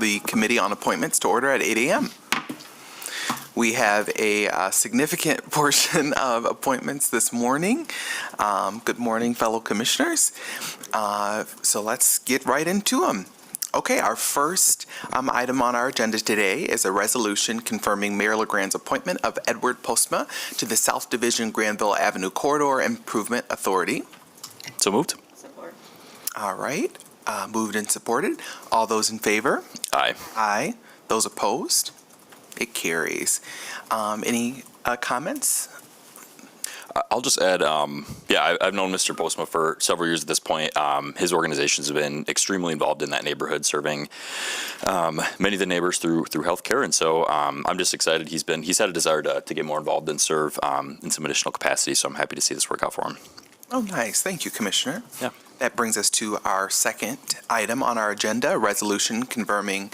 the Committee on Appointments to order at 8 a.m. We have a significant portion of appointments this morning. Good morning, fellow commissioners. So let's get right into them. Okay, our first item on our agenda today is a resolution confirming Mayor LeGrand's appointment of Edward Postma to the South Division Granville Avenue Corridor Improvement Authority. So moved. Support. All right, moved and supported. All those in favor? Aye. Aye. Those opposed? It carries. Any comments? I'll just add, I've known Mr. Postma for several years at this point. His organizations have been extremely involved in that neighborhood, serving many of the neighbors through healthcare. And so I'm just excited. He's had a desire to get more involved and serve in some additional capacity. So I'm happy to see this work out for him. Oh, nice. Thank you, Commissioner. Yeah. That brings us to our second item on our agenda, a resolution confirming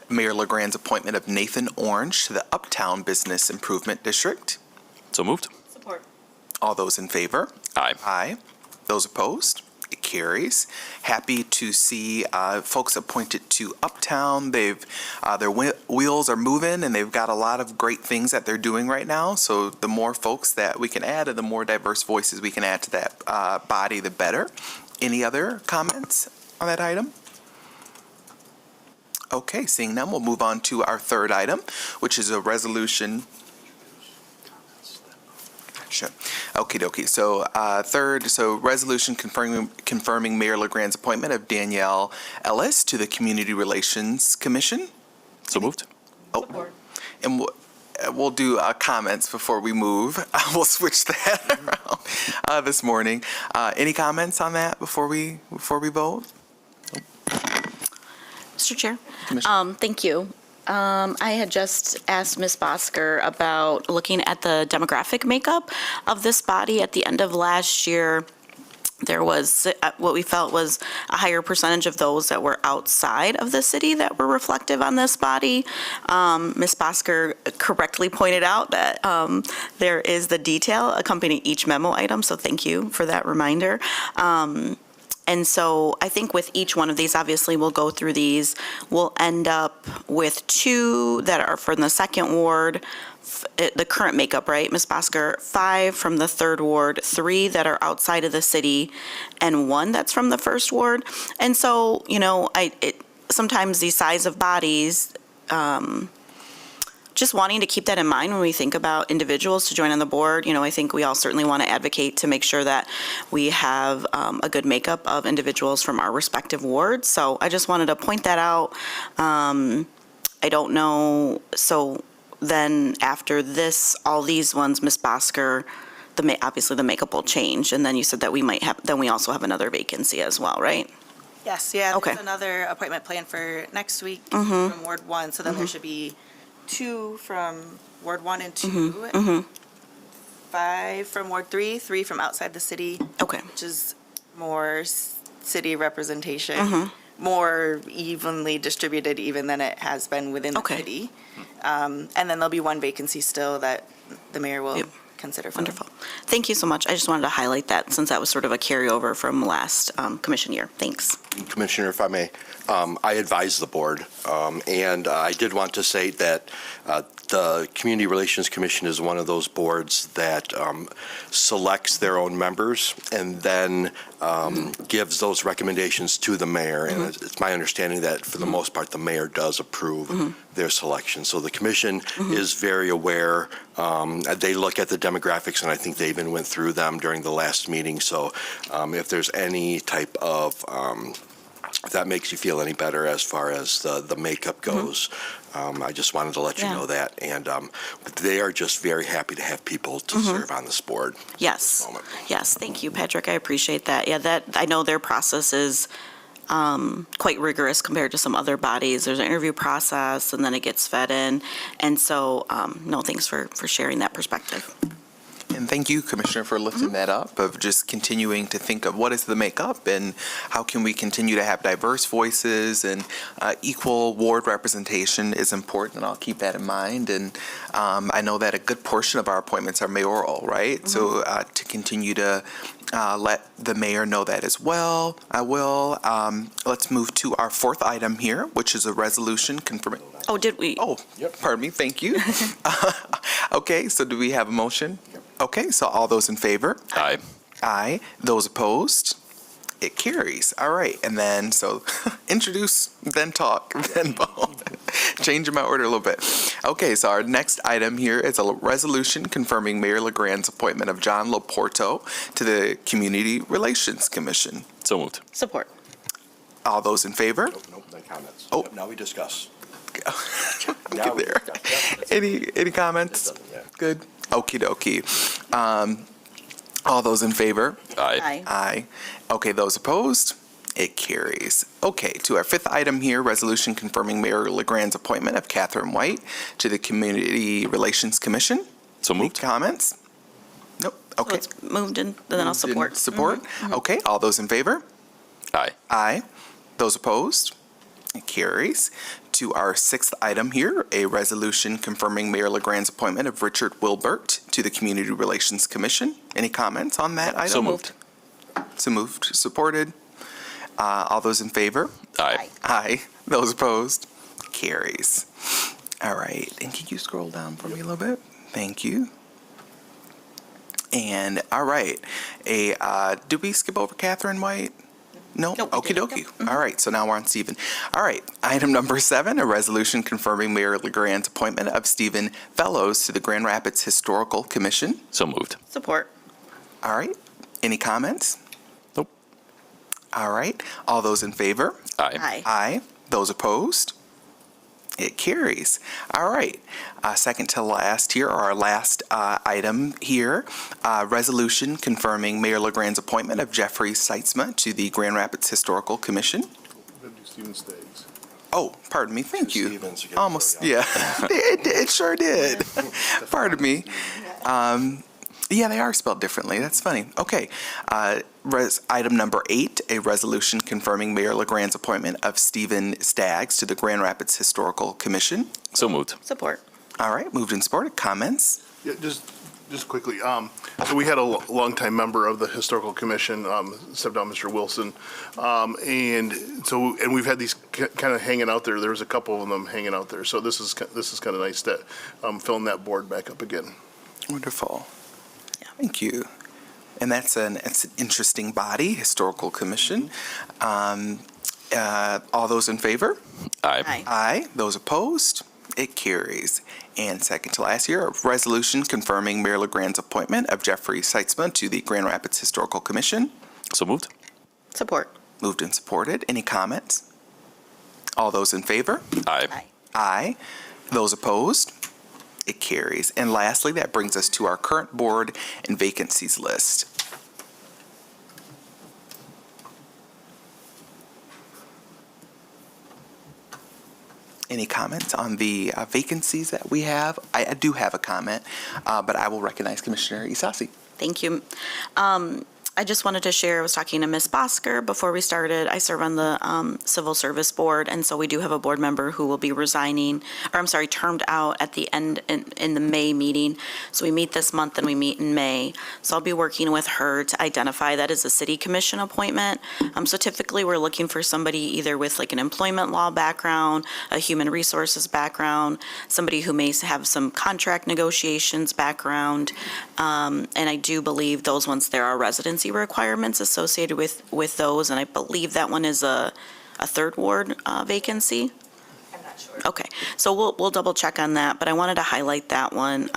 Mayor LeGrand's appointment of Nathan Orange to the Uptown Business Improvement District. So moved. Support. All those in favor? Aye. Aye. Those opposed? It carries. Happy to see folks appointed to Uptown. They've their wheels are moving, and they've got a lot of great things that they're doing right now. So the more folks that we can add, and the more diverse voices we can add to that body, the better. Any other comments on that item? Okay, seeing none, we'll move on to our third item, which is a resolution. Sure. Okie dokie. So resolution confirming Mayor LeGrand's appointment of Danielle Ellis to the Community Relations Commission. So moved. Oh, Support. and we'll do comments before we move. We'll switch that around this morning. Any comments on that before we vote? Mr. Chair. Commissioner. Thank you. I had just asked Ms. Bosker about looking at the demographic makeup of this body. At the end of last year, there was what we felt was a higher percentage of those that were outside of the city that were reflective on this body. Ms. Bosker correctly pointed out that there is the detail accompanying each memo item, so thank you for that reminder. And so I think with each one of these, obviously we'll go through these. We'll end up with 2 that are from the second ward, the current makeup, right, Ms. Bosker? 5 from the third ward, 3 that are outside of the city, and 1 that's from the first ward. And so, sometimes these size of bodies, just wanting to keep that in mind when we think about individuals to join on the board. I think we all certainly want to advocate to make sure that we have a good makeup of individuals from our respective wards. So I just wanted to point that out. I don't know. So then after this, all these ones, Ms. Bosker, obviously the makeup will change. And then you said that we also have another vacancy as well, right? Yes, yeah. Okay. There's another appointment planned for next week Mm-hmm. from Ward 1. So then there should be 2 from Ward 1 and 2, Mm-hmm. 5 from Ward 3, 3 from outside the city, Okay. which is more city representation, more evenly distributed even than it has been within the Okay. city. And then there'll be 1 vacancy still that the mayor will Yep. consider. Wonderful. Thank you so much. I just wanted to highlight that since that was sort of a carryover from last commission year. Thanks. Commissioner, if I may, I advise the board, and I did want to say that the Community Relations Commission is one of those boards that selects their own members and then gives those recommendations to the mayor. And it's my understanding that for the most part, the mayor does approve their selection. So the commission is very aware. They look at the demographics, and I think they even went through them during the last meeting. So if there's any type of if that makes you feel any better as far as the makeup goes, I just wanted to let you know that. And they are just very happy to have people to serve on this board. Yes. Yes. Thank you, Patrick. I appreciate that. Yeah, I know their process is quite rigorous compared to some other bodies. There's an interview process, and then it gets fed in. And so, no, thanks for sharing that perspective. And thank you, Commissioner, for lifting that up, of just continuing to think of what is the makeup and how can we continue to have diverse voices, and equal ward representation is important, and I'll keep that in mind. And I know that a good portion of our appointments are mayoral, right? So to continue to let the mayor know that as well, I will. Let's move to our fourth item here, which is a resolution confirming. Oh, did we? Oh, pardon me, thank you. Okay, so do we have a motion? Okay, so all those in favor? Aye. Aye. Those opposed? It carries. All right, and then, so introduce, then talk, then vote. Changing my order a little bit. Okay, so our next item here is a resolution confirming Mayor LeGrand's appointment of John Laporto to the Community Relations Commission. So moved. Support. All those in favor? Nope, no comments. Oh. Now we discuss. Get there. Any comments? Good. Okie dokie. All those in favor? Aye. Aye. Okay, those opposed? It carries. Okay, to our fifth item here, resolution confirming Mayor LeGrand's appointment of Catherine White to the Community Relations Commission. So Any moved. comments? Nope. So Okay. it's moved in, then I'll support. Support? Okay, all those in favor? Aye. Aye. Those opposed? It carries. To our sixth item here, a resolution confirming Mayor LeGrand's appointment of Richard Wilbert to the Community Relations Commission. Any comments on that item? So moved. So moved. Supported. All those in favor? Aye. Aye. Those opposed? Carries. All right. And can you scroll down for me a little bit? Thank you. And, all right. Did we skip over Catherine White? No? Nope, we Okie didn't. dokie. All right, so now we're on Stephen. All right, item number 7, a resolution confirming Mayor LeGrand's appointment of Stephen Fellows to the Grand Rapids Historical Commission. So moved. Support. All right, any comments? Nope. All right, all those in favor? Aye. Aye. Aye. Those opposed? It carries. All right. Second to last here, our last item here, resolution confirming Mayor LeGrand's appointment of Jeffrey Seitzma to the Grand Rapids Historical Commission. Stephen Staggs. Oh, pardon me. Thank you. Stevens again. Almost, yeah. It sure did. Pardon me. Yeah, they are spelled differently. That's funny. Okay. Item number 8, a resolution confirming Mayor LeGrand's appointment of Stephen Staggs to the Grand Rapids Historical Commission. So moved. Support. All right, moved and supported. Comments? Yeah, just quickly. So we had a longtime member of the Historical Commission, stepped down, Mr. Wilson. And we've had these kind of hanging out there. There was a couple of them hanging out there. So this is kind of nice that filling that board back up again. Wonderful. Thank you. And it's an interesting body, Historical Commission. All those in favor? Aye. Aye. Aye. Those opposed? It carries. And second to last here, a resolution confirming Mayor LeGrand's appointment of Jeffrey Seitzma to the Grand Rapids Historical Commission. So moved. Support. Moved and supported. Any comments? All those in favor? Aye. Aye. Aye. Those opposed? It carries. And lastly, that brings us to our current board and vacancies list. Any comments on the vacancies that we have? I do have a comment, but I will recognize Commissioner Isasi. Thank you. I just wanted to share, I was talking to Ms. Bosker before we started. I serve on the Civil Service Board, and so we do have a board member who will be resigning, or I'm sorry, termed out at the end in the May meeting. So we meet this month and we meet in May. So I'll be working with her to identify that as a city commission appointment. So typically we're looking for somebody either with like an employment law background, a human resources background, somebody who may have some contract negotiations background. And I do believe those ones, there are residency requirements associated with those, and I believe that one is a third ward vacancy. I'm not sure. Okay, so we'll double check on that, but I wanted to highlight that one.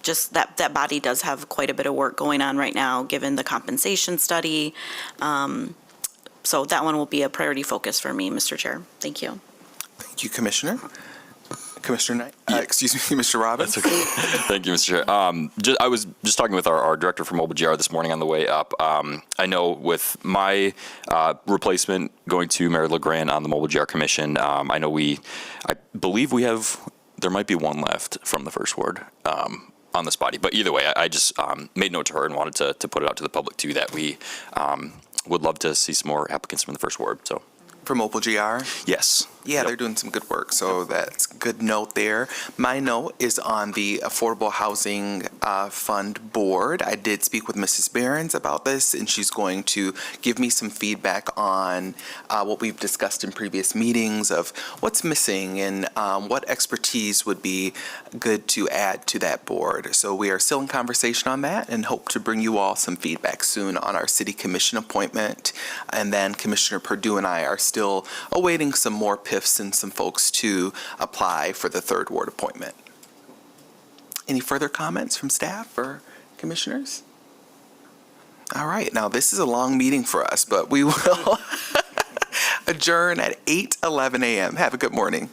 Just that body does have quite a bit of work going on right now, given the compensation study. So that one will be a priority focus for me, Mr. Chair. Thank you. Thank you, Commissioner. Commissioner Knight, excuse me, Mr. Robbins. That's okay. Thank you, Mr. Chair. I was just talking with our director for Mobile GR this morning on the way up. I know with my replacement going to Mayor LeGrand on the Mobile GR Commission, I believe there might be one left from the first ward. on this body. But either way, I just made note to her and wanted to put it out to the public too that we would love to see some more applicants from the first ward. So From Opal GR? yes. Yeah, Yep. they're doing some good work, so that's a good note there. My note is on the Affordable Housing Fund Board. I did speak with Mrs. Behrens about this, and she's going to give me some feedback on what we've discussed in previous meetings of what's missing and what expertise would be good to add to that board. So we are still in conversation on that and hope to bring you all some feedback soon on our city commission appointment. And then Commissioner Perdue and I are still awaiting some more PIFs and some folks to apply for the third ward appointment. Any further comments from staff or commissioners? All right, now this is a long meeting for us, but we will adjourn at 8:11 a.m. Have a good morning.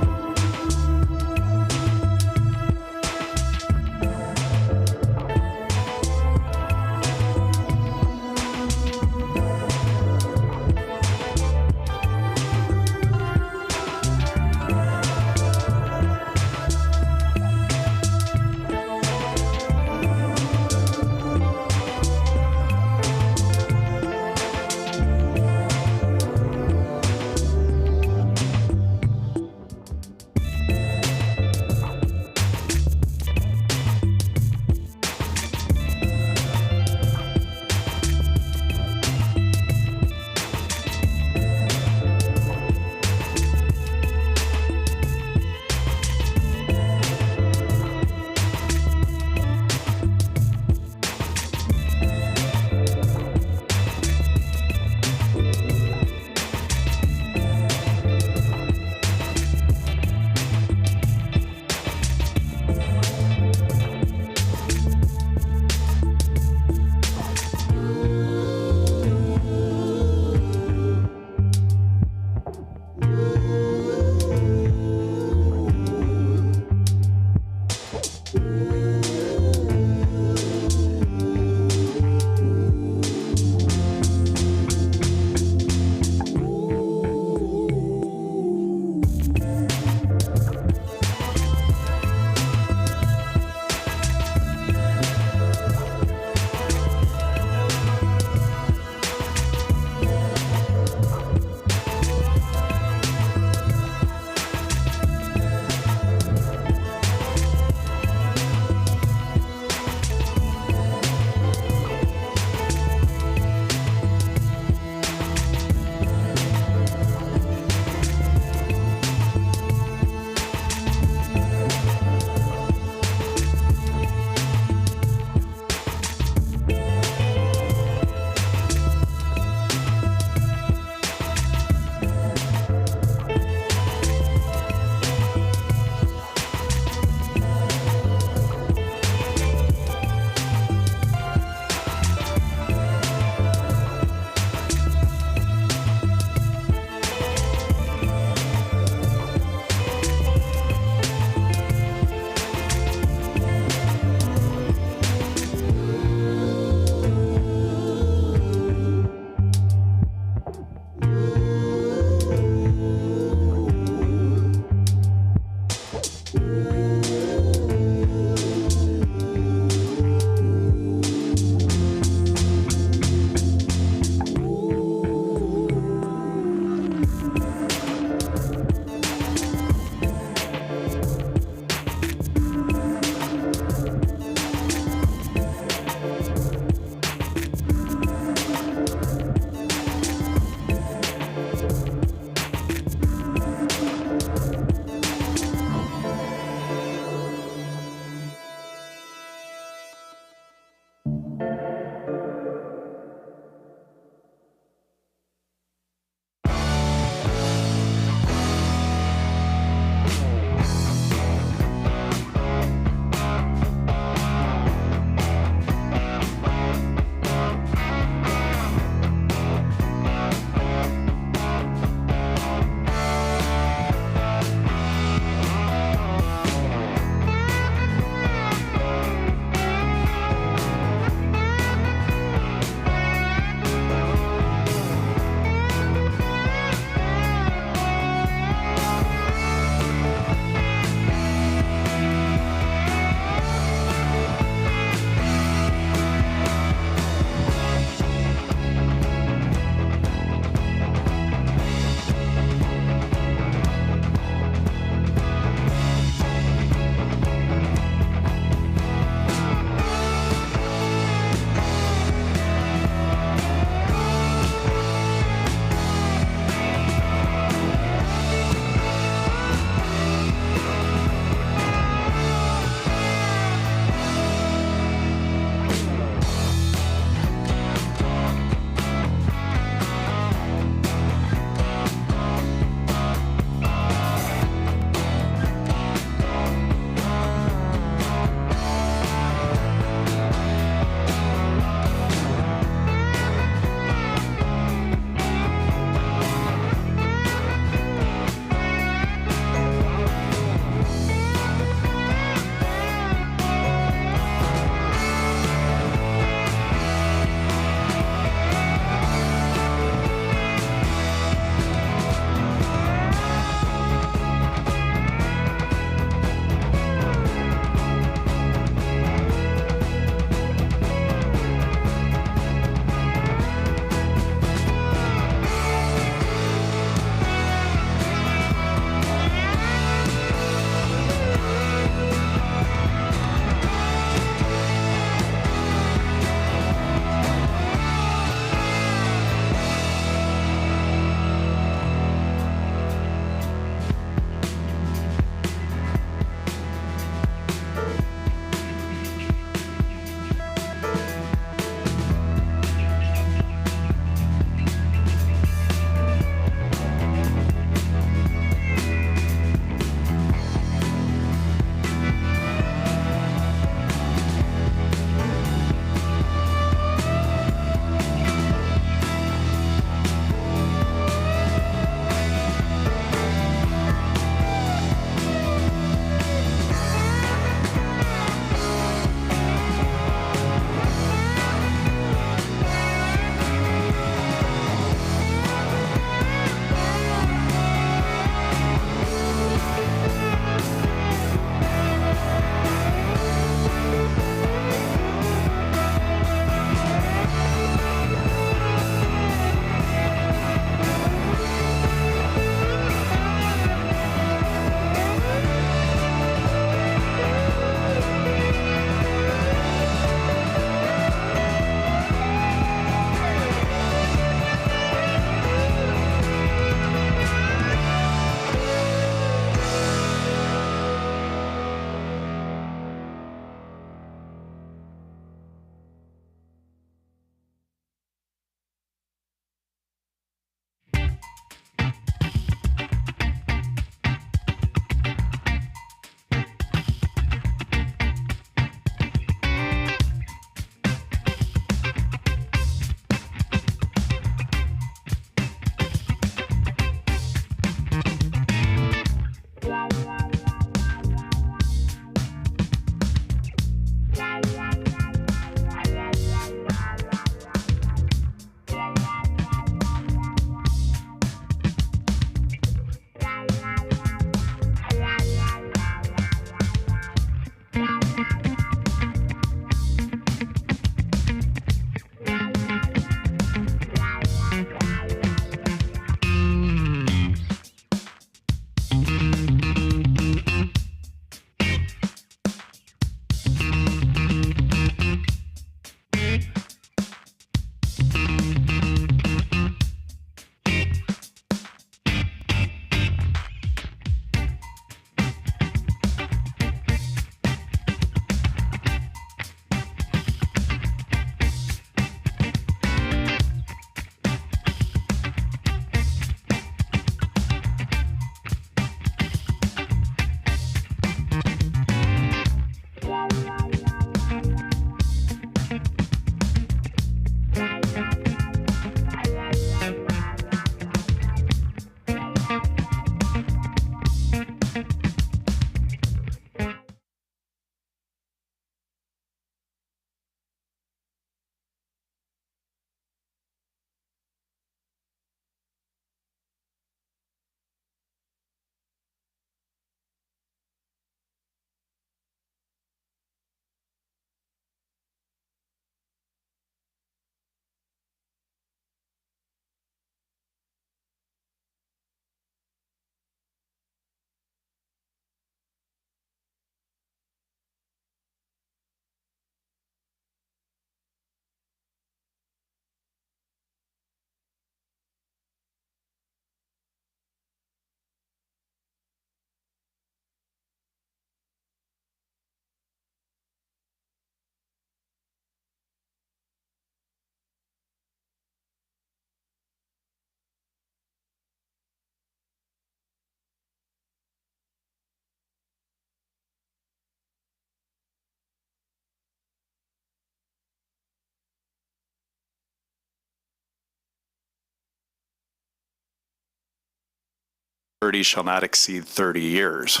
maturity shall not exceed 30 years.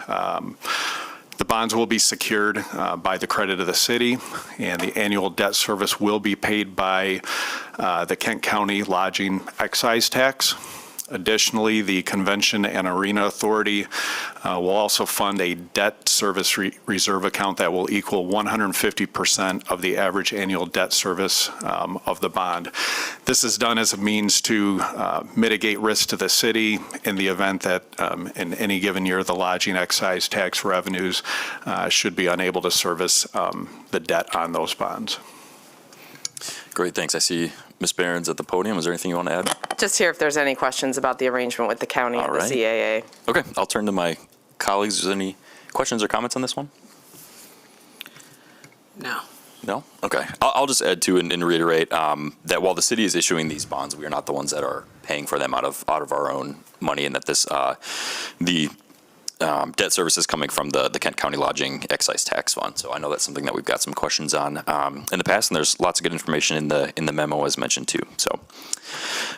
The bonds will be secured by the credit of the city, and the annual debt service will be paid by the Kent County Lodging Excise Tax. Additionally, the Convention and Arena Authority will also fund a debt service reserve account that will equal 150% of the average annual debt service of the bond. This is done as a means to mitigate risk to the city in the event that in any given year the lodging excise tax revenues should be unable to service the debt on those bonds. Great, thanks. I see Ms. Barron's at the podium. Is there anything you want to add? Just here if there's any questions about the arrangement with the county and the All right. CAA. Okay, I'll turn to my colleagues. Is there any questions or comments on this one? No. No? Okay. I'll just add to and reiterate that while the city is issuing these bonds, we are not the ones that are paying for them out of our own money, and that this the debt service is coming from the Kent County Lodging Excise Tax Fund. So I know that's something that we've got some questions on in the past, and there's lots of good information in the memo as mentioned too. So,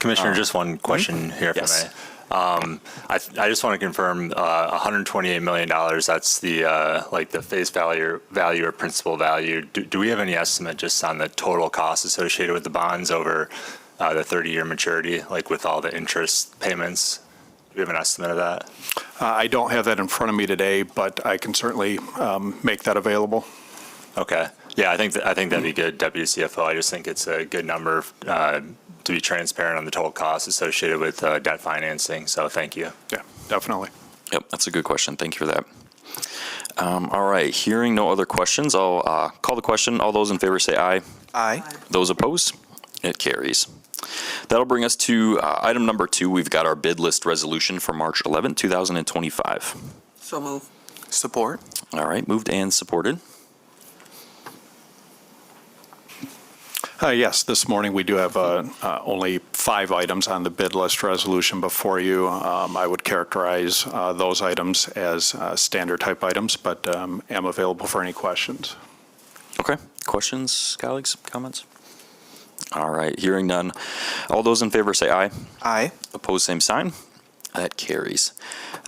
Commissioner, just one question here, if yes. I may. I just want to confirm $128 million. That's the like the face value or principal value. Do we have any estimate just on the total cost associated with the bonds over the 30-year maturity, like with all the interest payments? Do we have an estimate of that? I don't have that in front of me today, but I can certainly make that available. Okay. Yeah, I think that'd be good, Deputy CFO. I just think it's a good number to be transparent on the total costs associated with debt financing. So thank you. Yeah, definitely. Yep, that's a good question. Thank you for that. All right, hearing no other questions, I'll call the question. All those in favor say aye. Aye. Those opposed? It carries. That'll bring us to item number 2. We've got our bid list resolution for March 11, 2025. So move. Support. All right, moved and supported. Yes, this morning we do have only 5 items on the bid list resolution before you. I would characterize those items as standard type items, but am available for any questions. Okay, questions, colleagues, comments? All right, hearing none. All those in favor say aye. Aye. Opposed, same sign. That carries.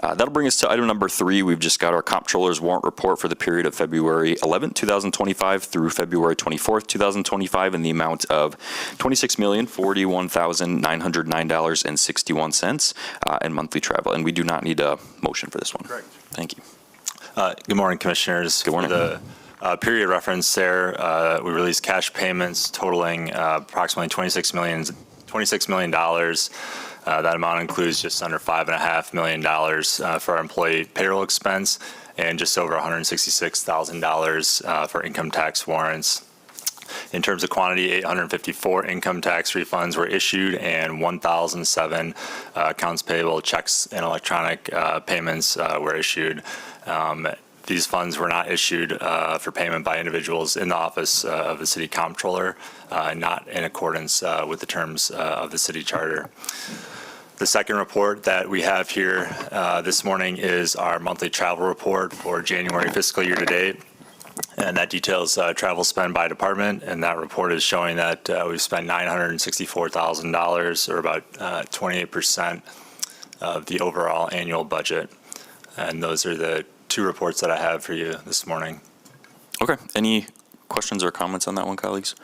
That'll bring us to item number 3. We've just got our comptroller's warrant report for the period of February 11, 2025 through February 24, 2025 in the amount of $26,041,909.61 and monthly travel. And we do not need a motion for this one. Correct. Thank you. Good morning, Commissioners. Good morning. For the period reference there, we released cash payments totaling approximately $26 million. That amount includes just under $5.5 million for our employee payroll expense and just over $166,000 for income tax warrants. In terms of quantity, 854 income tax refunds were issued and 1,007 accounts payable checks and electronic payments were issued. These funds were not issued for payment by individuals in the office of the city comptroller, not in accordance with the terms of the city charter. The second report that we have here this morning is our monthly travel report for January fiscal year to date. And that details travel spend by department. And that report is showing that we've spent $964,000, or about 28% of the overall annual budget. And those are the 2 reports that I have for you this morning. Okay, any questions or comments on that one, colleagues?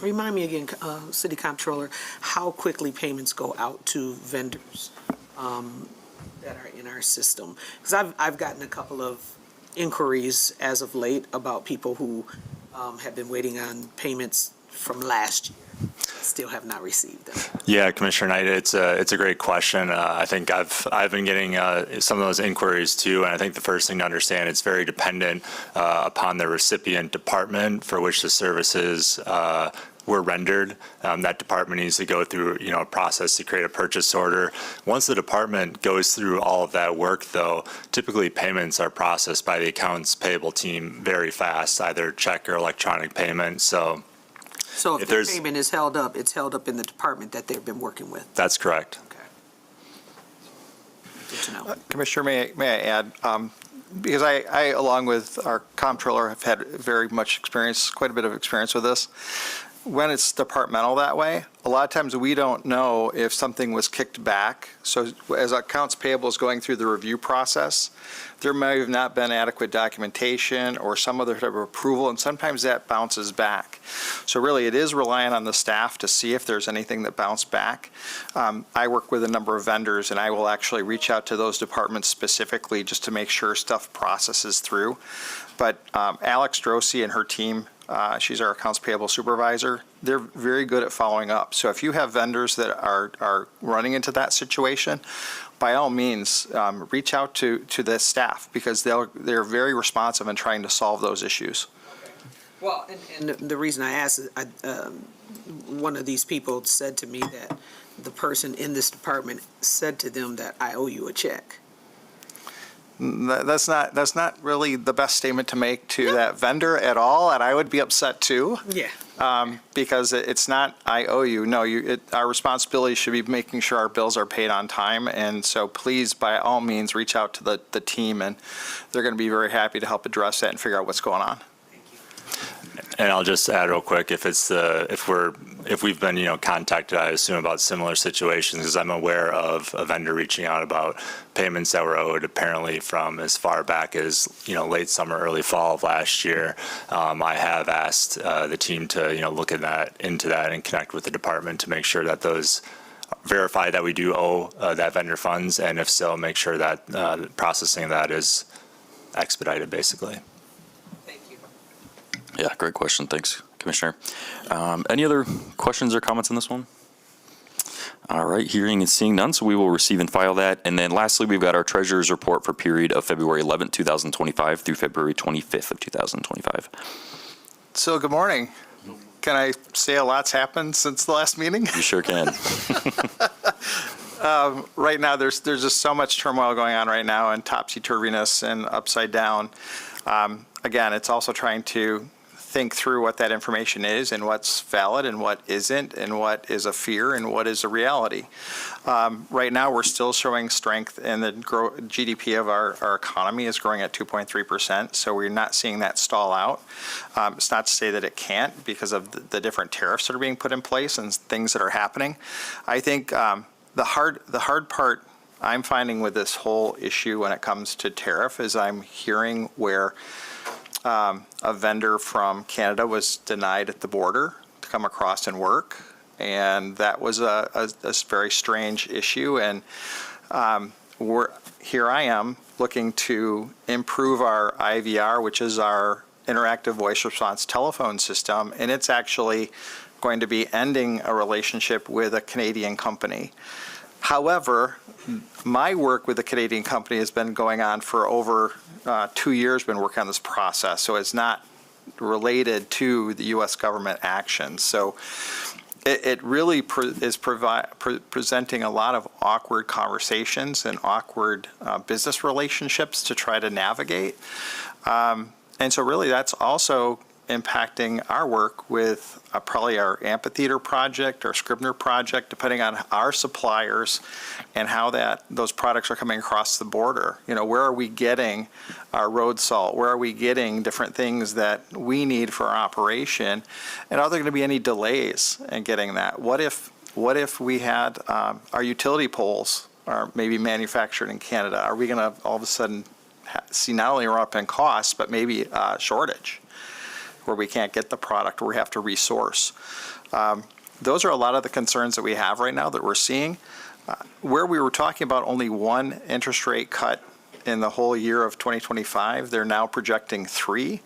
Remind me again, City Comptroller, how quickly payments go out to vendors that are in our system? Because I've gotten a couple of inquiries as of late about people who have been waiting on payments from last year, still have not received them. Yeah, Commissioner Knight, it's a great question. I think I've been getting some of those inquiries too, and I think the first thing to understand, it's very dependent upon the recipient department for which the services were rendered. That department needs to go through a process to create a purchase order. Once the department goes through all of that work, though, typically payments are processed by the accounts payable team very fast, either check or electronic payment. So if the payment is held up, it's held up in the department that they've been working with. That's correct. Okay. Good to know. Commissioner, may I add, because I, along with our comptroller, have had very much experience, quite a bit of experience with this. when it's departmental that way, a lot of times we don't know if something was kicked back. So as accounts payable is going through the review process, there may have not been adequate documentation or some other type of approval, and sometimes that bounces back. So really, it is reliant on the staff to see if there's anything that bounced back. I work with a number of vendors, and I will actually reach out to those departments specifically just to make sure stuff processes through. But Alex Drosy and her team, she's our accounts payable supervisor, they're very good at following up. So if you have vendors that are running into that situation, by all means, reach out to the staff, because they're very responsive in trying to solve those issues. Well, and the reason I asked is, one of these people said to me that the person in this department said to them that I owe you a check. That's not really the best statement to make to that vendor at all, and I would be upset too. Yeah. Because it's not, I owe you. No, our responsibility should be making sure our bills are paid on time. And so please, by all means, reach out to the team, and they're going to be very happy to help address that and figure out what's going on. And I'll just add real quick, if we've been, contacted, I assume, about similar situations, because I'm aware of a vendor reaching out about payments that were owed apparently from as far back as, late summer, early fall of last year. I have asked the team to, look into that and connect with the department to make sure that those verify that we do owe that vendor funds, and if so, make sure that processing of that is expedited, basically. Yeah, great question. Thanks, Commissioner. Any other questions or comments on this one? All right, hearing and seeing none, so we will receive and file that. And then lastly, we've got our treasurer's report for period of February 11th, 2025 through February 25th of 2025. So good morning. Can I say a lot's happened since the last meeting? You sure can. Right now, there's just so much turmoil going on right now, and topsy-turviness and upside down. Again, it's also trying to think through what that information is and what's valid and what isn't, and what is a fear and what is a reality. Right now, we're still showing strength, and the GDP of our economy is growing at 2.3%, so we're not seeing that stall out. It's not to say that it can't, because of the different tariffs that are being put in place and things that are happening. I think the hard part I'm finding with this whole issue when it comes to tariff is I'm hearing where a vendor from Canada was denied at the border to come across and work, and that was a very strange issue. And here I am looking to improve our IVR, which is our interactive voice response telephone system, and it's actually going to be ending a relationship with a Canadian company. However, my work with the Canadian company has been going on for over 2 years, been working on this process, so it's not related to the U.S. government action. So it really is presenting a lot of awkward conversations and awkward business relationships to try to navigate. And so really that's also impacting our work with probably our amphitheater project, our Scribner project, depending on our suppliers and how those products are coming across the border. Where are we getting our road salt? Where are we getting different things that we need for our operation? And are there going to be any delays in getting that? What if we had our utility poles are maybe manufactured in Canada? Are we going to all of a sudden see not only a run up in costs, but maybe a shortage, where we can't get the product, or we have to resource? Those are a lot of the concerns that we have right now that we're seeing. Where we were talking about only one interest rate cut in the whole year of 2025, they're now projecting 3.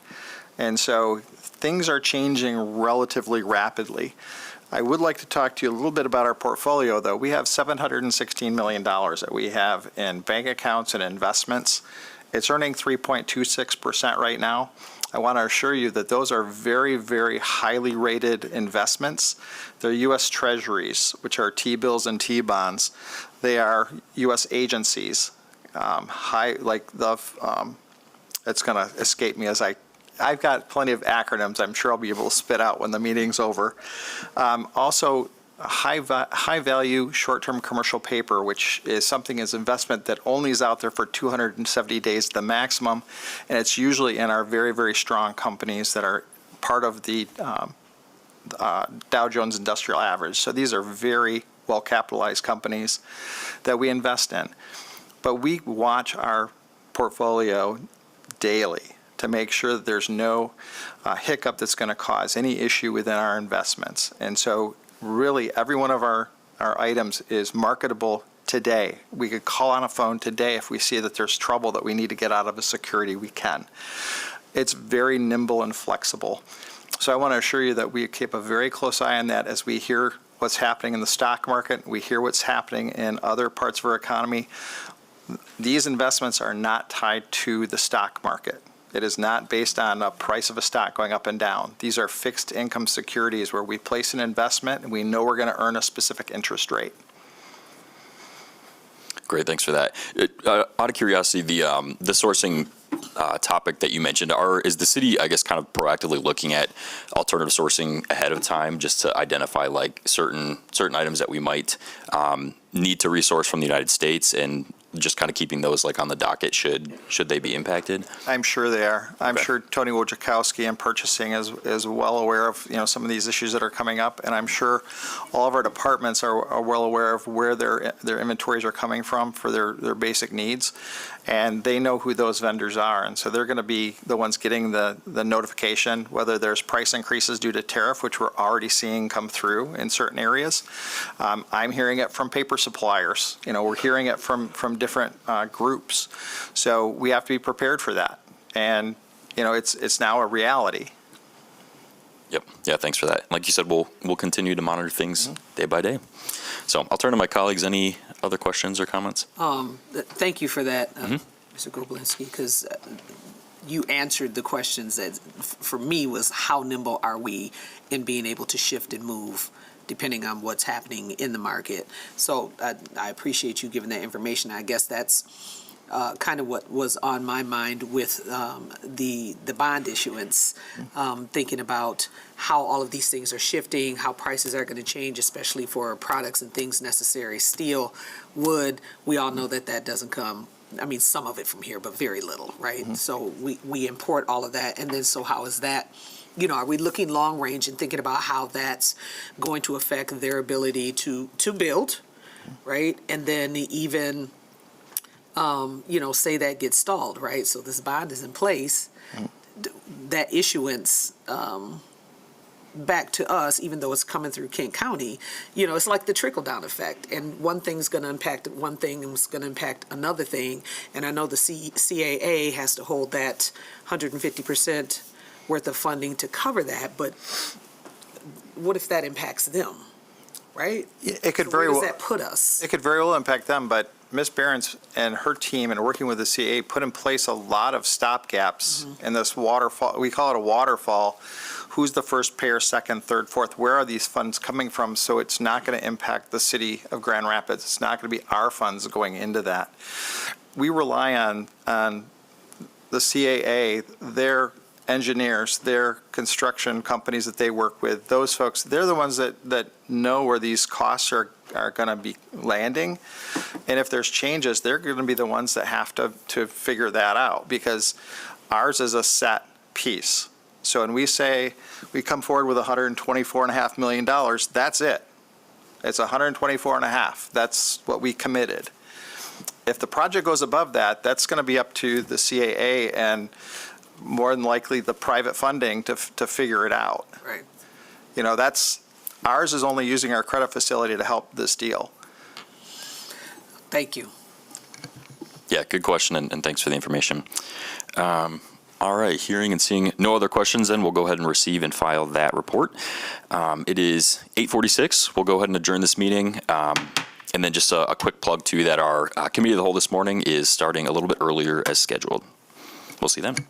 And so things are changing relatively rapidly. I would like to talk to you a little bit about our portfolio, though. We have $716 million that we have in bank accounts and investments. It's earning 3.26% right now. I want to assure you that those are very, very highly rated investments. They're U.S. Treasuries, which are T-bills and T-bonds. They are U.S. agencies. It's going to escape me as I've got plenty of acronyms I'm sure I'll be able to spit out when the meeting's over. Also, high-value short-term commercial paper, which is something as investment that only is out there for 270 days, the maximum, and it's usually in our very, very strong companies that are part of the Dow Jones Industrial Average. So these are very well-capitalized companies that we invest in. But we watch our portfolio daily to make sure that there's no hiccup that's going to cause any issue within our investments. And so really, every one of our items is marketable today. We could call on a phone today if we see that there's trouble that we need to get out of a security, we can. It's very nimble and flexible. So I want to assure you that we keep a very close eye on that as we hear what's happening in the stock market, we hear what's happening in other parts of our economy. These investments are not tied to the stock market. It is not based on a price of a stock going up and down. These are fixed income securities where we place an investment and we know we're going to earn a specific interest rate. Great, thanks for that. Out of curiosity, the sourcing topic that you mentioned, is the city, I guess, kind of proactively looking at alternative sourcing ahead of time just to identify like certain items that we might need to resource from the United States, and just kind of keeping those like on the docket should they be impacted? I'm sure they are. I'm sure Tony Wojciechowski in purchasing is well aware of some of these issues that are coming up, and I'm sure all of our departments are well aware of where their inventories are coming from for their basic needs, and they know who those vendors are, and so they're going to be the ones getting the notification whether there's price increases due to tariff, which we're already seeing come through in certain areas. I'm hearing it from paper suppliers. We're hearing it from different groups. So we have to be prepared for that. And, it's now a reality. Yep. Yeah, thanks for that. Like you said, we'll continue to monitor things day by day. So I'll turn to my colleagues. Any other questions or comments? Thank you for that, Mr. Groblinski, because you answered the questions that, for me, was how nimble are we in being able to shift and move depending on what's happening in the market. So I appreciate you giving that information. I guess that's kind of what was on my mind with the bond issuance, thinking about how all of these things are shifting, how prices are going to change, especially for products and things necessary. Steel, wood, we all know that doesn't come, some of it from here, but very little, right? So we import all of that, and then so how is that? Are we looking long range and thinking about how that's going to affect their ability to build, right? And then even, say that gets stalled, right? So this bond is in place. That issuance back to us, even though it's coming through Kent County, it's like the trickle-down effect. And one thing's going to impact one thing and it's going to impact another thing. And I know the CAA has to hold that 150% worth of funding to cover that, but what if that impacts them, right? It could So very where well. does that put us? It could very well impact them, but Ms. Behrens and her team and working with the CAA put in place a lot of stopgaps in this waterfall. We call it a waterfall. Who's the first payer, second, third, fourth? Where are these funds coming from? So it's not going to impact the city of Grand Rapids. It's not going to be our funds going into that. We rely on the CAA, their engineers, their construction companies that they work with, those folks, they're the ones that know where these costs are going to be landing. And if there's changes, they're going to be the ones that have to figure that out, because ours is a set piece. So when we say we come forward with $124.5 million, that's it. It's $124.5. That's what we committed. If the project goes above that, that's going to be up to the CAA and more than likely the private funding to figure it out. Right. Ours is only using our credit facility to help this deal. Thank you. Yeah, good question, and thanks for the information. All right, hearing and seeing no other questions, then we'll go ahead and receive and file that report. It is 8:46. We'll go ahead and adjourn this meeting. And then just a quick plug, too, that our committee of the whole this morning is starting a little bit earlier as scheduled. We'll see you then.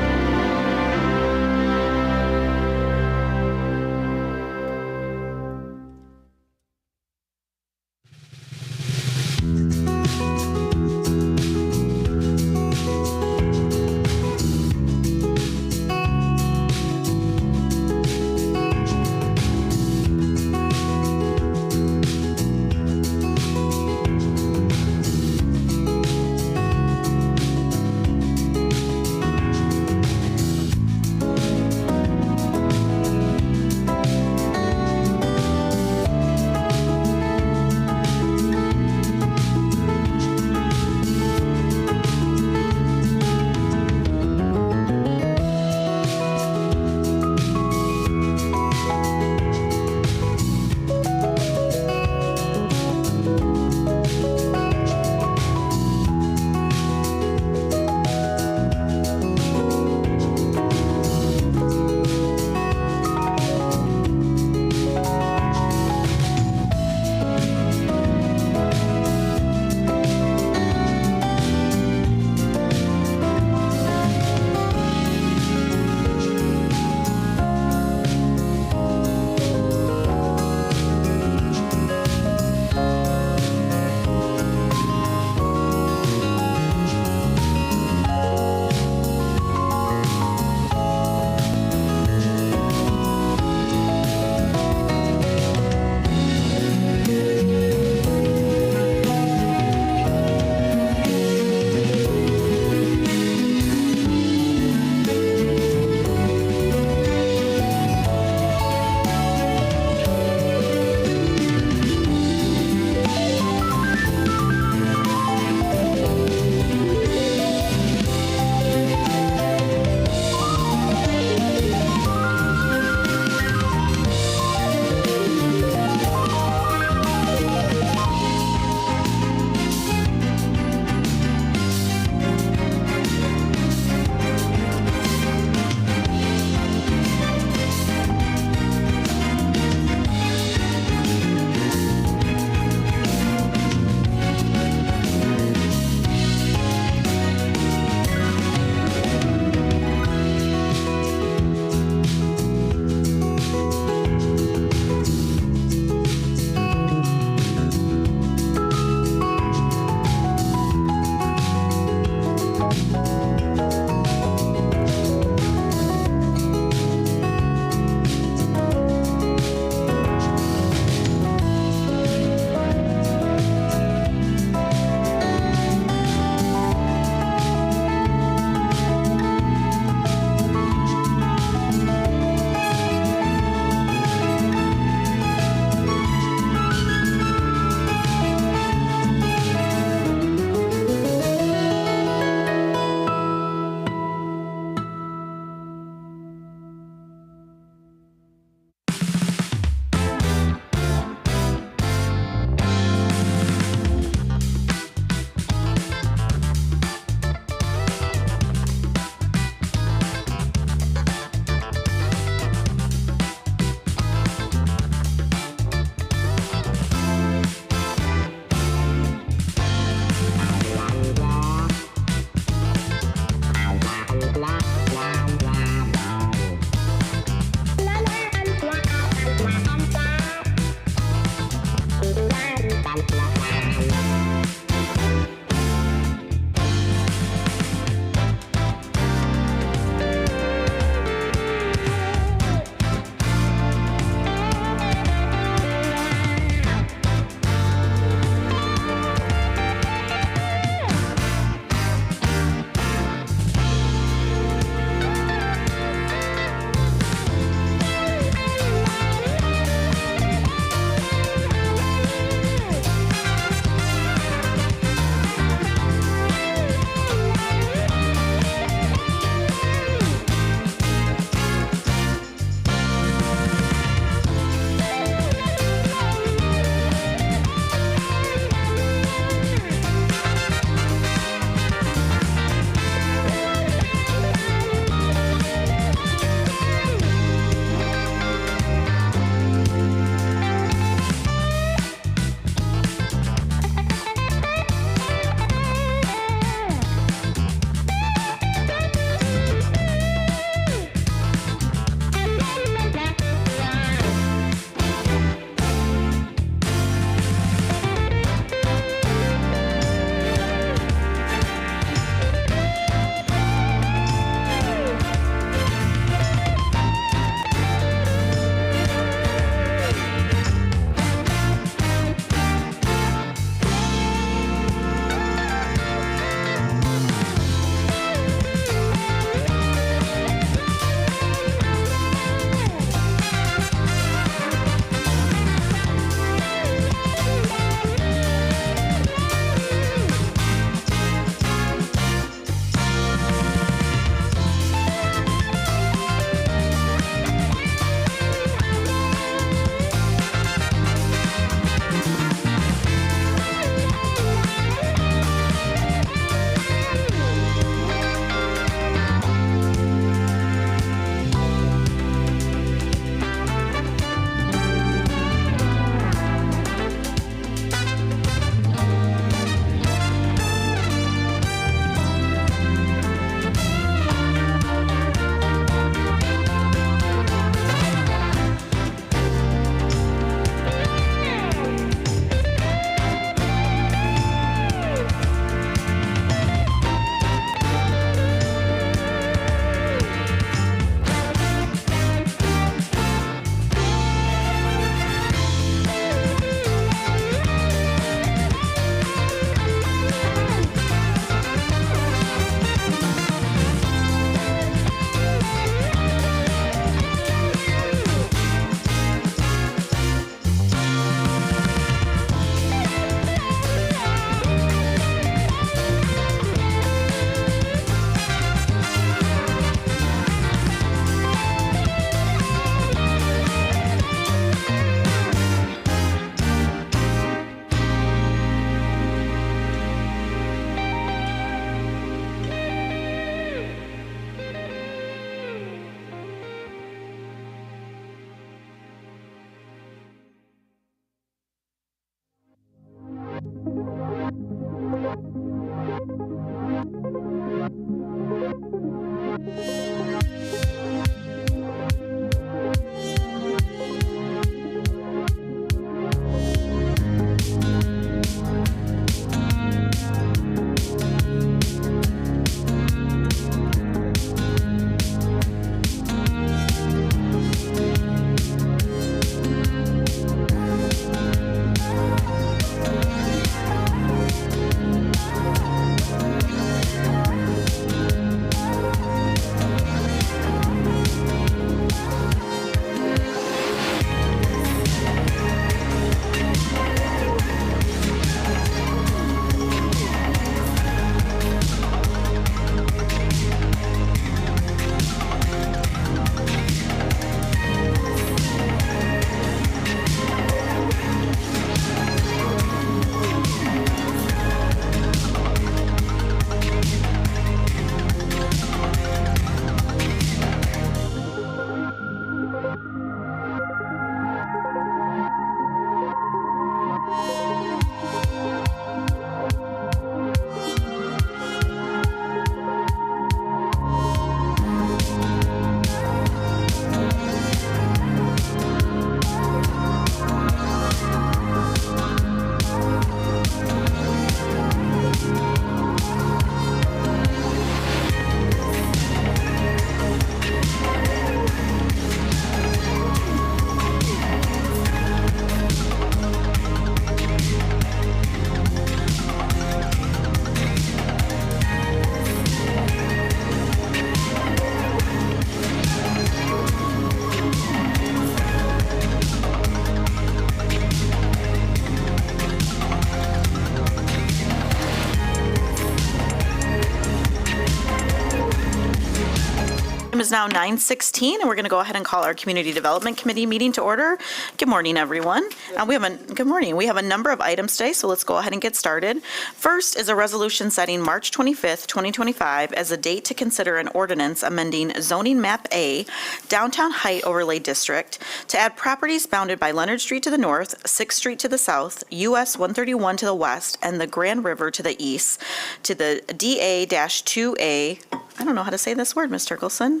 is now 9:16, and we're going to go ahead and call our Community Development Committee meeting to order. Good morning, everyone. Good morning. We have a number of items today, so let's go ahead and get started. First is a resolution setting March 25th, 2025 as a date to consider an ordinance amending zoning map A, Downtown Height Overlay District, to add properties bounded by Leonard Street to the north, 6th Street to the south, US 131 to the west, and the Grand River to the east, to the DA-2A, I don't know how to say this word, Ms. Turkelson.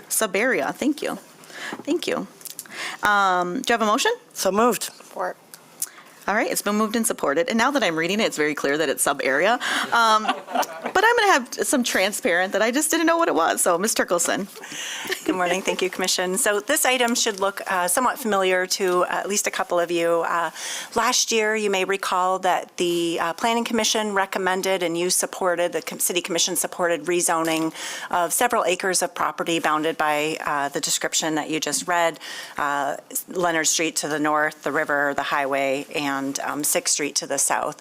Sub-area, thank you. Thank you. Do you have a motion? So moved. Support. All right, it's been moved and supported, and now that I'm reading it, it's very clear that it's sub-area. But I'm going to have some transparent that I just didn't know what it was, so Ms. Turkelson. Good morning, thank you, Commission. So this item should look somewhat familiar to at least a couple of you. Last year, you may recall that the Planning Commission recommended and you supported, the City Commission supported rezoning of several acres of property bounded by the description that you just read, Leonard Street to the north, the river, the highway, and 6th Street to the south.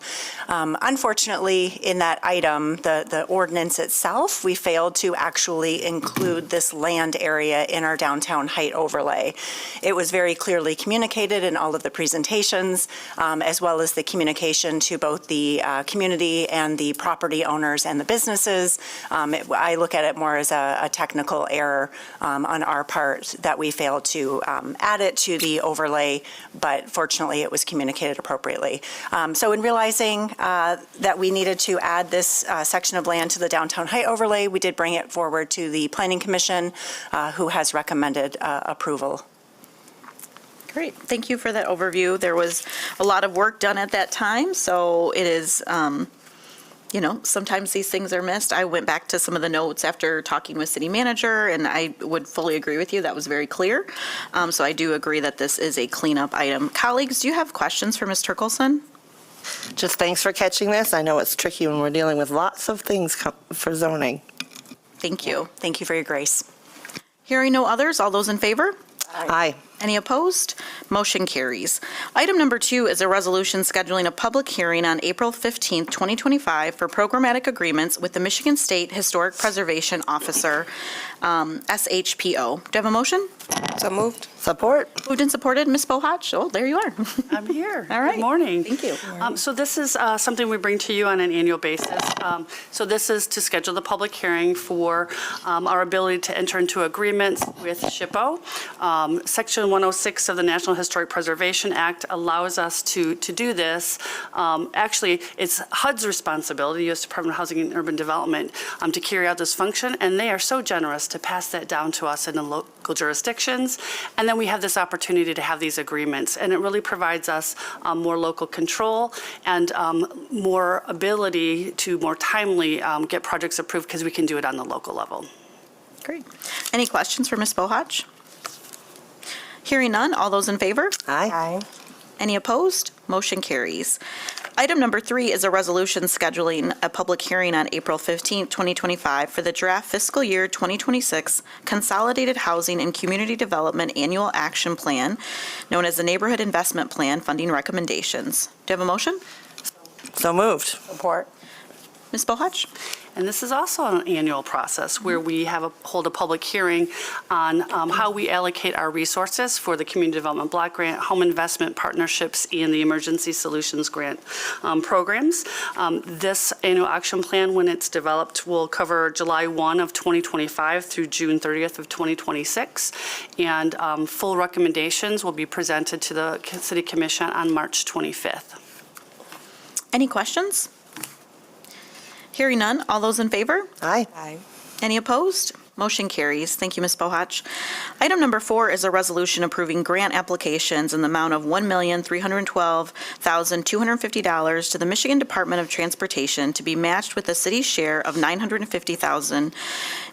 Unfortunately, in that item, the ordinance itself, we failed to actually include this land area in our downtown height overlay. It was very clearly communicated in all of the presentations, as well as the communication to both the community and the property owners and the businesses. I look at it more as a technical error on our part that we failed to add it to the overlay, but fortunately it was communicated appropriately. So in realizing that we needed to add this section of land to the downtown height overlay, we did bring it forward to the Planning Commission, who has recommended approval. Great, thank you for that overview. There was a lot of work done at that time, so it is, sometimes these things are missed. I went back to some of the notes after talking with city manager, and I would fully agree with you. That was very clear. So I do agree that this is a cleanup item. Colleagues, do you have questions for Ms. Turkelson? Just thanks for catching this. I know it's tricky when we're dealing with lots of things for zoning. Thank you. Thank you for your grace. Hearing no others, all those in favor? Aye. Any opposed? Motion carries. Item number 2 is a resolution scheduling a public hearing on April 15th, 2025 for programmatic agreements with the Michigan State Historic Preservation Officer, SHPO. Do you have a motion? So moved. Support. Moved and supported. Ms. Bohach? Oh, there you are. I'm here. All right. Good morning. Thank you. So this is something we bring to you on an annual basis. So this is to schedule the public hearing for our ability to enter into agreements with SHPO. Section 106 of the National Historic Preservation Act allows us to do this. Actually, it's HUD's responsibility, U.S. Department of Housing and Urban Development, to carry out this function, and they are so generous to pass that down to us in the local jurisdictions. And then we have this opportunity to have these agreements, and it really provides us more local control and more ability to more timely get projects approved because we can do it on the local level. Great. Any questions for Ms. Bohach? Hearing none, all those in favor? Aye. Any opposed? Motion carries. Item number 3 is a resolution scheduling a public hearing on April 15th, 2025 for the draft fiscal year 2026 Consolidated Housing and Community Development Annual Action Plan, known as the Neighborhood Investment Plan Funding Recommendations. Do you have a motion? So moved. Support. Ms. Bohach? And this is also an annual process where we hold a public hearing on how we allocate our resources for the Community Development Block Grant, Home Investment Partnerships, and the Emergency Solutions Grant programs. This annual action plan, when it's developed, will cover July 1 of 2025 through June 30th of 2026. And full recommendations will be presented to the City Commission on March 25th. Any questions? Hearing none, all those in favor? Aye. Aye. Any opposed? Motion carries. Thank you, Ms. Bohach. Item number 4 is a resolution approving grant applications in the amount of $1,312,250 to the Michigan Department of Transportation to be matched with the city's share of $950,000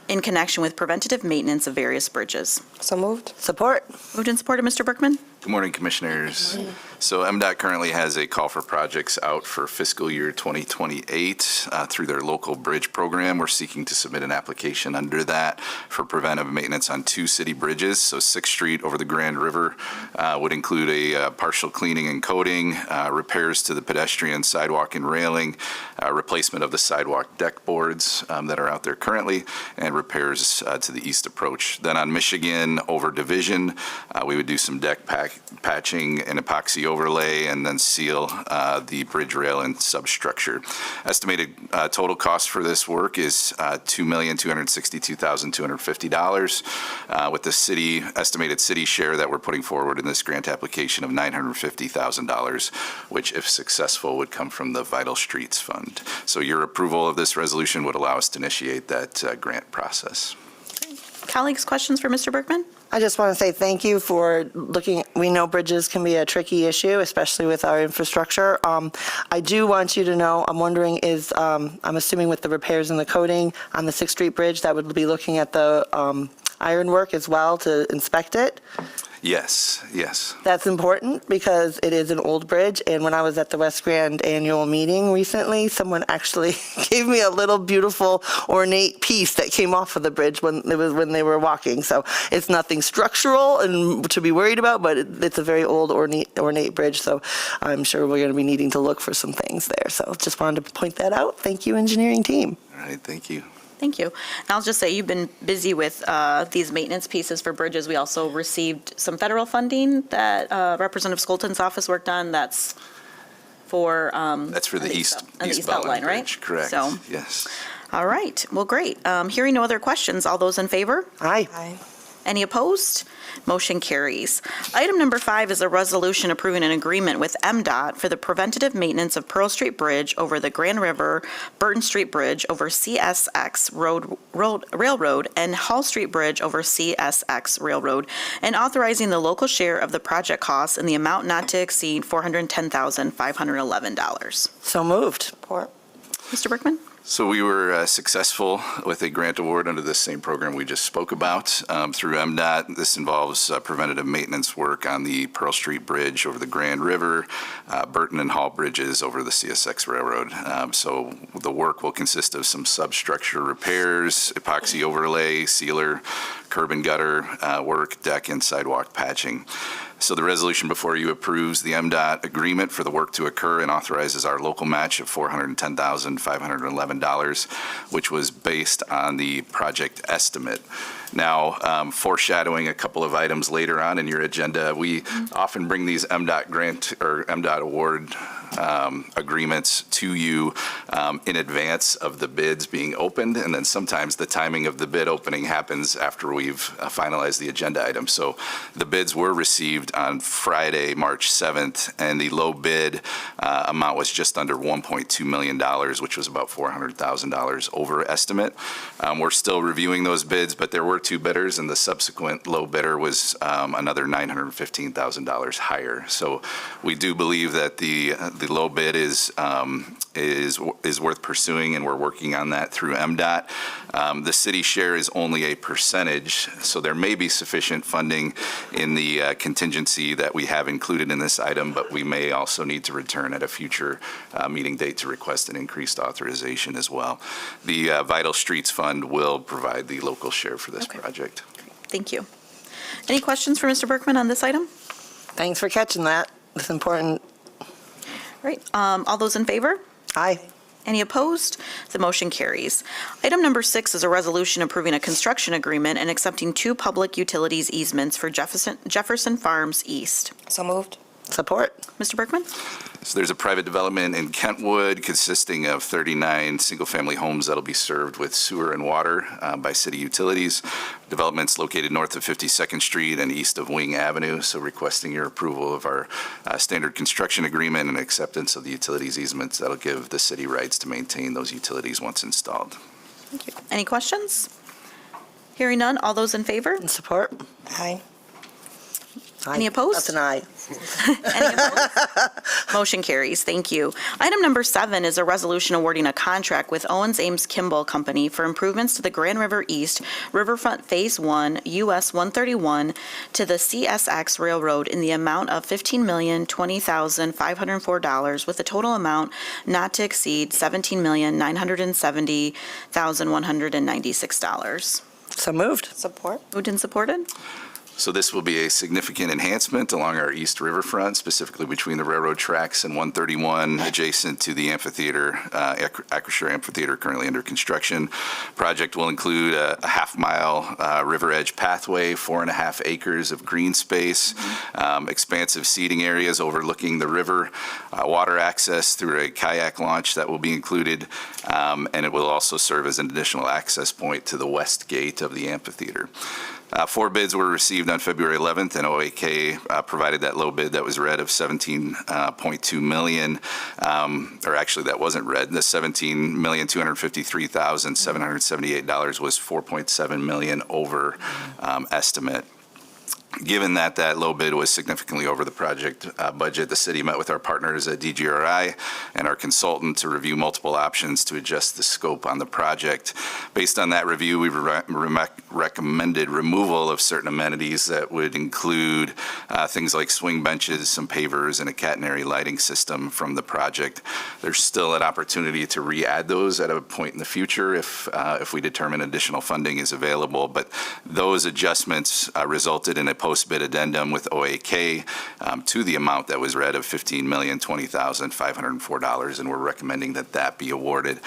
in connection with preventative maintenance of various bridges. So moved. Support. Moved and supported, Mr. Berkman. Good morning, Commissioners. So MDOT currently has a call for projects out for fiscal year 2028 through their local bridge program. We're seeking to submit an application under that for preventive maintenance on 2 city bridges. So 6th Street over the Grand River would include a partial cleaning and coating, repairs to the pedestrian sidewalk and railing, replacement of the sidewalk deck boards that are out there currently, and repairs to the east approach. Then on Michigan over Division, we would do some deck patching and epoxy overlay, and then seal the bridge rail and substructure. Estimated total cost for this work is $2,262,250, with the estimated city share that we're putting forward in this grant application of $950,000, which, if successful, would come from the Vital Streets Fund. So your approval of this resolution would allow us to initiate that grant process. Colleagues, questions for Mr. Berkman? I just want to say thank you for looking. We know bridges can be a tricky issue, especially with our infrastructure. I do want you to know, I'm wondering I'm assuming with the repairs and the coating on the 6th Street Bridge, that would be looking at the ironwork as well to inspect it? Yes. That's important because it is an old bridge, and when I was at the West Grand annual meeting recently, someone actually gave me a little beautiful ornate piece that came off of the bridge when they were walking. So it's nothing structural and to be worried about, but it's a very old ornate bridge, so I'm sure we're going to be needing to look for some things there. So just wanted to point that out. Thank you, engineering team. All right, thank you. Thank you. And I'll just say you've been busy with these maintenance pieces for bridges. We also received some federal funding that Representative Skolton's office worked on. That's for the East Beltline, right? Bridge, correct. So, yes. all right. Well, great. Hearing no other questions, all those in favor? Aye. Any opposed? Motion carries. Item number 5 is a resolution approving an agreement with MDOT for the preventative maintenance of Pearl Street Bridge over the Grand River, Burton Street Bridge over CSX Railroad, and Hall Street Bridge over CSX Railroad, and authorizing the local share of the project costs in the amount not to exceed $410,511. So moved. Support. Mr. Berkman? So we were successful with a grant award under the same program we just spoke about through MDOT. This involves preventative maintenance work on the Pearl Street Bridge over the Grand River, Burton and Hall bridges over the CSX Railroad. So the work will consist of some substructure repairs, epoxy overlay, sealer, curb and gutter work, deck and sidewalk patching. So the resolution before you approves the MDOT agreement for the work to occur and authorizes our local match of $410,511, which was based on the project estimate. Now, foreshadowing a couple of items later on in your agenda, we often bring these MDOT grant or MDOT award agreements to you in advance of the bids being opened, and then sometimes the timing of the bid opening happens after we've finalized the agenda item. So the bids were received on Friday, March 7th, and the low bid amount was just under $1.2 million, which was about $400,000 over estimate. We're still reviewing those bids, but there were 2 bidders, and the subsequent low bidder was another $915,000 higher. So we do believe that the low bid is worth pursuing, and we're working on that through MDOT. The city share is only a percentage, so there may be sufficient funding in the contingency that we have included in this item, but we may also need to return at a future meeting date to request an increased authorization as well. The Vital Streets Fund will provide the local share for this project. Thank you. Any questions for Mr. Berkman on this item? Thanks for catching that. It's important. All right. All those in favor? Aye. Any opposed? The motion carries. Item number 6 is a resolution approving a construction agreement and accepting 2 public utilities easements for Jefferson Farms East. So moved. Support. Mr. Berkman? So there's a private development in Kentwood consisting of 39 single-family homes that'll be served with sewer and water by city utilities. Development's located north of 52nd Street and east of Wing Avenue, so requesting your approval of our standard construction agreement and acceptance of the utilities easements that'll give the city rights to maintain those utilities once installed. Thank you. Any questions? Hearing none, all those in favor? And support. Aye. Any opposed? That's an aye. Any opposed? Motion carries. Thank you. Item number 7 is a resolution awarding a contract with Owens Ames Kimball Company for improvements to the Grand River East Riverfront Phase 1, US 131, to the CSX Railroad in the amount of $15,020,504 with a total amount not to exceed $17,970,196. So moved. Support. Moved and supported? So this will be a significant enhancement along our east riverfront, specifically between the railroad tracks and 131, adjacent to the amphitheater, Acrisure Amphitheater, currently under construction. Project will include a half-mile river edge pathway, 4.5 acres of green space, expansive seating areas overlooking the river, water access through a kayak launch that will be included, and it will also serve as an additional access point to the west gate of the amphitheater. 4 bids were received on February 11th, and OAK provided that low bid that was read of $17.2 million, or actually that wasn't read. The $17,253,778 was $4.7 million over estimate. Given that that low bid was significantly over the project budget, the city met with our partners at DGRI and our consultant to review multiple options to adjust the scope on the project. Based on that review, we recommended removal of certain amenities that would include things like swing benches, some pavers, and a catenary lighting system from the project. There's still an opportunity to re-add those at a point in the future if we determine additional funding is available, but those adjustments resulted in a post-bid addendum with OAK to the amount that was read of $15,020,504, and we're recommending that that be awarded.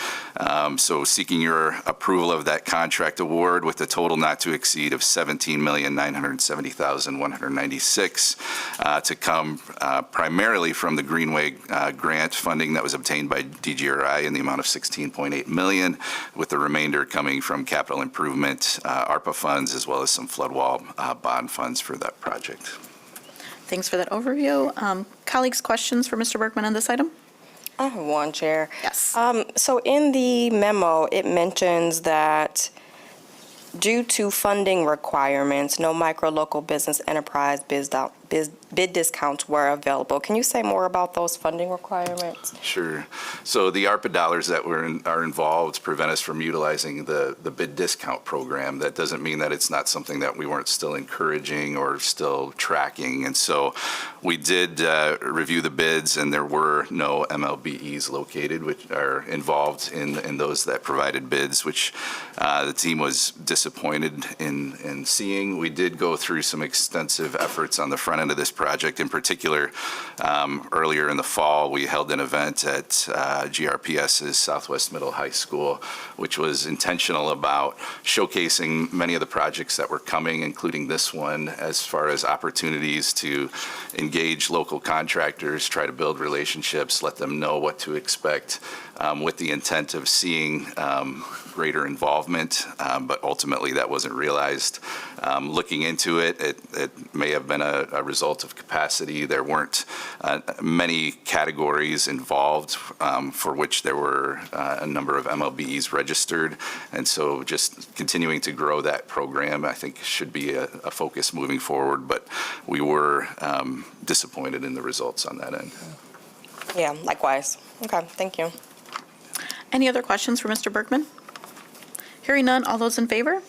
So seeking your approval of that contract award with a total not to exceed of $17,970,196 to come primarily from the Greenway grant funding that was obtained by DGRI in the amount of $16.8 million, with the remainder coming from capital improvement, ARPA funds, as well as some flood wall bond funds for that project. Thanks for that overview. Colleagues, questions for Mr. Berkman on this item? I have one, Chair. Yes. So in the memo, it mentions that due to funding requirements, no micro local business enterprise bid discounts were available. Can you say more about those funding requirements? Sure. So the ARPA dollars that are involved prevent us from utilizing the bid discount program. That doesn't mean that it's not something that we weren't still encouraging or still tracking. And so we did review the bids, and there were no MLBEs located, which are involved in those that provided bids, which the team was disappointed in seeing. We did go through some extensive efforts on the front end of this project. In particular, earlier in the fall, we held an event at GRPS's Southwest Middle High School, which was intentional about showcasing many of the projects that were coming, including this one, as far as opportunities to engage local contractors, try to build relationships, let them know what to expect, with the intent of seeing greater involvement, but ultimately that wasn't realized. Looking into it, it may have been a result of capacity. There weren't many categories involved for which there were a number of MLBEs registered, and so just continuing to grow that program, I think, should be a focus moving forward, but we were disappointed in the results on that end. Yeah, likewise. Okay, thank you. Any other questions for Mr. Berkman? Hearing none, all those in favor?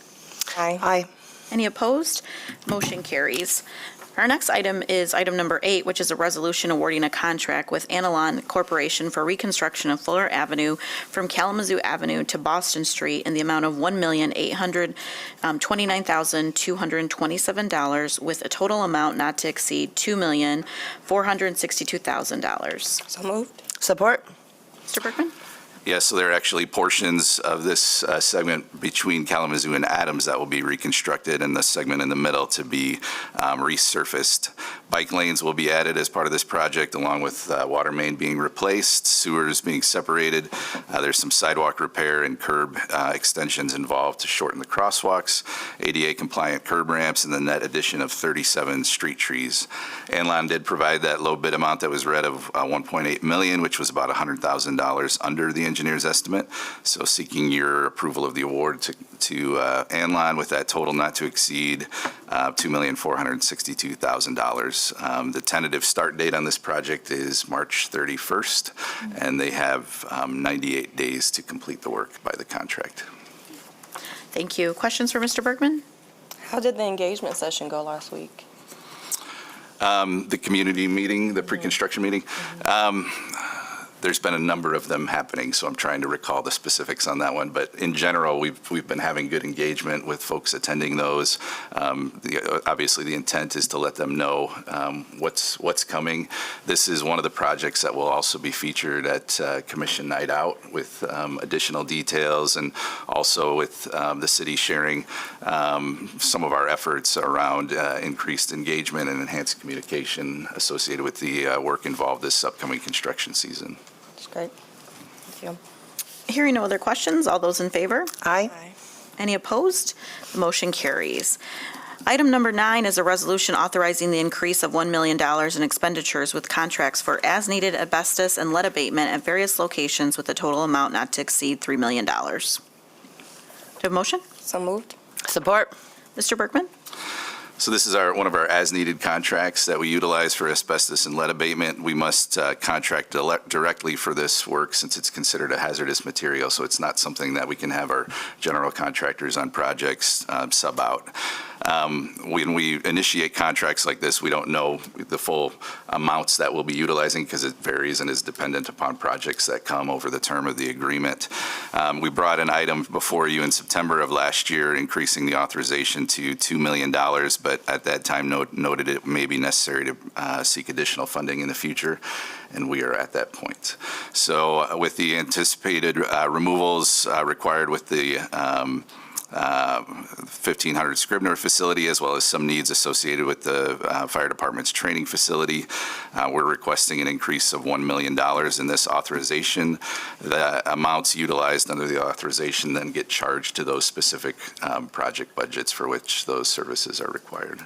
Aye. Aye. Any opposed? Motion carries. Our next item is item number 8, which is a resolution awarding a contract with Analon Corporation for reconstruction of Fuller Avenue from Kalamazoo Avenue to Boston Street in the amount of $1,829,227 with a total amount not to exceed $2,462,000. So moved. Support. Mr. Berkman? Yes, so there are actually portions of this segment between Kalamazoo and Adams that will be reconstructed, and the segment in the middle to be resurfaced. Bike lanes will be added as part of this project, along with water main being replaced, sewers being separated. There's some sidewalk repair and curb extensions involved to shorten the crosswalks, ADA-compliant curb ramps, and the net addition of 37 street trees. Analon did provide that low bid amount that was read of $1.8 million, which was about $100,000 under the engineer's estimate. So seeking your approval of the award to Anlon with that total not to exceed $2,462,000. The tentative start date on this project is March 31st, and they have 98 days to complete the work by the contract. Thank you. Questions for Mr. Bergman? How did the engagement session go last week? The community meeting, the pre-construction meeting, there's been a number of them happening, so I'm trying to recall the specifics on that one. But in general, we've been having good engagement with folks attending those. Obviously, the intent is to let them know what's coming. This is one of the projects that will also be featured at Commission Night Out with additional details, and also with the city sharing some of our efforts around increased engagement and enhanced communication associated with the work involved this upcoming construction season. That's great. Thank you. Hearing no other questions, all those in favor? Aye. Any opposed? The motion carries. Item number 9 is a resolution authorizing the increase of $1 million in expenditures with contracts for as-needed asbestos and lead abatement at various locations with a total amount not to exceed $3 million. Do you have a motion? So moved. Support. Mr. Bergman? So this is one of our as-needed contracts that we utilize for asbestos and lead abatement. We must contract directly for this work since it's considered a hazardous material, so it's not something that we can have our general contractors on projects sub out. When we initiate contracts like this, we don't know the full amounts that we'll be utilizing because it varies and is dependent upon projects that come over the term of the agreement. We brought an item before you in September of last year, increasing the authorization to $2 million, but at that time noted it may be necessary to seek additional funding in the future, and we are at that point. So with the anticipated removals required with the 1500 Scribner facility, as well as some needs associated with the fire department's training facility, we're requesting an increase of $1 million in this authorization. The amounts utilized under the authorization then get charged to those specific project budgets for which those services are required.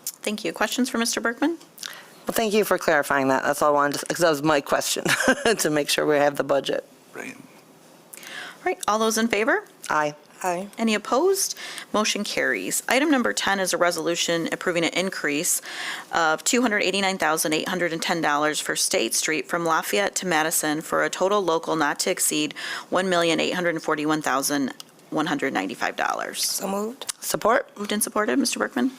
Thank you. Questions for Mr. Bergman? Well, thank you for clarifying that. That's all I wanted to, because that was my question, to make sure we have the budget. Right. All right. All those in favor? Aye. Aye. Any opposed? Motion carries. Item number 10 is a resolution approving an increase of $289,810 for State Street from Lafayette to Madison for a total local not to exceed $1,841,195. So moved. Support. Moved and supported. Mr. Bergman?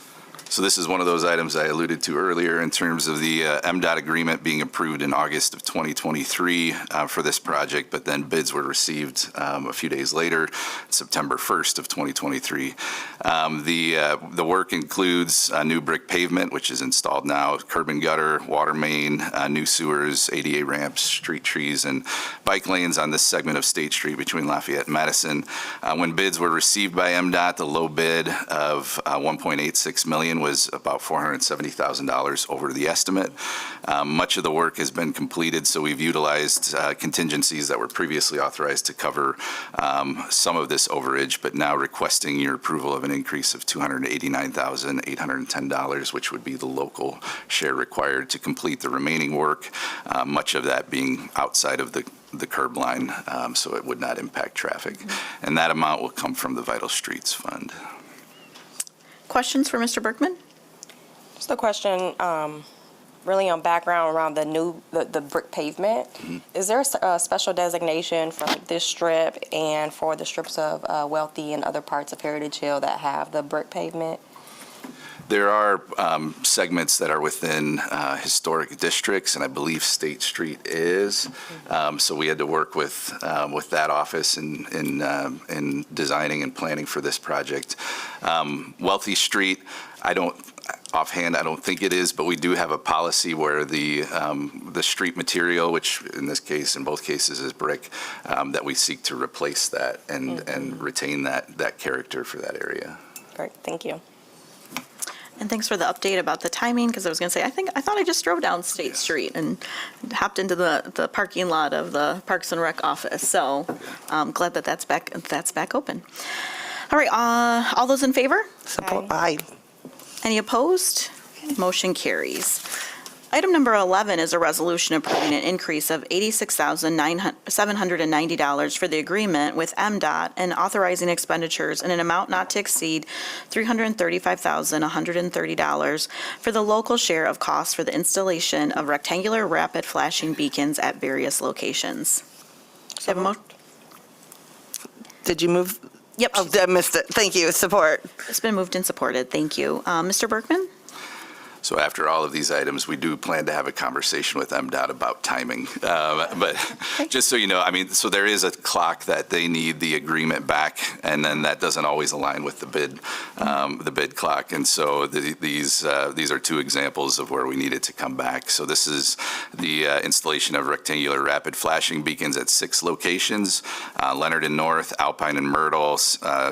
So this is one of those items I alluded to earlier in terms of the MDOT agreement being approved in August of 2023 for this project, but then bids were received a few days later, September 1st of 2023. The work includes new brick pavement, which is installed now, curb and gutter, water main, new sewers, ADA ramps, street trees, and bike lanes on this segment of State Street between Lafayette and Madison. When bids were received by MDOT, the low bid of $1.86 million was about $470,000 over the estimate. Much of the work has been completed, so we've utilized contingencies that were previously authorized to cover some of this overage, but now requesting your approval of an increase of $289,810, which would be the local share required to complete the remaining work, much of that being outside of the curb line, so it would not impact traffic. And that amount will come from the Vital Streets Fund. Questions for Mr. Bergman? Just a question, really on background around the brick pavement. Mm-hmm. Is there a special designation for like this strip and for the strips of Wealthy and other parts of Heritage Hill that have the brick pavement? There are segments that are within historic districts, and I believe State Street is. So we had to work with that office in designing and planning for this project. Wealthy Street, I don't think it is, but we do have a policy where the street material, which in both cases is brick, that we seek to replace that and retain that character for that area. Great, thank you. And thanks for the update about the timing, because I was going to say, I thought I just drove down State Street and hopped into the parking lot of the Parks and Rec office. So I'm glad that that's back open. All right, all those in favor? Support. Aye. Any opposed? Motion carries. Item number 11 is a resolution approving an increase of $86,790 for the agreement with MDOT and authorizing expenditures in an amount not to exceed $335,130 for the local share of costs for the installation of rectangular rapid flashing beacons at various locations. Have a mo- Did you move? Yep. Oh, I missed it. Thank you. Support. It's been moved and supported. Thank you. Mr. Berkman? So after all of these items, we do plan to have a conversation with MDOT about timing. But just so you know, I mean, so there is a clock that they need the agreement back, and then that doesn't always align with the bid clock. And so these are two examples of where we need it to come back. So this is the installation of rectangular rapid flashing beacons at 6 locations: Leonard and North, Alpine and Myrtle,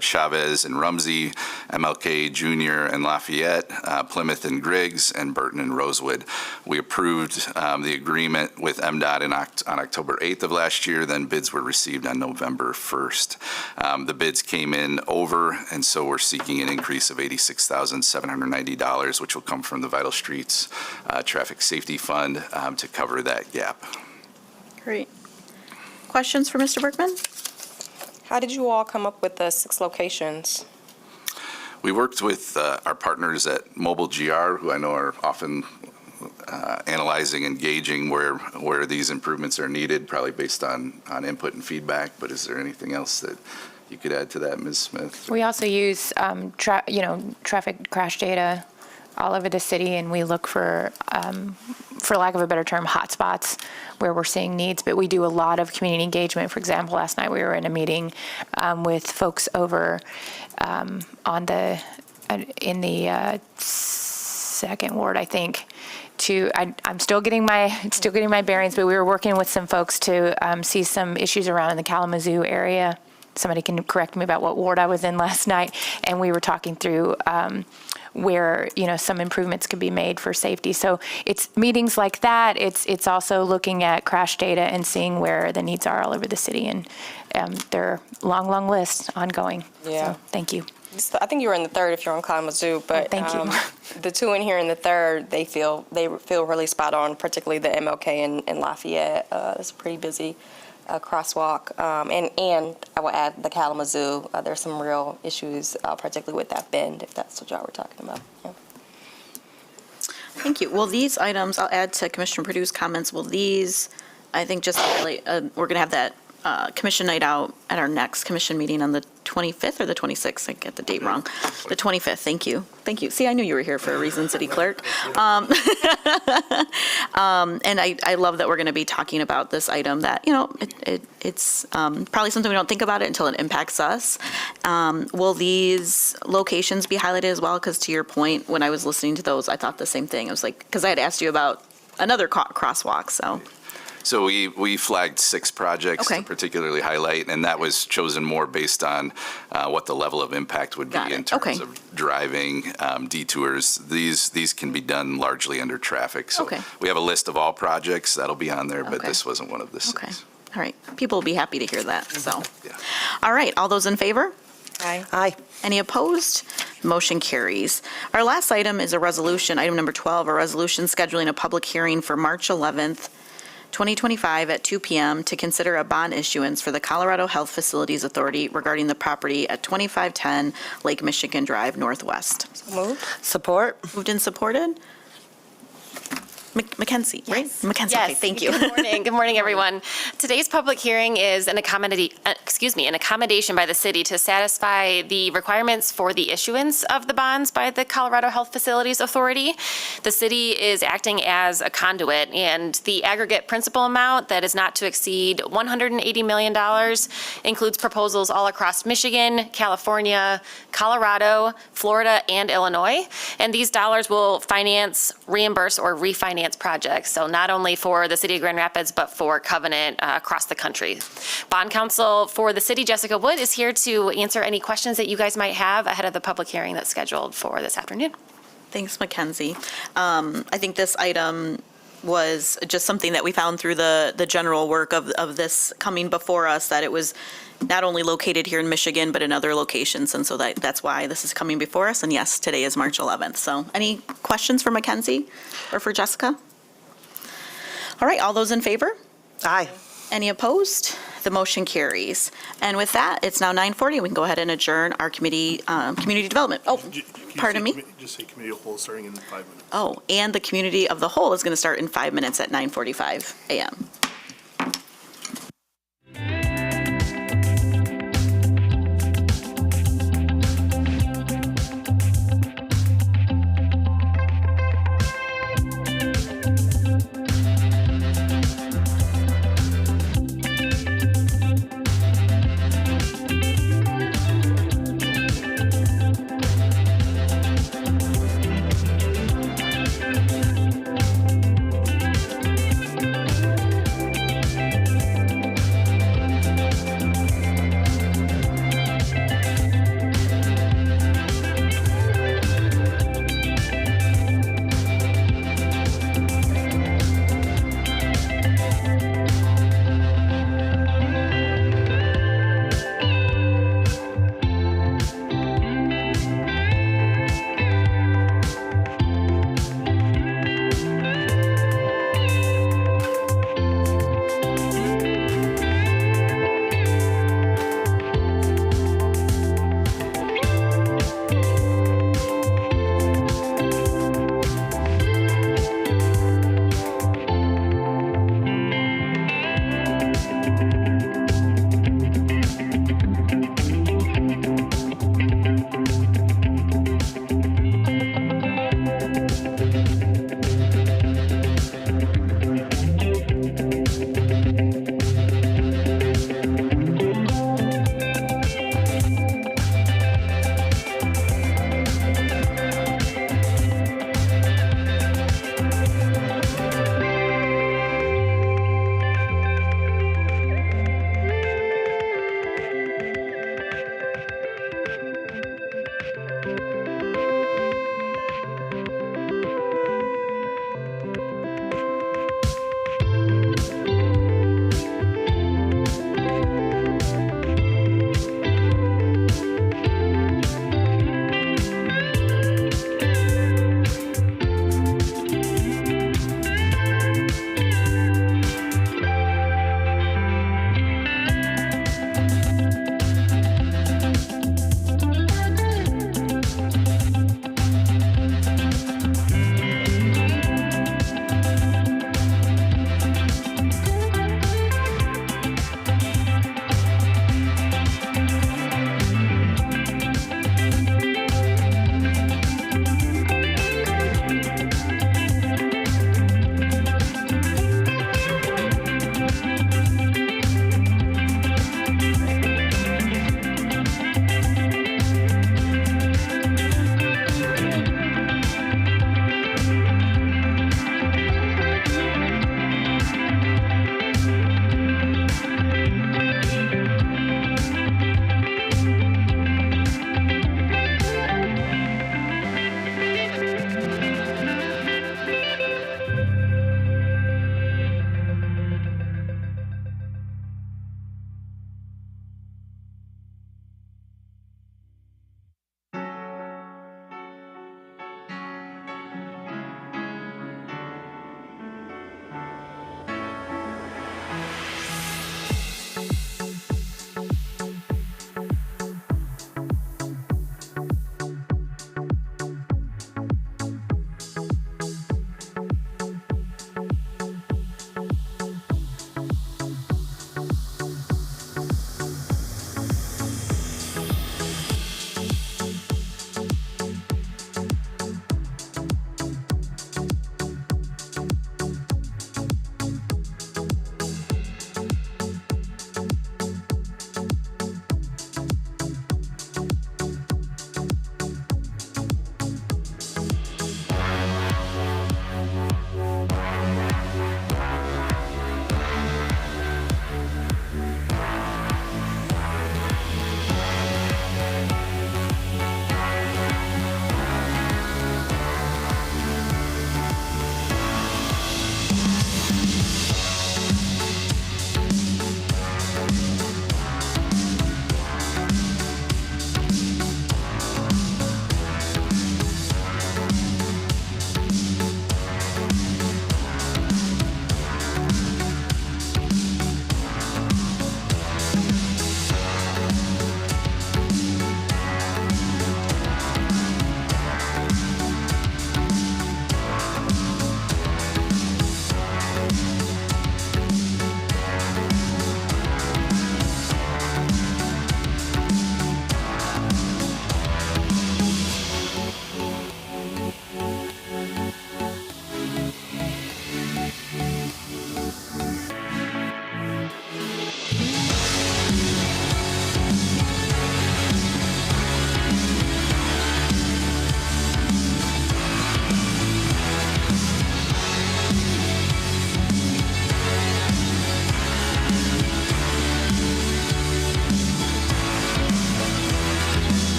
Chavez and Rumsey, MLK Junior and Lafayette, Plymouth and Griggs, and Burton and Rosewood. We approved the agreement with MDOT on October 8th of last year. Then bids were received on November 1st. The bids came in over, and so we're seeking an increase of $86,790, which will come from the Vital Streets Traffic Safety Fund to cover that gap. Great. Questions for Mr. Berkman? How did you all come up with the 6 locations? We worked with our partners at Mobile GR, who I know are often analyzing and gauging where these improvements are needed, probably based on input and feedback. But is there anything else that you could add to that, Ms. Smith? We also use traffic crash data all over the city, and we look for lack of a better term, hotspots where we're seeing needs. But we do a lot of community engagement. For example, last night we were in a meeting with folks over in the second ward, I think. I'm still getting my bearings, but we were working with some folks to see some issues around in the Kalamazoo area. Somebody can correct me about what ward I was in last night, and we were talking through where some improvements could be made for safety. So it's meetings like that. It's also looking at crash data and seeing where the needs are all over the city, and they're long lists ongoing. Yeah. So, thank you. I think you were in the 3rd if you're on Kalamazoo, but thank you. The 2 in here in the 3rd, they feel really spot on, particularly the MLK and Lafayette. It's a pretty busy crosswalk, and I will add the Kalamazoo. There's some real issues, particularly with that bend, if that's what y'all were talking about. Yeah. Thank you. Will these items, I'll add to Commissioner Perdue's comments, I think just highlight, we're going to have that commission night out at our next commission meeting on the 25th or the 26th. I get the date wrong. The 25th. Thank you. Thank you. See, I knew you were here for a reason, City Clerk. And I love that we're going to be talking about this item that, it's probably something we don't think about it until it impacts us. Will these locations be highlighted as well? Because to your point, when I was listening to those, I thought the same thing. I was like, because I had asked you about another crosswalk, so. So we flagged 6 projects to particularly highlight, and that was chosen more based on what the level of impact would be in terms of driving, detours. These can be done largely under traffic. So we have a list of all projects that'll be on there, but this wasn't one of the 6. Okay. All right. People will be happy to hear that. So, all right. All those in favor? Aye. Aye. Any opposed? Motion carries. Our last item is a resolution, item number 12, a resolution scheduling a public hearing for March 11th, 2025 at 2 p.m. to consider a bond issuance for the Colorado Health Facilities Authority regarding the property at 2510 Lake Michigan Drive Northwest. So moved. Support. Moved and supported. Mackenzie, right? Mackenzie, yes. okay, thank you. Good morning. Good morning, everyone. Today's public hearing is an accommodation by the city to satisfy the requirements for the issuance of the bonds by the Colorado Health Facilities Authority. The city is acting as a conduit, and the aggregate principal amount that is not to exceed $180 million includes proposals all across Michigan, California, Colorado, Florida, and Illinois. And these dollars will finance, reimburse, or refinance projects. So not only for the city of Grand Rapids, but for Covenant across the country. Bond counsel for the city, Jessica Wood, is here to answer any questions that you guys might have ahead of the public hearing that's scheduled for this afternoon. Thanks, Mackenzie. I think this item was just something that we found through the general work of this coming before us, that it was not only located here in Michigan, but in other locations. And so that's why this is coming before us. And yes, today is March 11th. So any questions for Mackenzie or for Jessica? All right, all those in favor? Aye. Any opposed? The motion carries. And with that, it's now 9:40. We can go ahead and adjourn our committee, community development. Oh, pardon me? Just say committee of whole starting in 5 minutes. Oh, and the community of the whole is going to start in 5 minutes at 9:45 a.m.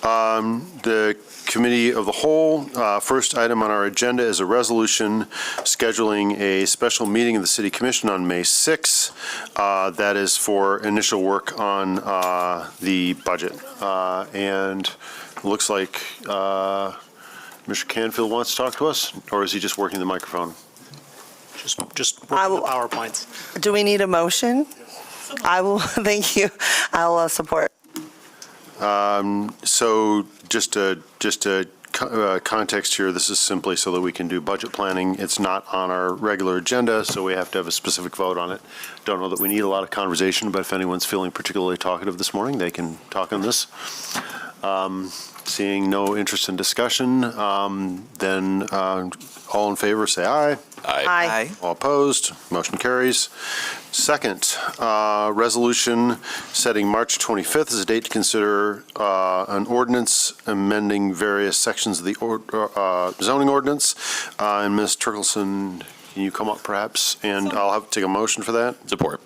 The Committee of the Whole, first item on our agenda is a resolution scheduling a special meeting of the City Commission on May 6. That is for initial work on the budget. And it looks like Mr. Canfield wants to talk to us, or is he just working the microphone? Just working the PowerPoints. Do we need a motion? I will, thank you. I'll support. So just a context here, this is simply so that we can do budget planning. It's not on our regular agenda, so we have to have a specific vote on it. Don't know that we need a lot of conversation, but if anyone's feeling particularly talkative this morning, they can talk on this. Seeing no interest in discussion, then all in favor, say aye. Aye. All opposed, motion carries. Second, resolution setting March 25th as a date to consider an ordinance amending various sections of the zoning ordinance. And Ms. Turkelson, can you come up perhaps? And I'll have to take a motion for that. Support.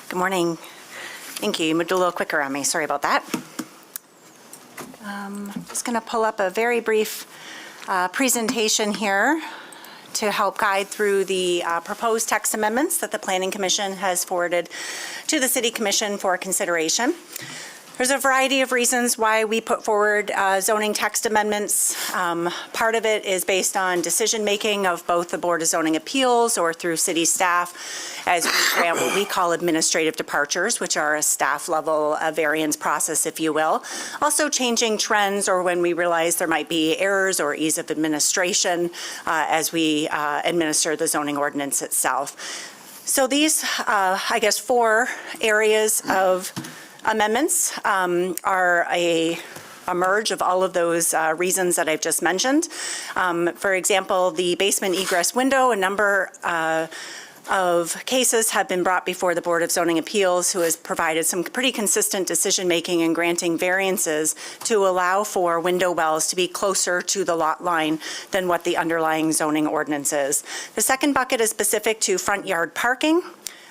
Good morning. Thank you. You moved a little quicker on me. Sorry about that. Just going to pull up a very brief presentation here to help guide through the proposed text amendments that the Planning Commission has forwarded to the City Commission for consideration. There's a variety of reasons why we put forward zoning text amendments. Part of it is based on decision-making of both the Board of Zoning Appeals or through city staff as we grant what we call administrative departures, which are a staff-level variance process, if you will. Also changing trends or when we realize there might be errors or ease of administration as we administer the zoning ordinance itself. So these, I guess, 4 areas of amendments are a merge of all of those reasons that I've just mentioned. For example, the basement egress window, a number of cases have been brought before the Board of Zoning Appeals, who has provided some pretty consistent decision-making and granting variances to allow for window wells to be closer to the lot line than what the underlying zoning ordinance is. The second bucket is specific to front yard parking.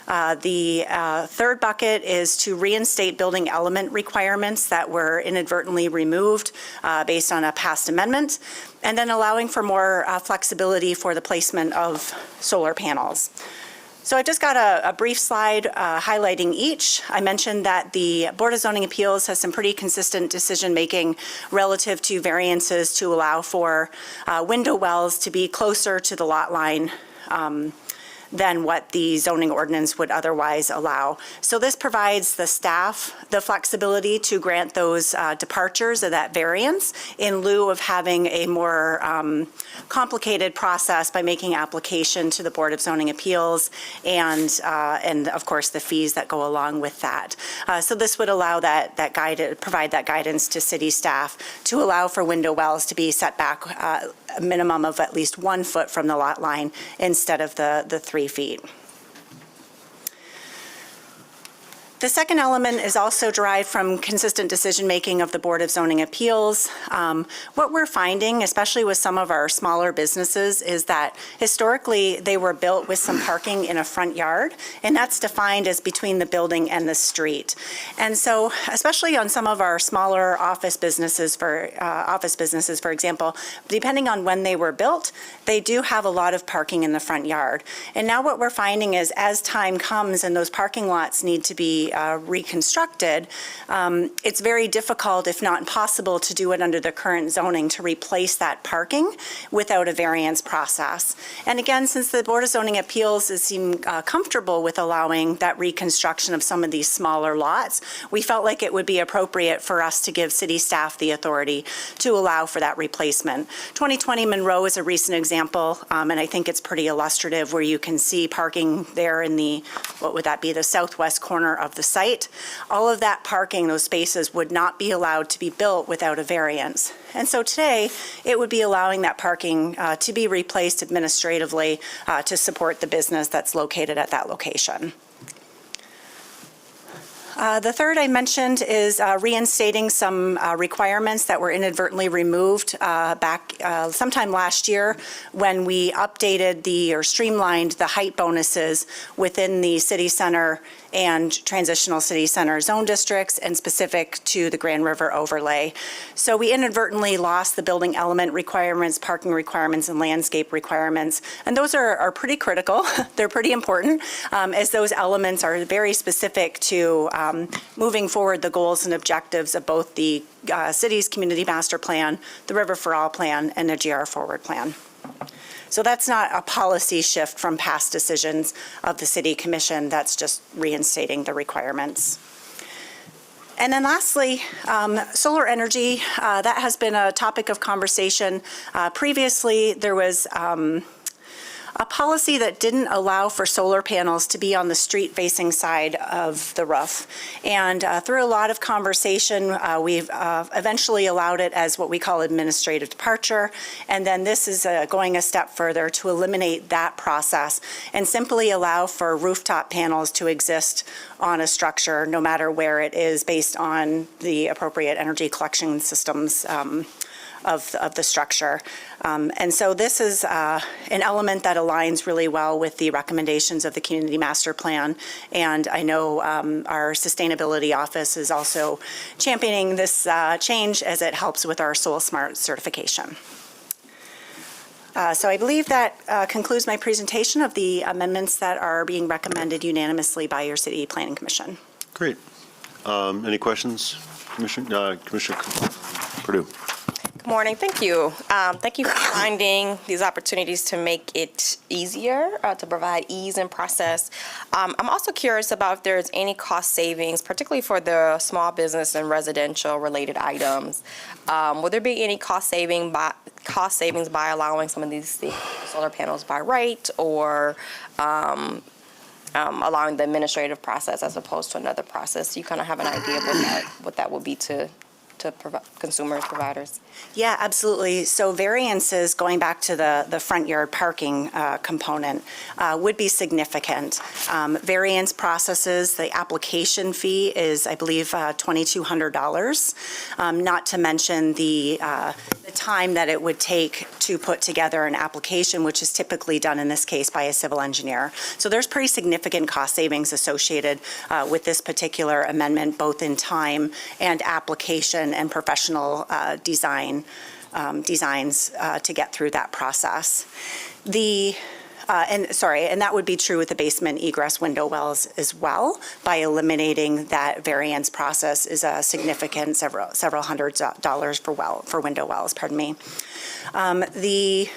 The third bucket is to reinstate building element requirements that were inadvertently removed based on a past amendment, and then allowing for more flexibility for the placement of solar panels. So I've just got a brief slide highlighting each. I mentioned that the Board of Zoning Appeals has some pretty consistent decision-making relative to variances to allow for window wells to be closer to the lot line than what the zoning ordinance would otherwise allow. So this provides the staff the flexibility to grant those departures of that variance in lieu of having a more complicated process by making application to the Board of Zoning Appeals and of course the fees that go along with that. So this would allow provide that guidance to city staff to allow for window wells to be set back a minimum of at least 1 foot from the lot line instead of the 3 feet. The second element is also derived from consistent decision-making of the Board of Zoning Appeals. What we're finding, especially with some of our smaller businesses, is that historically they were built with some parking in a front yard, and that's defined as between the building and the street. And so, especially on some of our smaller office businesses, for example, depending on when they were built, they do have a lot of parking in the front yard. And now what we're finding is as time comes and those parking lots need to be reconstructed, it's very difficult, if not impossible, to do it under the current zoning to replace that parking without a variance process. And again, since the Board of Zoning Appeals seem comfortable with allowing that reconstruction of some of these smaller lots, we felt like it would be appropriate for us to give city staff the authority to allow for that replacement. 2020 Monroe is a recent example, and I think it's pretty illustrative where you can see parking there in the, what would that be, the southwest corner of the site. All of that parking, those spaces, would not be allowed to be built without a variance. And so today, it would be allowing that parking to be replaced administratively to support the business that's located at that location. The third I mentioned is reinstating some requirements that were inadvertently removed back sometime last year when we updated or streamlined the height bonuses within the city center and transitional city center zone districts and specific to the Grand River overlay. So we inadvertently lost the building element requirements, parking requirements, and landscape requirements. And those are pretty critical. They're pretty important as those elements are very specific to moving forward the goals and objectives of both the city's community master plan, the River for All plan, and the GR Forward plan. So that's not a policy shift from past decisions of the City Commission. That's just reinstating the requirements. And then lastly, solar energy, that has been a topic of conversation. Previously, there was a policy that didn't allow for solar panels to be on the street-facing side of the roof. And through a lot of conversation, we've eventually allowed it as what we call administrative departure. And then this is going a step further to eliminate that process and simply allow for rooftop panels to exist on a structure, no matter where it is, based on the appropriate energy collection systems of the structure. And so this is an element that aligns really well with the recommendations of the Community Master Plan. And I know our Sustainability Office is also championing this change as it helps with our Soul Smart certification. So I believe that concludes my presentation of the amendments that are being recommended unanimously by your City Planning Commission. Great. Any questions, Commissioner Purdue? Good morning. Thank you. Thank you for finding these opportunities to make it easier, to provide ease in process. I'm also curious about if there's any cost savings, particularly for the small business and residential related items. Will there be any cost savings by allowing some of these solar panels by right, or allowing the administrative process as opposed to another process? You kind of have an idea of what that would be to consumers, providers? Yeah, absolutely. So variances, going back to the front yard parking component, would be significant. Variance processes, the application fee is, I believe, $2,200, not to mention the time that it would take to put together an application, which is typically done in this case by a civil engineer. So there's pretty significant cost savings associated with this particular amendment, both in time and application and professional designs to get through that process. And that would be true with the basement egress window wells as well. By eliminating that variance process is a significant several hundred dollars for window wells. Pardon me. The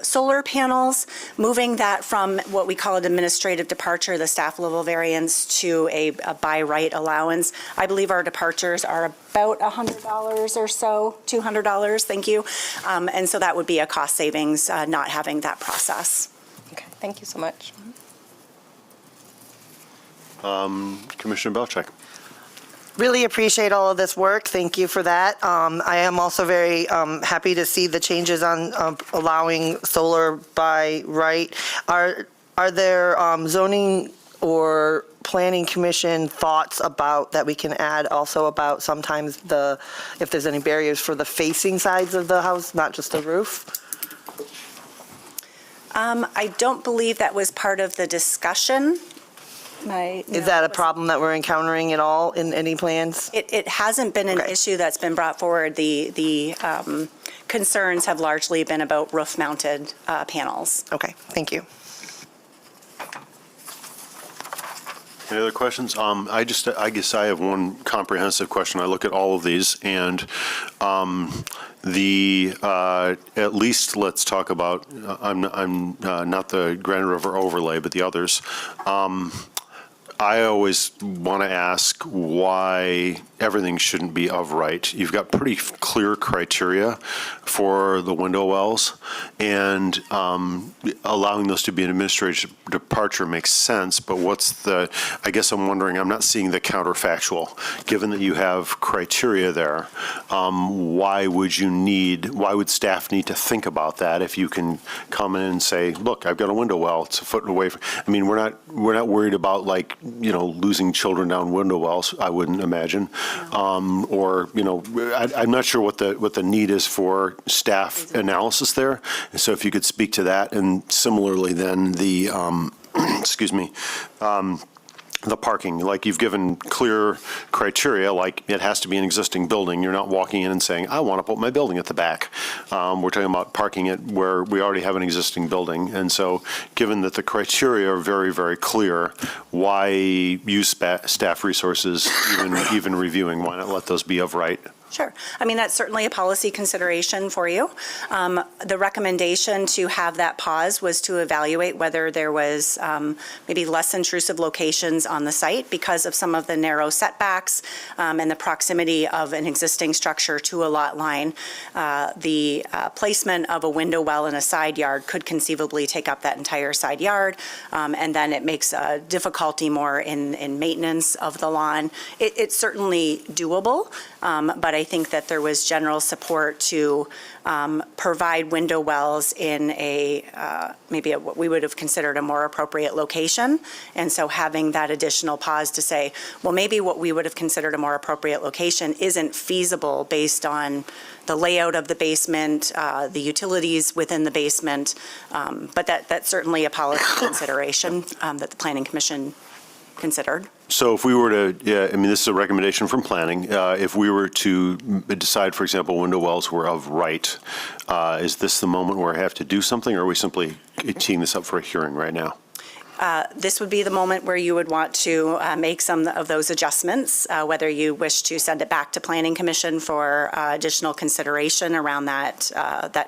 solar panels, moving that from what we call an administrative departure, the staff level variance, to a by right allowance. I believe our departures are about $100 or so, $200, thank you. And so that would be a cost savings, not having that process. Okay, thank you so much. Commissioner Belcheck. Really appreciate all of this work. Thank you for that. I am also very happy to see the changes on allowing solar by right. Are there zoning or planning commission thoughts about that we can add also about sometimes if there's any barriers for the facing sides of the house, not just the roof? I don't believe that was part of the discussion. Is that a problem that we're encountering at all in any plans? It hasn't been an issue that's been brought forward. The concerns have largely been about roof-mounted panels. Okay, thank you. Any other questions? I guess I have one comprehensive question. I look at all of these, and at least let's talk about. I'm not the Grand River overlay, but the others. I always want to ask why everything shouldn't be of right. You've got pretty clear criteria for the window wells, and allowing those to be an administrative departure makes sense, but I guess I'm wondering, I'm not seeing the counterfactual. Given that you have criteria there, why would staff need to think about that if you can come in and say, look, I've got a window well, it's a foot away from, we're not worried about like losing children down window wells, I wouldn't imagine. I'm not sure what the need is for staff analysis there. And so if you could speak to that, and similarly then the, the parking, like you've given clear criteria, like it has to be an existing building. You're not walking in and saying, I want to put my building at the back. We're talking about parking it where we already have an existing building. And so given that the criteria are very, very clear, why use staff resources even reviewing? Why not let those be of right? Sure. I mean, that's certainly a policy consideration for you. The recommendation to have that pause was to evaluate whether there was maybe less intrusive locations on the site because of some of the narrow setbacks and the proximity of an existing structure to a lot line. The placement of a window well in a side yard could conceivably take up that entire side yard, and then it makes difficulty more in maintenance of the lawn. It's certainly doable, but I think that there was general support to provide window wells in what we would have considered a more appropriate location. And so having that additional pause to say, well, maybe what we would have considered a more appropriate location isn't feasible based on the layout of the basement, the utilities within the basement, but that's certainly a policy consideration that the Planning Commission considered. So if we were to, this is a recommendation from planning. If we were to decide, for example, window wells were of right, is this the moment where I have to do something, or are we simply teeing this up for a hearing right now? This would be the moment where you would want to make some of those adjustments, whether you wish to send it back to Planning Commission for additional consideration around that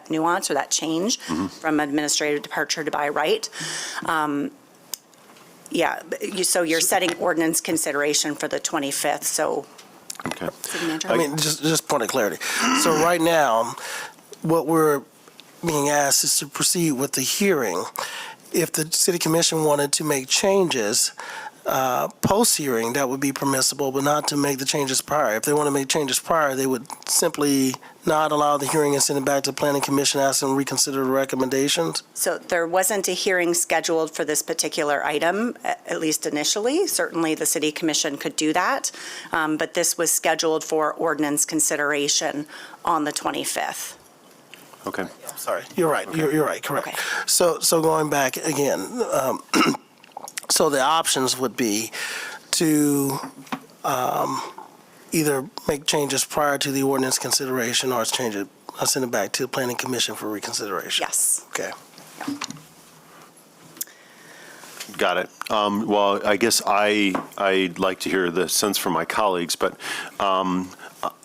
nuance or that change from administrative departure to by right. So you're setting ordinance consideration for the 25th, so. Okay. I mean, just point of clarity. So right now, what we're being asked is to proceed with the hearing. If the City Commission wanted to make changes post-hearing, that would be permissible, but not to make the changes prior. If they want to make changes prior, they would simply not allow the hearing and send it back to the Planning Commission, ask them to reconsider the recommendations? So there wasn't a hearing scheduled for this particular item, at least initially. Certainly the City Commission could do that, but this was scheduled for ordinance consideration on the 25th. Okay. Sorry, you're right. Okay. You're right. Correct. Okay. So going back again, so the options would be to either make changes prior to the ordinance consideration or send it back to the Planning Commission for reconsideration. Yes. Okay. Got it. Well, I guess I'd like to hear the sense from my colleagues, but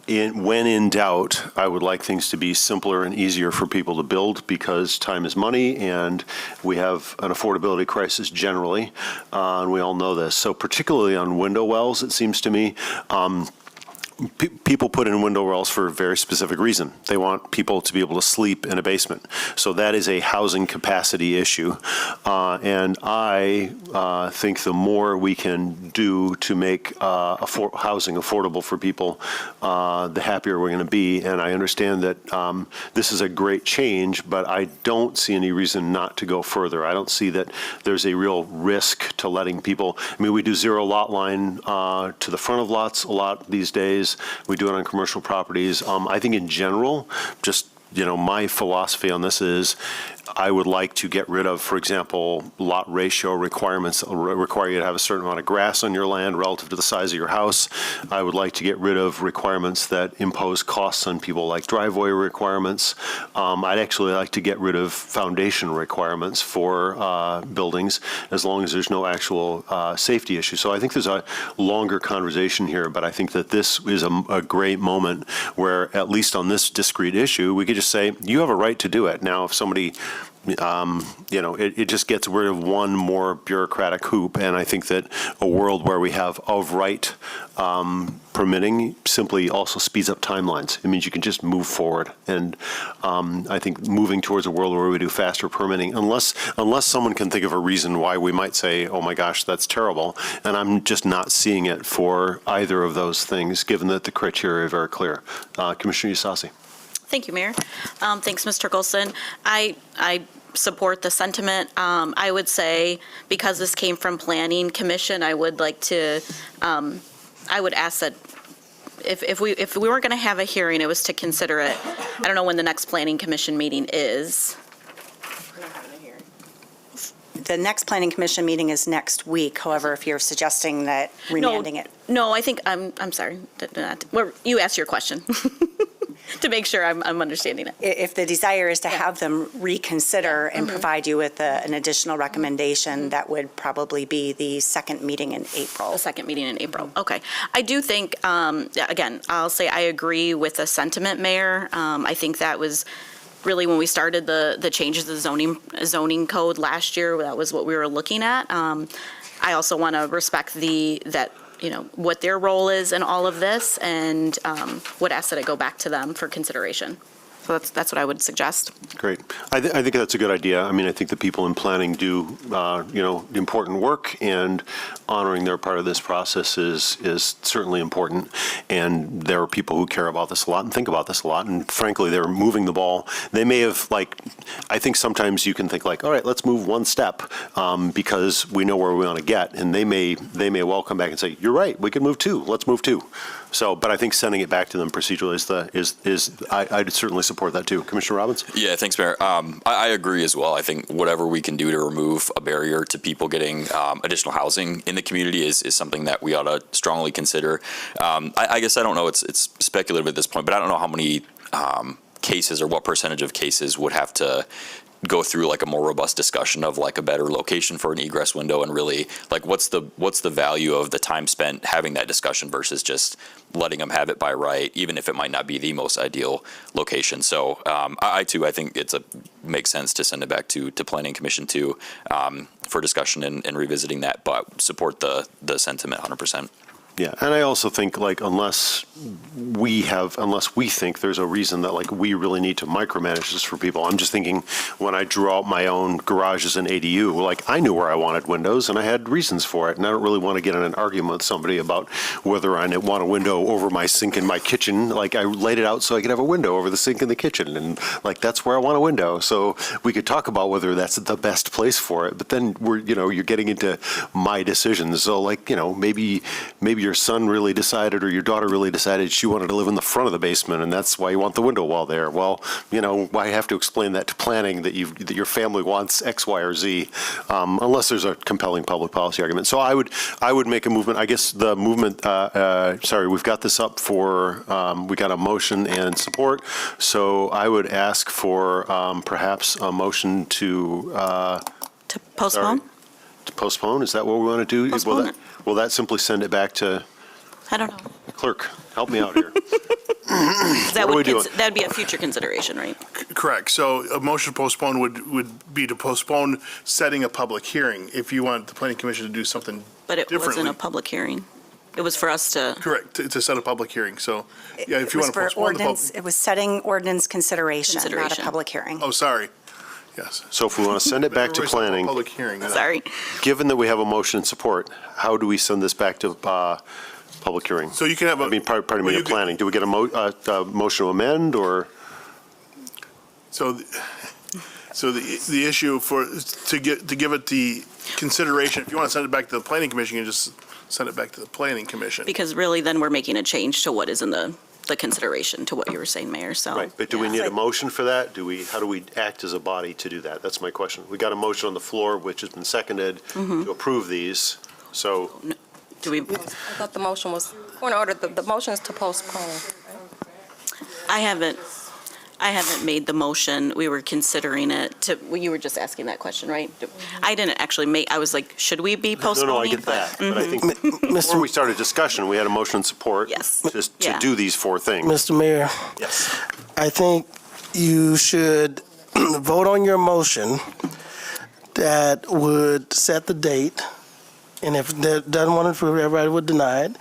when in doubt, I would like things to be simpler and easier for people to build because time is money and we have an affordability crisis generally, and we all know this. So particularly on window wells, it seems to me, people put in window wells for a very specific reason. They want people to be able to sleep in a basement. So that is a housing capacity issue. And I think the more we can do to make housing affordable for people, the happier we're going to be. And I understand that this is a great change, but I don't see any reason not to go further. I don't see that there's a real risk to letting people, we do zero lot line to the front of lots a lot these days. We do it on commercial properties. I think in general, just my philosophy on this is I would like to get rid of, for example, lot ratio requirements that require you to have a certain amount of grass on your land relative to the size of your house. I would like to get rid of requirements that impose costs on people like driveway requirements. I'd actually like to get rid of foundation requirements for buildings as long as there's no actual safety issue. So I think there's a longer conversation here, but I think that this is a great moment where, at least on this discrete issue, we could just say, you have a right to do it. Now, if somebody it just gets rid of one more bureaucratic hoop, and I think that a world where we have of right permitting simply also speeds up timelines. It means you can just move forward, and I think moving towards a world where we do faster permitting, unless someone can think of a reason why we might say, oh my gosh, that's terrible, and I'm just not seeing it for either of those things, given that the criteria are very clear. Commissioner Eustachy. Thank you, Mayor. Thanks, Ms. Turkelson. I support the sentiment. I would say, because this came from Planning Commission, I would like to, I would ask that if we weren't going to have a hearing, it was to consider it. I don't know when the next Planning Commission meeting is. The next Planning Commission meeting is next week. However, if you're suggesting that remanding it. No, I think, I'm sorry. You asked your question to make sure I'm understanding it. If the desire is to have them reconsider and provide you with an additional recommendation, that would probably be the second meeting in April. The second meeting in April, okay. I do think, again, I'll say I agree with the sentiment, Mayor. I think that was really when we started the changes to the zoning code last year, that was what we were looking at. I also want to respect what their role is in all of this, and would ask that it go back to them for consideration. So that's what I would suggest. Great. I think that's a good idea. I mean, I think the people in planning do, important work, and honoring their part of this process is certainly important. And there are people who care about this a lot and think about this a lot. And frankly, they're moving the ball. They may have, I think sometimes you can think all right, let's move one step because we know where we want to get. And they may well come back and say, you're right, we can move two. Let's move two. So, but I think sending it back to them procedurally I'd certainly support that too. Commissioner Robbins? Yeah, thanks, Mayor. I agree as well. I think whatever we can do to remove a barrier to people getting additional housing in the community is something that we ought to strongly consider. I guess I don't know, it's speculative at this point, but I don't know how many cases or what percentage of cases would have to go through a more robust discussion of a better location for an egress window, and really what's the value of the time spent having that discussion versus just letting them have it by right, even if it might not be the most ideal location. So I think makes sense to send it back to Planning Commission too for discussion and revisiting that, but support the sentiment 100%. Yeah, and I also think unless we think there's a reason that we really need to micromanage this for people. I'm just thinking when I drew out my own garages and ADU, I knew where I wanted windows and I had reasons for it, and I don't really want to get in an argument with somebody about whether I want a window over my sink in my kitchen. I laid it out so I could have a window over the sink in the kitchen, and that's where I want a window. So we could talk about whether that's the best place for it, but then you're getting into my decisions. So maybe your son really decided or your daughter really decided she wanted to live in the front of the basement, and that's why you want the window wall there. Well, why have to explain that to planning that your family wants X, Y, or Z, unless there's a compelling public policy argument. So I would make a movement. I guess the movement. We've got this up for. We got a motion and support. So I would ask for perhaps a motion to postpone. To postpone. Is that what we want to do? Postpone Will that simply send it back to? I don't know. Clerk, help me out here. That'd be a future consideration, right? Correct. So a motion to postpone would be to postpone setting a public hearing if you want the Planning Commission to do something But it differently. wasn't a public hearing. It was for us to. Correct, to set a public hearing. So, yeah, if you want to postpone It was setting ordinance consideration, not a public hearing. Oh, sorry. Yes. So if we want to send it back to planning. Public hearing. Sorry. Given that we have a motion and support, how do we send this back to public hearing? So you can have pardon me, to planning. Do we get a motion to amend, or? So the issue to give it the consideration, if you want to send it back to the Planning Commission, you can just send it back to the Planning Commission. Because really then we're making a change to what is in the consideration to what you were saying, Mayor, so. Right, but do we need a motion for that? How do we act as a body to do that? That's my question. We got a motion on the floor, which has been seconded to approve these, so. Do we? I thought the motion was, point of order, the motion is to postpone. I haven't made the motion. We were considering it you were just asking that question, right? I didn't actually I was like, should we be postponing? No, I get that. But I think before we started discussion, we had a motion and support. Yes. Just to do these four things. Mr. Mayor, Yes. I think you should vote on your motion that would set the date. And if that doesn't want to approve, everybody would deny it.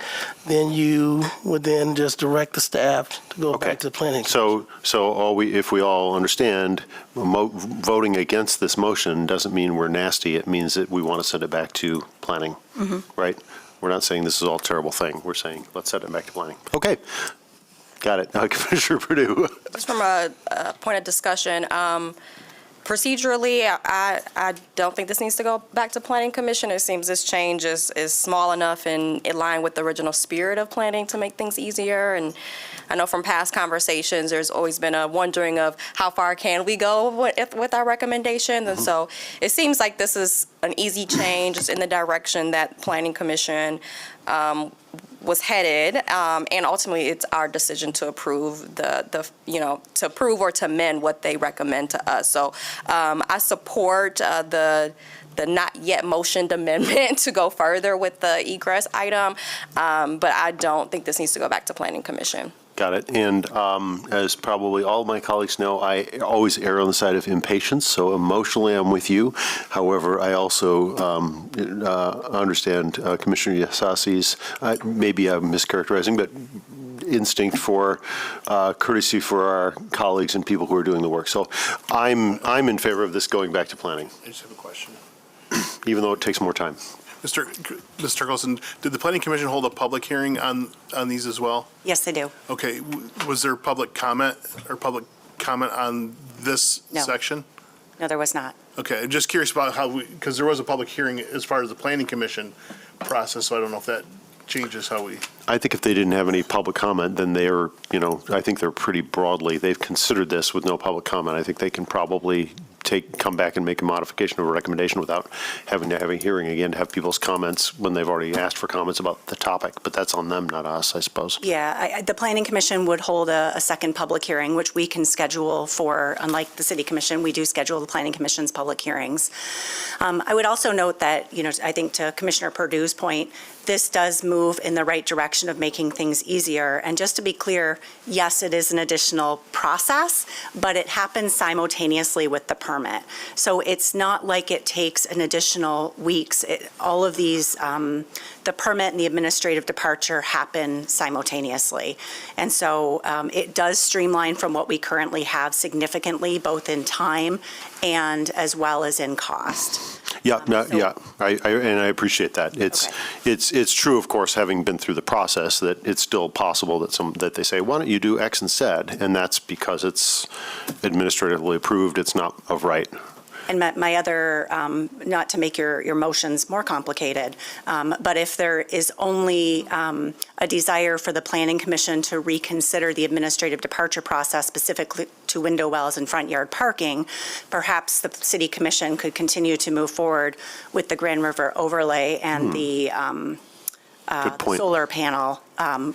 Then you would then just direct the staff to go back to the planning. So if we all understand, voting against this motion doesn't mean we're nasty. It means that we want to send it back to planning, right? We're not saying this is all a terrible thing. We're saying, let's send it back to planning. Okay. Got it. Now, Commissioner Purdue. Just from a point of discussion, procedurally, I don't think this needs to go back to Planning Commission. It seems this change is small enough and in line with the original spirit of planning to make things easier. And I know from past conversations, there's always been a wondering of how far can we go with our recommendations. And so it seems like this is an easy change. It's in the direction that Planning Commission was headed, and ultimately it's our decision to approve to approve or to amend what they recommend to us. So I support the not yet motioned amendment to go further with the egress item, but I don't think this needs to go back to Planning Commission. Got it. And as probably all my colleagues know, I always err on the side of impatience, so emotionally I'm with you. However, I also understand Commissioner Yassasi's, maybe I'm mischaracterizing, but instinct for courtesy for our colleagues and people who are doing the work. So I'm in favor of this going back to planning. I just have a question. Even though it takes more time. Mr. Carlson, did the Planning Commission hold a public hearing on these as well? Yes, they do. Okay, was there public comment on this No. section? No, there was not. Okay, I'm just curious about how because there was a public hearing as far as the Planning Commission process, so I don't know if that changes how we. I think if they didn't have any public comment, then they're, I think they're pretty broadly, they've considered this with no public comment. I think they can probably come back and make a modification of a recommendation without having to have a hearing again to have people's comments when they've already asked for comments about the topic. But that's on them, not us, I suppose. Yeah, the Planning Commission would hold a second public hearing, which we can schedule for, unlike the City Commission, we do schedule the Planning Commission's public hearings. I would also note that, I think to Commissioner Perdue's point, this does move in the right direction of making things easier. And just to be clear, yes, it is an additional process, but it happens simultaneously with the permit. So it's not like it takes an additional weeks. All of these, the permit and the administrative departure happen simultaneously. And so it does streamline from what we currently have significantly, both in time and as well as in cost. Yeah, I appreciate that. It's true, of course, having been through the process, that it's still possible that they say, why don't you do X and Z? And that's because it's administratively approved. It's not of right. And my other, not to make your motions more complicated, but if there is only a desire for the Planning Commission to reconsider the administrative departure process specifically to window wells and front yard parking, perhaps the City Commission could continue to move forward with the Grand River overlay and the solar panel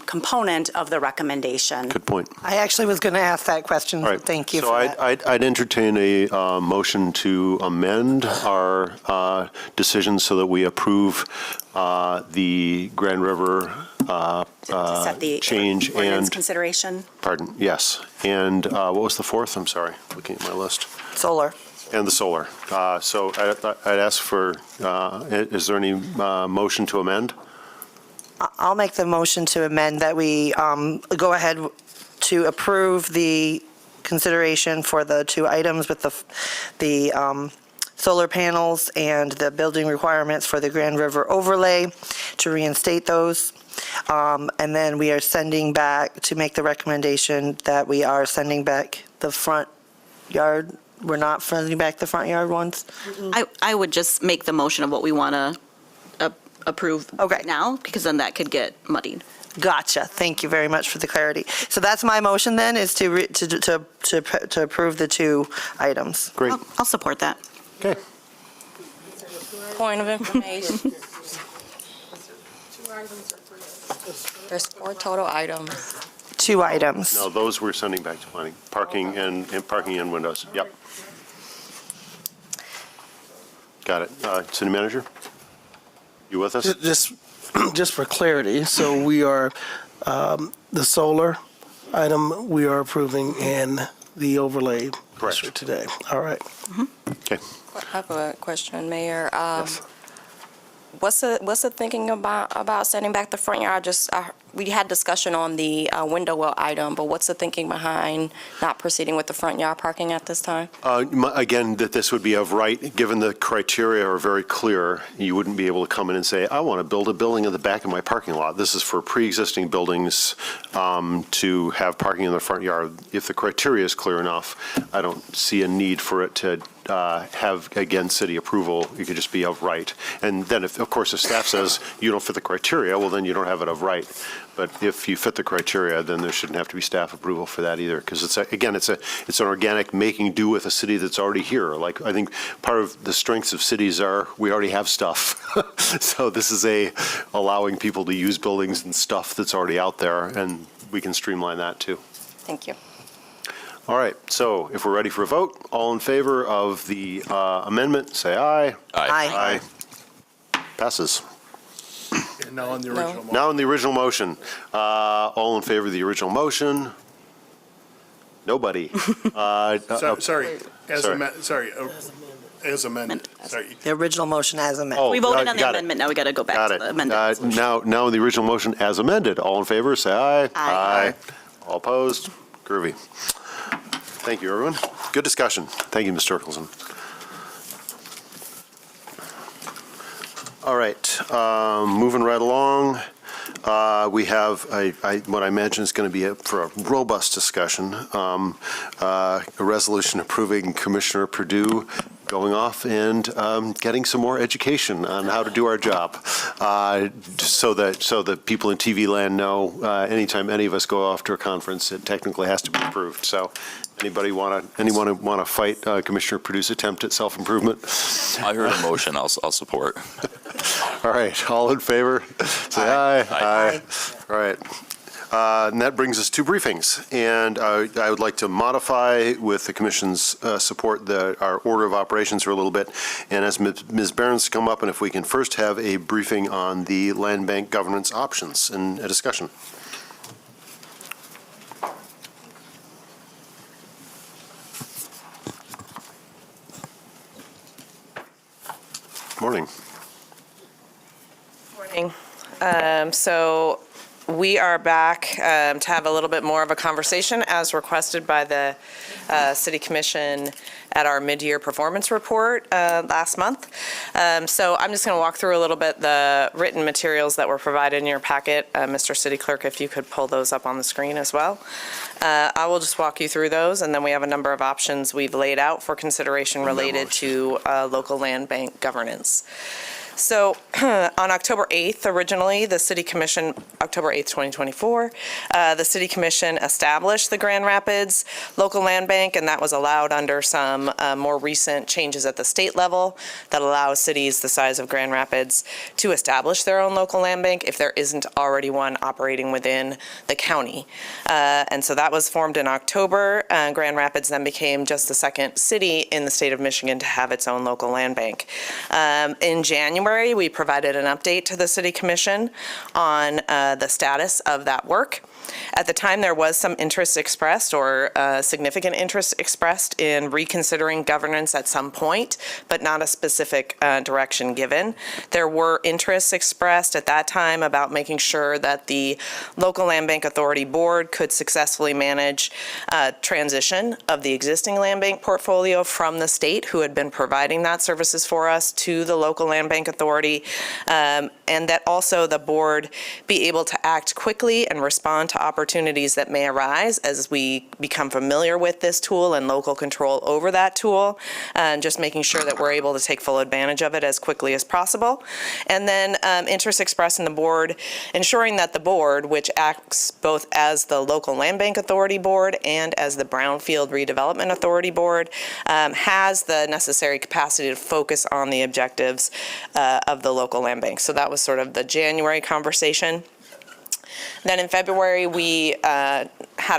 component of the recommendation. Good point. I actually was going to ask that question. Right. Thank you so for that. I'd entertain a motion to amend our decision so that we approve the Grand River To set the change ordinance and consideration. pardon, yes. And what was the fourth? I'm sorry, looking at my list. Solar. And the solar. So I'd ask for, is there any motion to amend? I'll make the motion to amend that we go ahead to approve the consideration for the two items with the solar panels and the building requirements for the Grand River overlay, to reinstate those. And then we are sending back, to make the recommendation that we are sending back the front yard. We're not sending back the front yard ones? I would just make the motion of what we want to approve now, because then that could get muddied. Gotcha. Thank you very much for the clarity. So that's my motion then, is to approve the two items. Great. I'll support that. Okay. Point of information. There's 4 total items. 2 items. No, those we're sending back to planning. Parking and parking and windows. Yep. Got it. City Manager? You with us? Just for clarity, so we are, the solar item we are approving and the overlay district today. All right. Okay. I have a question, Mayor. Yes. What's the thinking about sending back the front yard? We had discussion on the window well item, but what's the thinking behind not proceeding with the front yard parking at this time? Again, that this would be of right, given the criteria are very clear. You wouldn't be able to come in and say, I want to build a building in the back of my parking lot. This is for pre-existing buildings to have parking in the front yard. If the criteria is clear enough, I don't see a need for it to have, again, city approval. You could just be of right. And then, if, of course, if staff says you don't fit the criteria, well, then you don't have it of right. But if you fit the criteria, then there shouldn't have to be staff approval for that either. Because it's an organic making do with a city that's already here. Like, I think part of the strengths of cities are we already have stuff. So this is allowing people to use buildings and stuff that's already out there, and we can streamline that too. Thank you. All right, so if we're ready for a vote, all in favor of the amendment, say aye. Aye. Aye. Passes. And now on the original motion. Now in the original motion. All in favor of the original motion? Nobody. Sorry, as amended. Sorry. The original motion as amended. We voted on the got it. amendment, now we got to go back to the amendment. Now in the original motion as amended. All in favor, say aye. Aye. All opposed? Groovy. Thank you, everyone. Good discussion. Thank you, Mr. Turkelson. All right, moving right along. We have what I imagine is going to be for a robust discussion, a resolution approving Commissioner Perdue going off and getting some more education on how to do our job, so that people in TV land know anytime any of us go off to a conference, it technically has to be approved. So, anyone want to fight Commissioner Perdue's attempt at self-improvement? I heard a motion. I'll support. All right, all in favor? Say aye. Aye. All right. And that brings us to briefings. And I would like to modify, with the Commission's support, our order of operations for a little bit. And as Ms. Behrens come up, and if we can first have a briefing on the land bank governance options and a discussion. Morning. Morning. So we are back to have a little bit more of a conversation as requested by the City Commission at our mid-year performance report last month. So I'm just going to walk through a little bit the written materials that were provided in your packet. Mr. City Clerk, if you could pull those up on the screen as well. I will just walk you through those, and then we have a number of options we've laid out for consideration related to local land bank governance. So on October 8th, originally, the City Commission, October 8th, 2024, the City Commission established the Grand Rapids Local Land Bank, and that was allowed under some more recent changes at the state level that allow cities the size of Grand Rapids to establish their own local land bank if there isn't already one operating within the county. And so that was formed in October. Grand Rapids then became just the second city in the state of Michigan to have its own local land bank. In January, we provided an update to the City Commission on the status of that work. At the time, there was some interest expressed, or significant interest expressed, in reconsidering governance at some point, but not a specific direction given. There were interests expressed at that time about making sure that the Local Land Bank Authority Board could successfully manage transition of the existing land bank portfolio from the state, who had been providing that services for us, to the Local Land Bank Authority, and that also the board be able to act quickly and respond to opportunities that may arise as we become familiar with this tool and local control over that tool, and just making sure that we're able to take full advantage of it as quickly as possible. And then interest expressed in the board, ensuring that the board, which acts both as the Local Land Bank Authority Board and as the Brownfield Redevelopment Authority Board, has the necessary capacity to focus on the objectives of the local land bank. So that was sort of the January conversation. Then in February, we had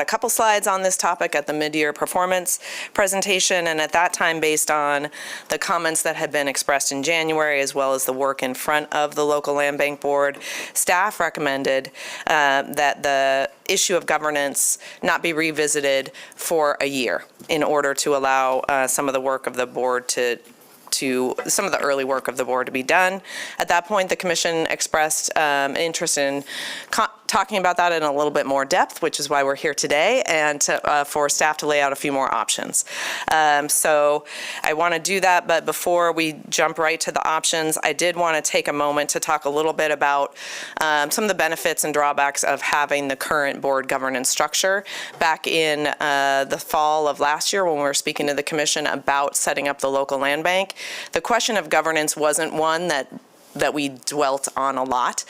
a couple slides on this topic at the mid-year performance presentation, and at that time, based on the comments that had been expressed in January, as well as the work in front of the Local Land Bank Board, staff recommended that the issue of governance not be revisited for a year in order to allow some of the work of the board to some of the early work of the board to be done. At that point, the commission expressed interest in talking about that in a little bit more depth, which is why we're here today, and for staff to lay out a few more options. So I want to do that, but before we jump right to the options, I did want to take a moment to talk a little bit about some of the benefits and drawbacks of having the current board governance structure. Back in the fall of last year, when we were speaking to the commission about setting up the local land bank, the question of governance wasn't one that we dwelt on a lot.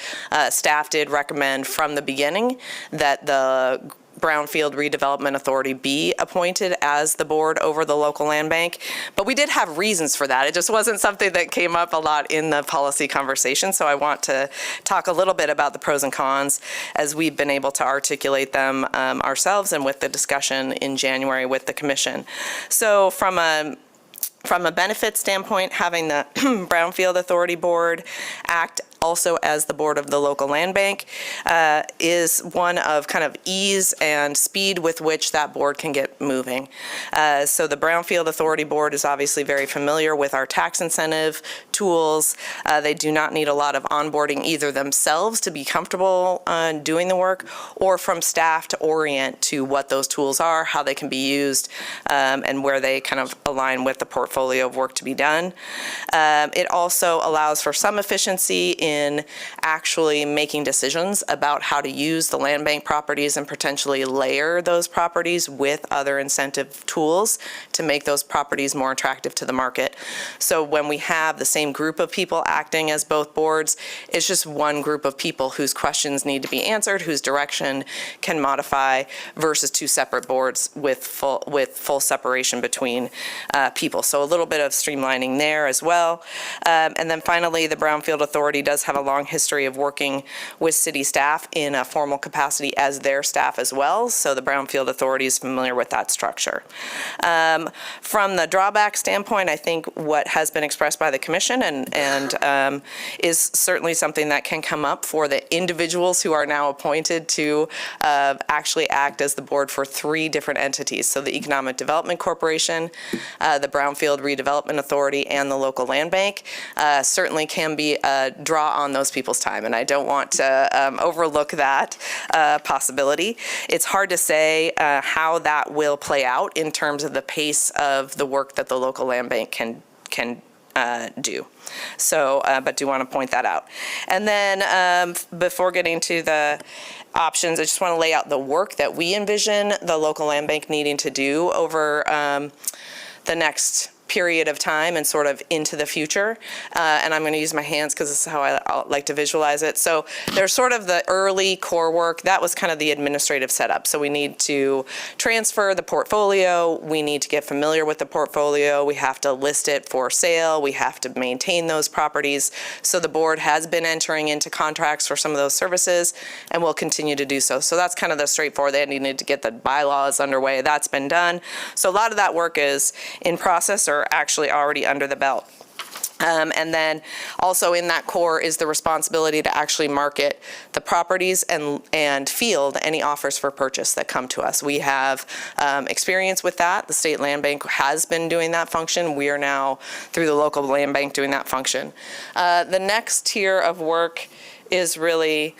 Staff did recommend from the beginning that the Brownfield Redevelopment Authority be appointed as the board over the local land bank, but we did have reasons for that. It just wasn't something that came up a lot in the policy conversation, so I want to talk a little bit about the pros and cons as we've been able to articulate them ourselves and with the discussion in January with the commission. So from a benefit standpoint, having the Brownfield Authority Board act also as the board of the local land bank is one of kind of ease and speed with which that board can get moving. So the Brownfield Authority Board is obviously very familiar with our tax incentive tools. They do not need a lot of onboarding either themselves to be comfortable doing the work, or from staff to orient to what those tools are, how they can be used, and where they kind of align with the portfolio of work to be done. It also allows for some efficiency in actually making decisions about how to use the land bank properties and potentially layer those properties with other incentive tools to make those properties more attractive to the market. So when we have the same group of people acting as both boards, it's just one group of people whose questions need to be answered, whose direction can modify, versus two separate boards with full separation between people. So a little bit of streamlining there as well. And then finally, the Brownfield Authority does have a long history of working with city staff in a formal capacity as their staff as well. So the Brownfield Authority is familiar with that structure. From the drawback standpoint, I think what has been expressed by the commission and is certainly something that can come up for the individuals who are now appointed to actually act as the board for three different entities. So the Economic Development Corporation, the Brownfield Redevelopment Authority, and the local land bank certainly can be a draw on those people's time, and I don't want to overlook that possibility. It's hard to say how that will play out in terms of the pace of the work that the local land bank can do. So, but do want to point that out. And then before getting to the options, I just want to lay out the work that we envision the local land bank needing to do over the next period of time and sort of into the future. And I'm going to use my hands because this is how I like to visualize it. So there's sort of the early core work. That was kind of the administrative setup. So we need to transfer the portfolio. We need to get familiar with the portfolio. We have to list it for sale. We have to maintain those properties. So the board has been entering into contracts for some of those services and will continue to do so. So that's kind of the straightforward. They needed to get the bylaws underway. That's been done. So a lot of that work is in process or actually already under the belt. And then also in that core is the responsibility to actually market the properties and field any offers for purchase that come to us. We have experience with that. The State Land Bank has been doing that function. We are now, through the local land bank, doing that function. The next tier of work is really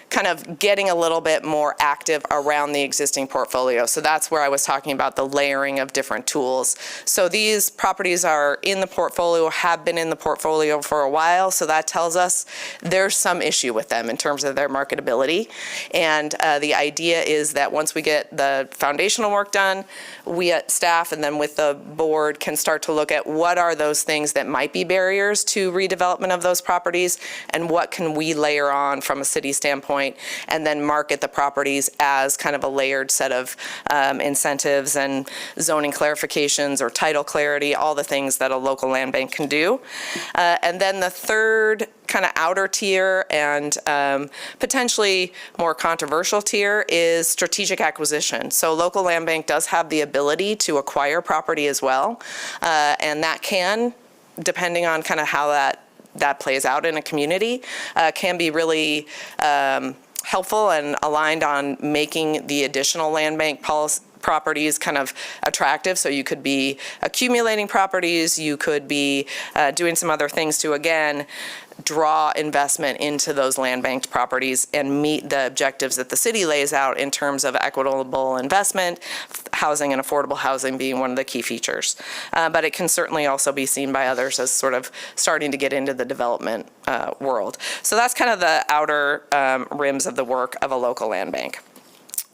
kind of getting a little bit more active around the existing portfolio. So that's where I was talking about the layering of different tools. So these properties are in the portfolio, have been in the portfolio for a while, so that tells us there's some issue with them in terms of their marketability. And the idea is that once we get the foundational work done, we at staff and then with the board can start to look at what are those things that might be barriers to redevelopment of those properties and what can we layer on from a city standpoint, and then market the properties as kind of a layered set of incentives and zoning clarifications or title clarity, all the things that a local land bank can do. And then the third kind of outer tier and potentially more controversial tier is strategic acquisition. So local land bank does have the ability to acquire property as well, and that can, depending on kind of how that plays out in a community, can be really helpful and aligned on making the additional land bank properties kind of attractive. So you could be accumulating properties, you could be doing some other things to, again, draw investment into those land banked properties and meet the objectives that the city lays out in terms of equitable investment, housing and affordable housing being one of the key features. But it can certainly also be seen by others as sort of starting to get into the development world. So that's kind of the outer rims of the work of a local land bank.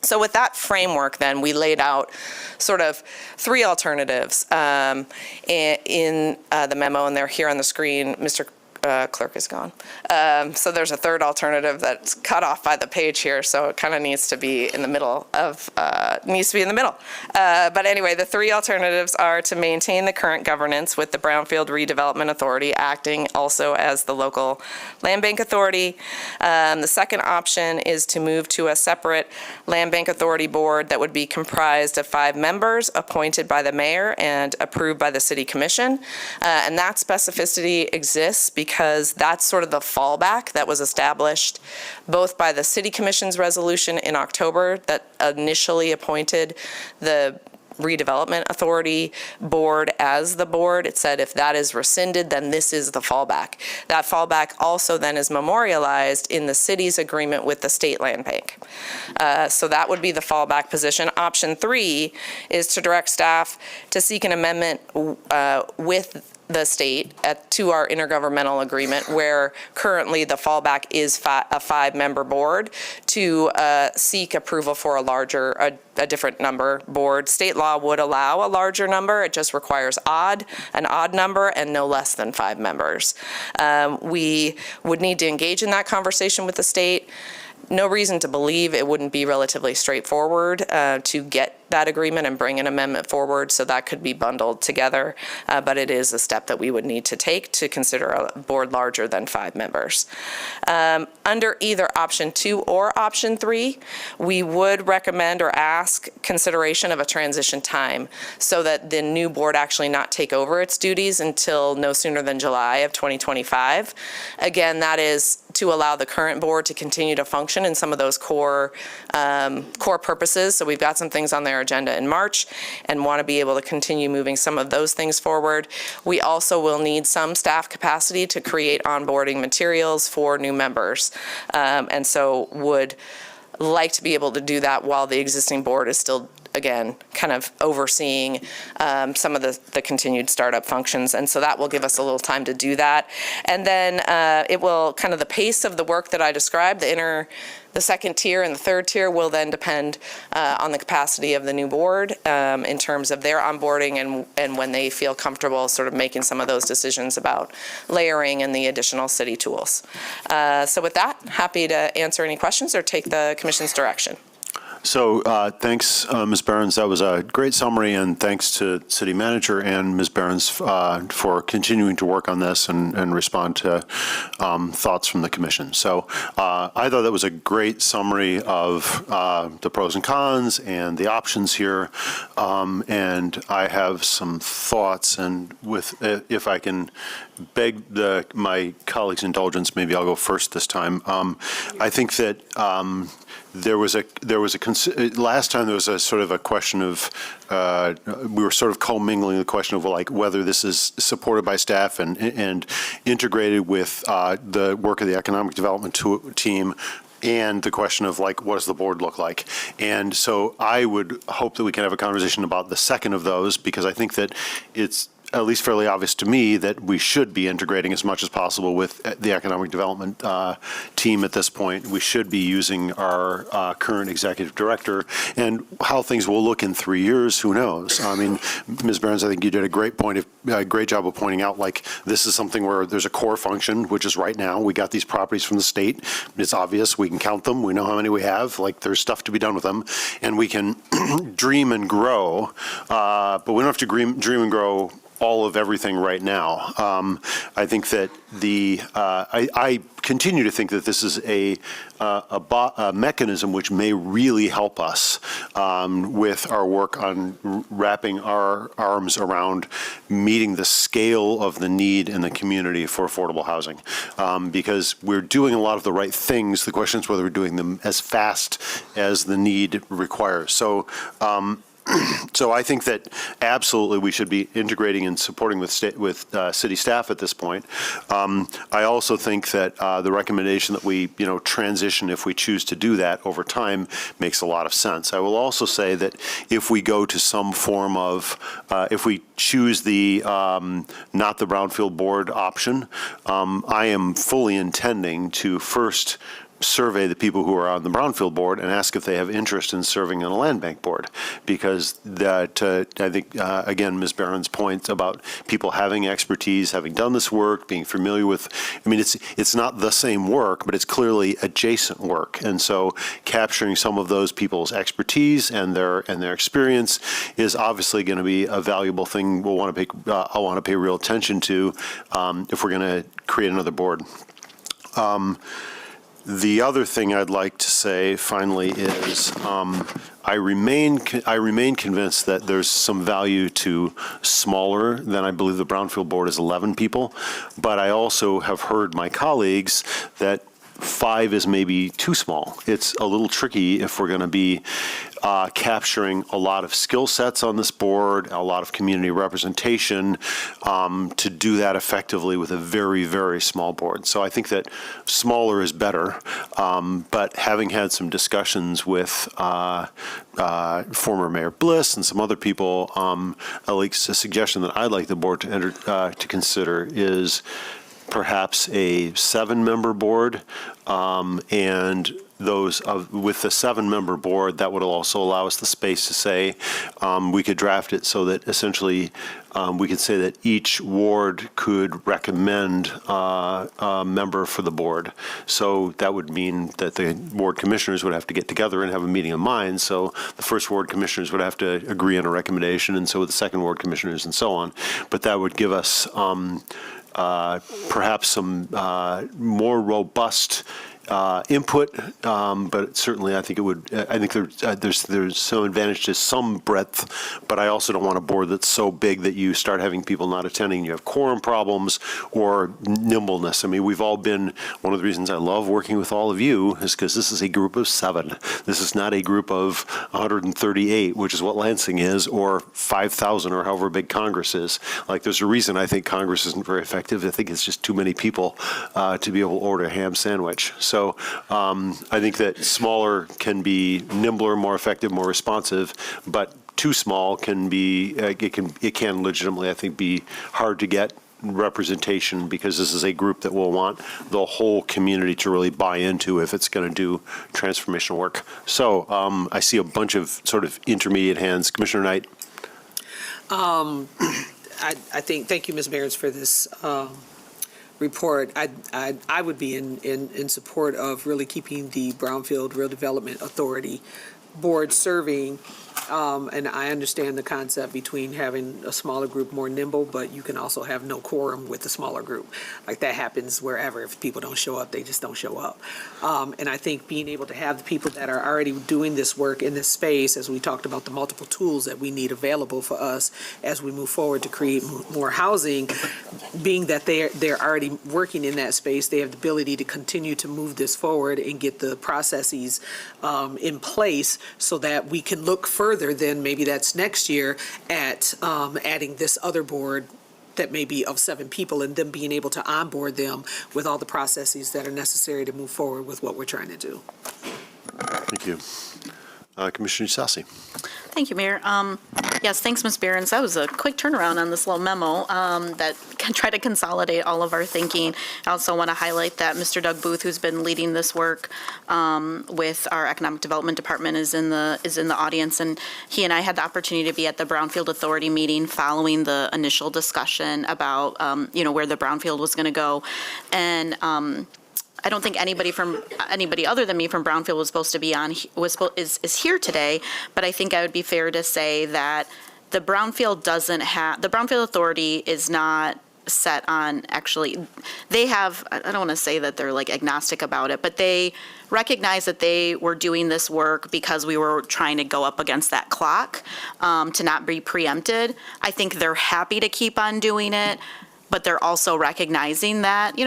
So with that framework, then, we laid out sort of three alternatives in the memo, and they're here on the screen. Mr. Clerk is gone. So there's a third alternative that's cut off by the page here, so it kind of needs to be in the middle of, but anyway, the three alternatives are to maintain the current governance with the Brownfield Redevelopment Authority acting also as the local land bank authority. The second option is to move to a separate land bank authority board that would be comprised of 5 members appointed by the mayor and approved by the city commission. And that specificity exists because that's sort of the fallback that was established both by the City Commission's resolution in October that initially appointed the Redevelopment Authority Board as the board. It said if that is rescinded, then this is the fallback. That fallback also then is memorialized in the city's agreement with the state land bank. So that would be the fallback position. Option 3 is to direct staff to seek an amendment with the state to our intergovernmental agreement, where currently the fallback is a 5-member board, to seek approval for a different number board. State law would allow a larger number. It just requires an odd number and no less than 5 members. We would need to engage in that conversation with the state. No reason to believe it wouldn't be relatively straightforward to get that agreement and bring an amendment forward, so that could be bundled together, but it is a step that we would need to take to consider a board larger than 5 members. Under either option 2 or option 3, we would recommend or ask consideration of a transition time so that the new board actually not take over its duties until no sooner than July of 2025. Again, that is to allow the current board to continue to function in some of those core purposes. So we've got some things on their agenda in March and want to be able to continue moving some of those things forward. We also will need some staff capacity to create onboarding materials for new members. And so would like to be able to do that while the existing board is still, again, kind of overseeing some of the continued startup functions. And so that will give us a little time to do that. And then it will, kind of the pace of the work that I described, the second tier and the third tier will then depend on the capacity of the new board in terms of their onboarding and when they feel comfortable sort of making some of those decisions about layering and the additional city tools. So with that, happy to answer any questions or take the commission's direction. So thanks, Ms. Behrens. That was a great summary, and thanks to City Manager and Ms. Behrens for continuing to work on this and respond to thoughts from the Commission. So I thought that was a great summary of the pros and cons and the options here, and I have some thoughts, and if I can beg my colleagues' indulgence, maybe I'll go first this time. I think that last time there was a sort of a question of we were sort of commingling the question of like whether this is supported by staff and integrated with the work of the economic development team, and the question of like, what does the board look like? And so I would hope that we can have a conversation about the second of those, because I think that it's at least fairly obvious to me that we should be integrating as much as possible with the economic development team at this point. We should be using our current executive director, and how things will look in 3 years, who knows? I mean, Ms. Behrens, I think you did a great job of pointing out, like, this is something where there's a core function, which is right now, we got these properties from the state. It's obvious, we can count them, we know how many we have, like, there's stuff to be done with them, and we can dream and grow, but we don't have to dream and grow all of everything right now. I think that I continue to think that this is a mechanism which may really help us with our work on wrapping our arms around meeting the scale of the need in the community for affordable housing. Because we're doing a lot of the right things. The question is whether we're doing them as fast as the need requires. So So I think that absolutely we should be integrating and supporting with city staff at this point. I also think that the recommendation that we, transition if we choose to do that over time makes a lot of sense. I will also say that if we go to some form of, if we choose the not the Brownfield Board option, I am fully intending to first survey the people who are on the Brownfield Board and ask if they have interest in serving on a land bank board, because that I think again Ms. Barron's point about people having expertise, having done this work, being familiar with, I mean it's not the same work, but it's clearly adjacent work, and so capturing some of those people's expertise and their experience is obviously going to be a valuable thing. We'll want to pay I'll want to pay real attention to if we're going to create another board. The other thing I'd like to say finally is I remain convinced that there's some value to smaller than, I believe the Brownfield Board is 11 people, but I also have heard my colleagues that 5 is maybe too small. It's a little tricky if we're going to be capturing a lot of skill sets on this board, a lot of community representation, to do that effectively with a very, very small board. So I think that smaller is better, but having had some discussions with former Mayor Bliss and some other people, at least a suggestion that I'd like the board to consider is perhaps a 7-member board, and those with the 7-member board, that would also allow us the space to say we could draft it so that essentially we could say that each ward could recommend a member for the board. So that would mean that the ward commissioners would have to get together and have a meeting of minds. So the first ward commissioners would have to agree on a recommendation, and so would the second ward commissioners, and so on. But that would give us perhaps some more robust input, but certainly I think it would. I think there's some advantage to some breadth, but I also don't want a board that's so big that you start having people not attending. You have quorum problems or nimbleness. I mean, we've all been. One of the reasons I love working with all of you is because this is a group of 7. This is not a group of 138, which is what Lansing is, or 5,000, or however big Congress is. Like, there's a reason I think Congress isn't very effective. I think it's just too many people to be able to order a ham sandwich. So I think that smaller can be nimbler, more effective, more responsive, but too small can be, it can legitimately, I think, be hard to get representation, because this is a group that will want the whole community to really buy into if it's going to do transformational work. So I see a bunch of sort of intermediate hands. Commissioner Knight. I think, thank you, Ms. Behrens, for this report. I would be in support of really keeping the Brownfield Real Development Authority board serving, and I understand the concept between having a smaller group more nimble, but you can also have no quorum with the smaller group. Like, that happens wherever. If people don't show up, they just don't show up. And I think being able to have the people that are already doing this work in this space, as we talked about the multiple tools that we need available for us as we move forward to create more housing, being that they're already working in that space, they have the ability to continue to move this forward and get the processes in place so that we can look further than maybe that's next year at adding this other board that may be of 7 people, and then being able to onboard them with all the processes that are necessary to move forward with what we're trying to do. Thank you. Commissioner Sassi. Thank you, Mayor. Yes, thanks, Ms. Behrens. That was a quick turnaround on this little memo that can try to consolidate all of our thinking. I also want to highlight that Mr. Doug Booth, who's been leading this work with our Economic Development Department, is in the audience, and he and I had the opportunity to be at the Brownfield Authority meeting following the initial discussion about where the Brownfield was going to go, and I don't think anybody other than me from Brownfield was supposed to be on, is here today, but I think I would be fair to say that the Brownfield Authority is not set on, actually, they have, I don't want to say that they're like agnostic about it, but they recognize that they were doing this work because we were trying to go up against that clock to not be preempted. I think they're happy to keep on doing it, but they're also recognizing that,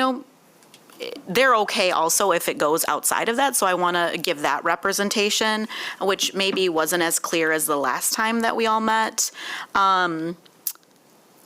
they're okay also if it goes outside of that. So I want to give that representation, which maybe wasn't as clear as the last time that we all met.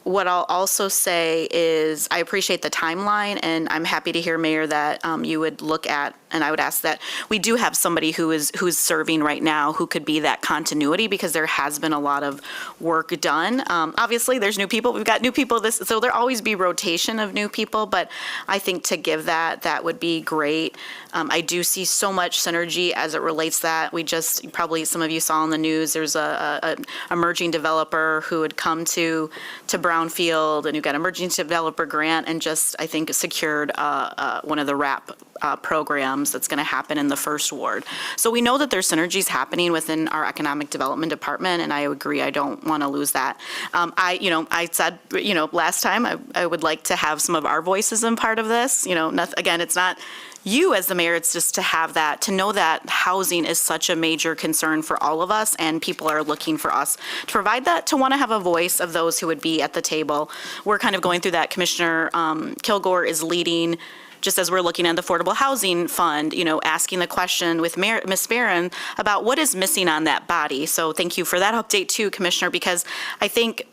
What I'll also say is I appreciate the timeline, and I'm happy to hear, Mayor, that you would look at, and I would ask that we do have somebody who's serving right now who could be that continuity, because there has been a lot of work done. Obviously, there's new people. We've got new people. So there'll always be rotation of new people, but I think to give that would be great. I do see so much synergy as it relates that. We just, probably some of you saw on the news, there's a emerging developer who had come to Brownfield, and who got emerging developer grant, and just, I think, secured one of the RAP programs that's going to happen in the first ward. So we know that there's synergies happening within our economic development department, and I agree, I don't want to lose that. I said, last time, I would like to have some of our voices in part of this. Again, it's not you as the mayor, it's just to have that, to know that housing is such a major concern for all of us, and people are looking for us to provide that, to want to have a voice of those who would be at the table. We're kind of going through that. Commissioner Kilgore is leading, just as we're looking at the Affordable Housing Fund, asking the question with Ms. Barron about what is missing on that body. So thank you for that update too, Commissioner, because I think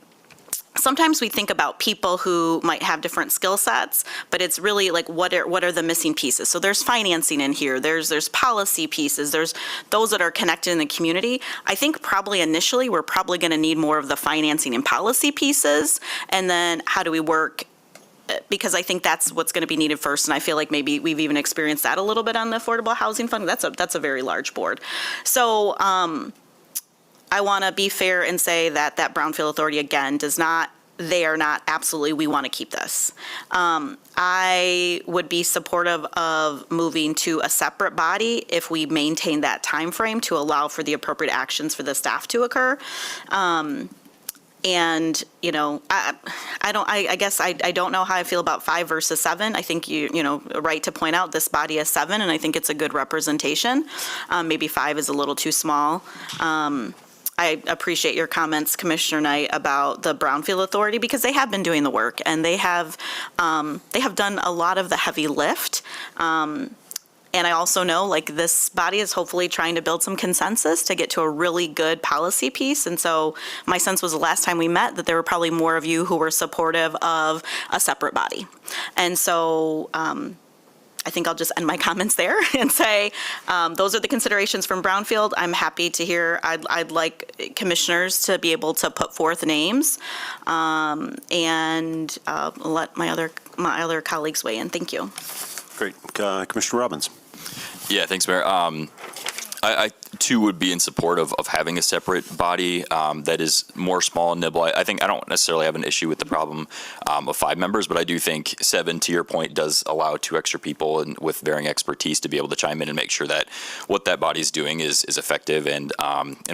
sometimes we think about people who might have different skill sets, but it's really like what are the missing pieces? So there's financing in here, there's policy pieces, there's those that are connected in the community. I think probably initially we're probably going to need more of the financing and policy pieces, and then how do we work, because I think that's what's going to be needed first, and I feel like maybe we've even experienced that a little bit on the Affordable Housing Fund. That's a very large board. So I want to be fair and say that Brownfield Authority, again, they are not absolutely, we want to keep this. I would be supportive of moving to a separate body if we maintain that time frame to allow for the appropriate actions for the staff to occur. I guess I don't know how I feel about 5 versus 7. I think you right to point out this body is 7, and I think it's a good representation. Maybe 5 is a little too small. I appreciate your comments, Commissioner Knight, about the Brownfield Authority, because they have been doing the work, and they have done a lot of the heavy lift. And I also know, this body is hopefully trying to build some consensus to get to a really good policy piece. And so my sense was the last time we met that there were probably more of you who were supportive of a separate body. And so I think I'll just end my comments there and say those are the considerations from Brownfield. I'm happy to hear. I'd like commissioners to be able to put forth names and let my other colleagues weigh in. Thank you. Great. Commissioner Robbins. Yeah, thanks, Mayor. I too would be in support of having a separate body that is more small and nimble. I think I don't necessarily have an issue with the problem of 5 members, but I do think 7, to your point, does allow 2 extra people and with varying expertise to be able to chime in and make sure that what that body is doing is effective and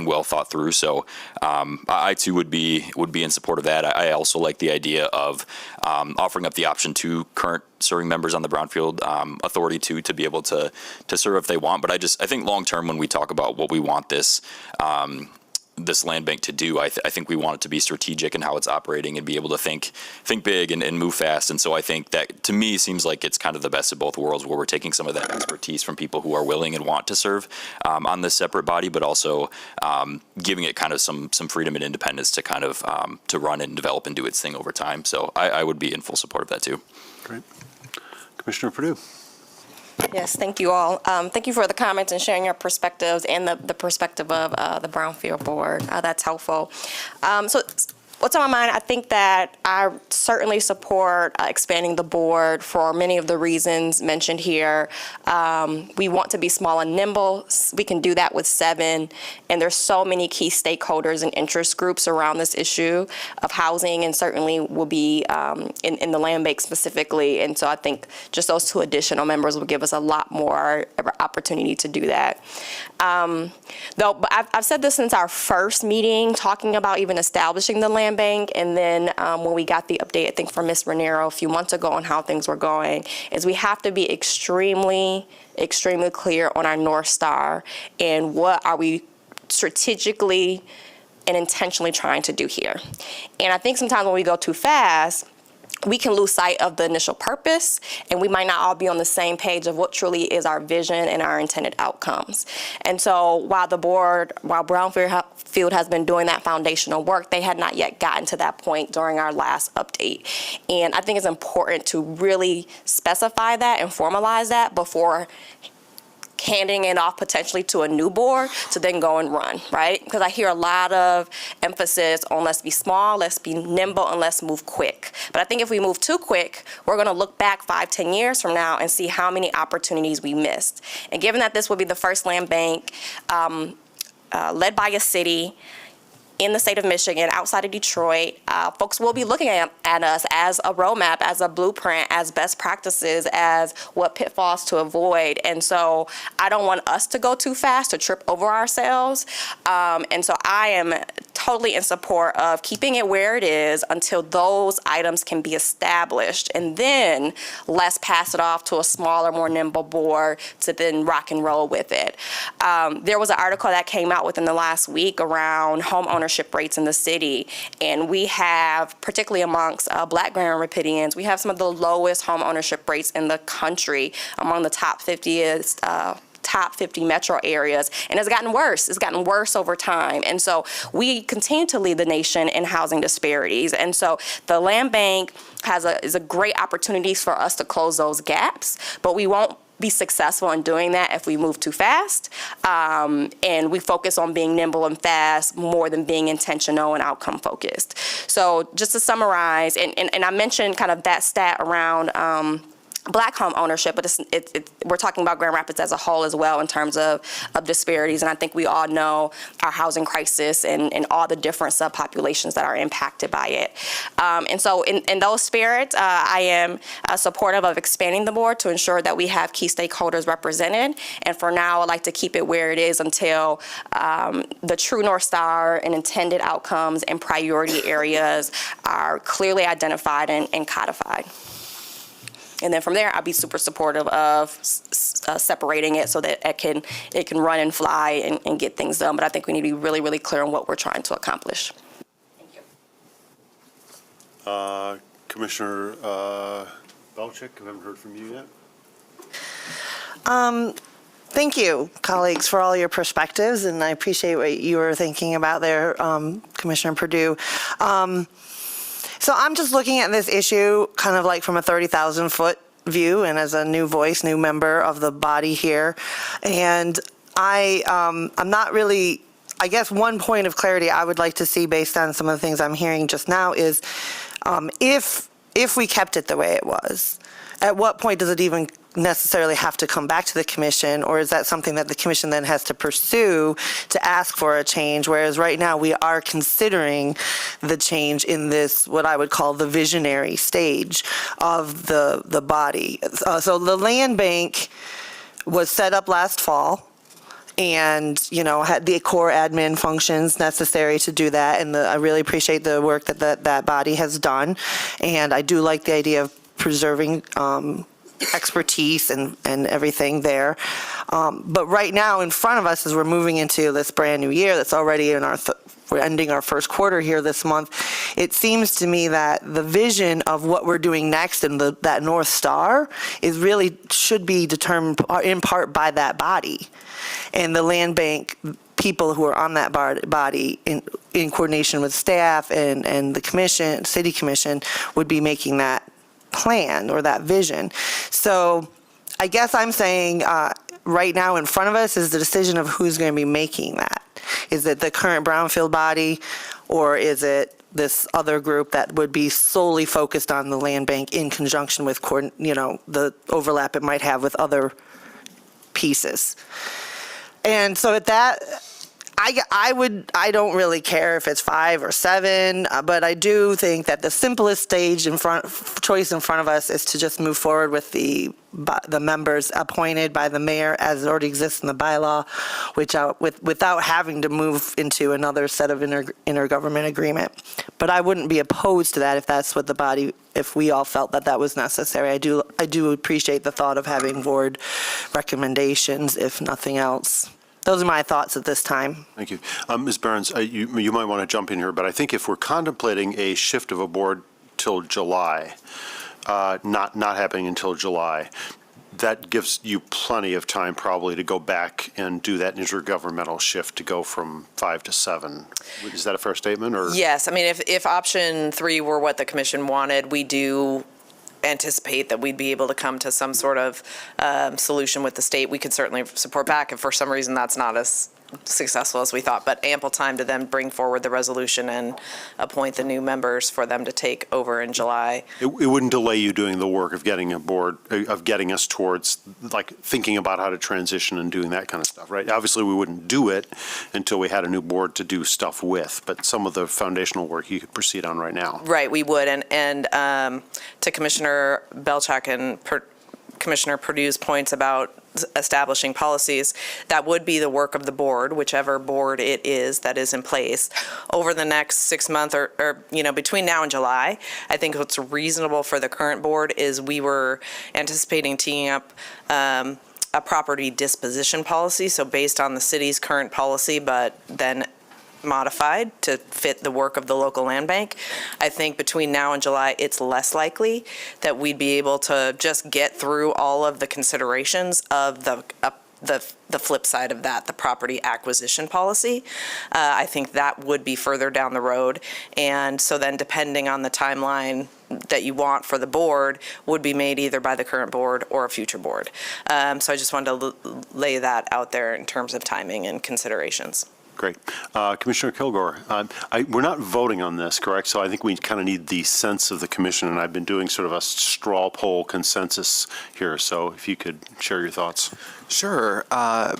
well thought through. So I too would be in support of that. I also like the idea of offering up the option to current serving members on the Brownfield Authority to be able to serve if they want. But I think long term, when we talk about what we want this land bank to do, I think we want it to be strategic in how it's operating and be able to think big and move fast. And so I think that, to me, seems like it's kind of the best of both worlds, where we're taking some of that expertise from people who are willing and want to serve on this separate body, but also giving it kind of some freedom and independence to kind of to run and develop and do its thing over time. So I would be in full support of that too. Great. Commissioner Perdue. Yes, thank you all. Thank you for the comments and sharing your perspectives and the perspective of the Brownfield Board. That's helpful. So what's on my mind, I think that I certainly support expanding the board for many of the reasons mentioned here. We want to be small and nimble. We can do that with 7. And there's so many key stakeholders and interest groups around this issue of housing, and certainly will be in the land bank specifically. And so I think just those 2 additional members will give us a lot more opportunity to do that. But I've said this since our first meeting, talking about even establishing the land bank, and then when we got the update, I think from Ms. Raniero a few months ago on how things were going, is we have to be extremely clear on our North Star and what are we strategically and intentionally trying to do here. And I think sometimes when we go too fast, we can lose sight of the initial purpose, and we might not all be on the same page of what truly is our vision and our intended outcomes. And so while Brownfield has been doing that foundational work, they had not yet gotten to that point during our last update. And I think it's important to really specify that and formalize that before handing it off potentially to a new board to then go and run, right? Because I hear a lot of emphasis on let's be small, let's be nimble, and let's move quick. But I think if we move too quick, we're going to look back 5-10 years from now and see how many opportunities we missed. And given that this will be the first land bank led by a city in the state of Michigan, outside of Detroit, folks will be looking at us as a roadmap, as a blueprint, as best practices, as what pitfalls to avoid. And so I don't want us to go too fast to trip over ourselves. And so I am totally in support of keeping it where it is until those items can be established. And then let's pass it off to a smaller, more nimble board to then rock and roll with it. There was an article that came out within the last week around home ownership rates in the city, and we have, particularly amongst Black Grand Rapidians, we have some of the lowest home ownership rates in the country, among the top 50 metro areas, and it's gotten worse. It's gotten worse over time. And so we continue to lead the nation in housing disparities. And so the land bank is a great opportunity for us to close those gaps, but we won't be successful in doing that if we move too fast, and we focus on being nimble and fast more than being intentional and outcome focused. So just to summarize, and I mentioned kind of that stat around Black home ownership, but we're talking about Grand Rapids as a whole as well in terms of disparities. And I think we all know our housing crisis and all the different subpopulations that are impacted by it. And so in those spirits, I am supportive of expanding the board to ensure that we have key stakeholders represented. And for now, I'd like to keep it where it is until the true North Star and intended outcomes and priority areas are clearly identified and codified. And then from there, I'll be super supportive of separating it so that it can run and fly and get things done. But I think we need to be really, really clear on what we're trying to accomplish. Thank you. Commissioner Belchick, I haven't heard from you yet. Thank you, colleagues, for all your perspectives, and I appreciate what you were thinking about there, Commissioner Perdue. So I'm just looking at this issue kind of like from a 30,000-foot view and as a new voice, new member of the body here. And I'm not really, I guess one point of clarity I would like to see based on some of the things I'm hearing just now is if we kept it the way it was, at what point does it even necessarily have to come back to the commission, or is that something that the commission then has to pursue to ask for a change? Whereas right now we are considering the change in this, what I would call the visionary stage of the body. So the land bank was set up last fall, and had the core admin functions necessary to do that. And I really appreciate the work that body has done, and I do like the idea of preserving expertise and everything there. But right now in front of us, as we're moving into this brand new year that's already in we're ending our first quarter here this month, it seems to me that the vision of what we're doing next and that North Star should be determined in part by that body. And the land bank people who are on that body in coordination with staff and the commission, city commission, would be making that plan or that vision. So I guess I'm saying right now in front of us is the decision of who's going to be making that. Is it the current Brownfield body, or is it this other group that would be solely focused on the land bank in conjunction with the overlap it might have with other pieces? And so at that, I don't really care if it's 5 or 7, but I do think that the simplest choice in front of us is to just move forward with the members appointed by the mayor as it already exists in the bylaw, without having to move into another set of intergovernment agreement. But I wouldn't be opposed to that if that's what the body, if we all felt that was necessary. I do appreciate the thought of having board recommendations, if nothing else. Those are my thoughts at this time. Thank you. Ms. Burns, you might want to jump in here, but I think if we're contemplating a shift of a board till July, not happening until July, that gives you plenty of time probably to go back and do that intergovernmental shift to go from 5 to 7. Is that a fair statement, or? Yes, I mean, if option 3 were what the commission wanted, we do anticipate that we'd be able to come to some sort of solution with the state. We could certainly support back if for some reason that's not as successful as we thought, but ample time to then bring forward the resolution and appoint the new members for them to take over in July. It wouldn't delay you doing the work of getting a board, of getting us towards, like, thinking about how to transition and doing that kind of stuff, right? Obviously, we wouldn't do it until we had a new board to do stuff with, but some of the foundational work you could proceed on right now. Right, we would, and to Commissioner Belchak and Commissioner Perdue's points about establishing policies, that would be the work of the board, whichever board it is that is in place, over the next 6 months or between now and July. I think what's reasonable for the current board is we were anticipating teeing up a property disposition policy, so based on the city's current policy, but then modified to fit the work of the local land bank. I think between now and July, it's less likely that we'd be able to just get through all of the considerations of the flip side of that, the property acquisition policy. I think that would be further down the road. And so then depending on the timeline that you want for the board would be made either by the current board or a future board. So I just wanted to lay that out there in terms of timing and considerations. Great. Commissioner Kilgore, we're not voting on this, correct? So I think we kind of need the sense of the commission, and I've been doing sort of a straw poll consensus here. So if you could share your thoughts. Sure.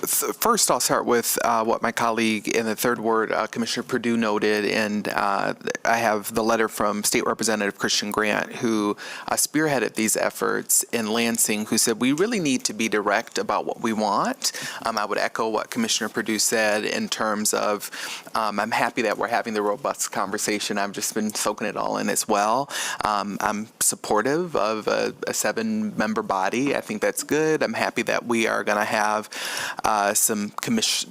First, I'll start with what my colleague in the third ward, Commissioner Perdue, noted, and I have the letter from State Representative Christian Grant, who spearheaded these efforts in Lansing, who said we really need to be direct about what we want. I would echo what Commissioner Perdue said in terms of I'm happy that we're having the robust conversation. I've just been soaking it all in as well. I'm supportive of a 7-member body. I think that's good. I'm happy that we are going to have some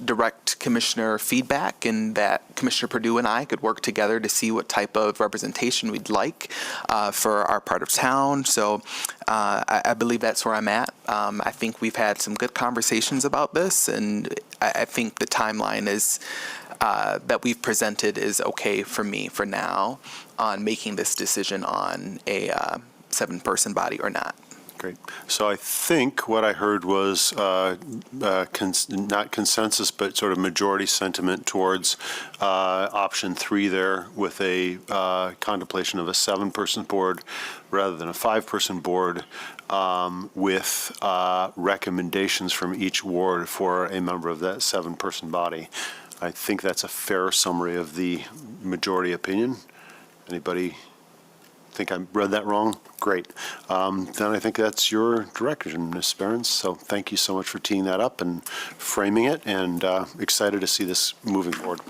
direct commissioner feedback, and that Commissioner Perdue and I could work together to see what type of representation we'd like for our part of town. So I believe that's where I'm at. I think we've had some good conversations about this, and I think the timeline is that we've presented is okay for me for now on making this decision on a 7-person body or not. Great. So I think what I heard was not consensus, but sort of majority sentiment towards option 3 there, with a contemplation of a 7-person board rather than a 5-person board, with recommendations from each ward for a member of that 7-person body. I think that's a fair summary of the majority opinion. Anybody think I read that wrong? Great. Then I think that's your direction, Ms. Behrens. So thank you so much for teeing that up and framing it, and excited to see this moving forward.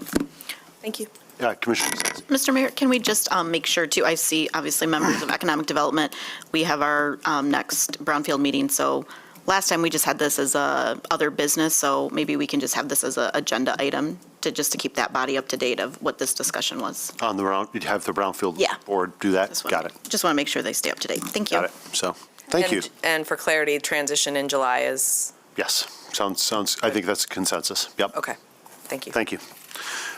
Thank you. Yeah, Commissioner. Mr. Mayor, can we just make sure too, I see obviously members of Economic Development, we have our next Brownfield meeting, so last time we just had this as a other business, so maybe we can just have this as an agenda item to keep that body up to date of what this discussion was. On the round, you'd have the Brownfield board do that? Got it. Just want to make sure they stay up to date. Thank you. Got it. So, thank you. And for clarity, transition in July is? Yes. Sounds. I think that's a consensus. Yep. Okay. Thank you. Thank you.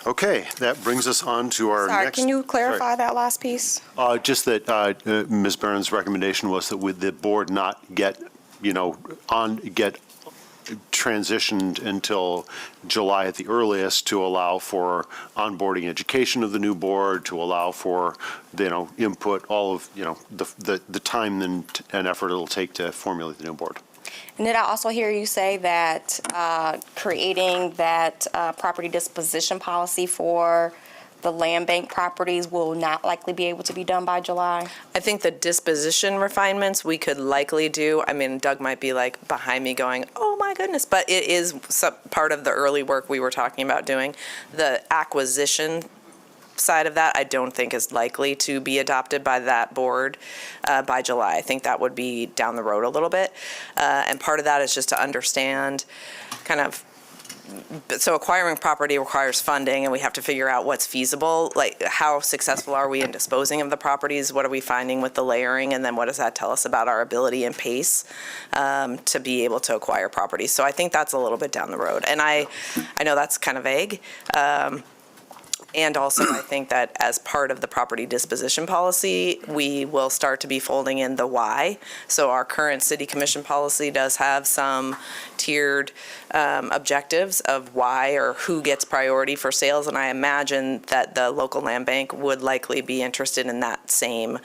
Okay, that brings us on to our Sorry, next. can you clarify that last piece? Just that Ms. Behrens' recommendation was that with the board not get transitioned until July at the earliest, to allow for onboarding education of the new board, to allow for input, all of the time and effort it'll take to formulate the new board. And did I also hear you say that creating that property disposition policy for the land bank properties will not likely be able to be done by July? I think the disposition refinements we could likely do. I mean, Doug might be like behind me going, oh my goodness, but it is part of the early work we were talking about doing. The acquisition side of that, I don't think is likely to be adopted by that board by July. I think that would be down the road a little bit. And part of that is just to understand kind of so acquiring property requires funding, and we have to figure out what's feasible. Like, how successful are we in disposing of the properties? What are we finding with the layering? And then what does that tell us about our ability and pace to be able to acquire properties? So I think that's a little bit down the road. And I know that's kind of vague. And also, I think that as part of the property disposition policy, we will start to be folding in the why. So our current city commission policy does have some tiered objectives of why or who gets priority for sales, and I imagine that the local land bank would likely be interested in that same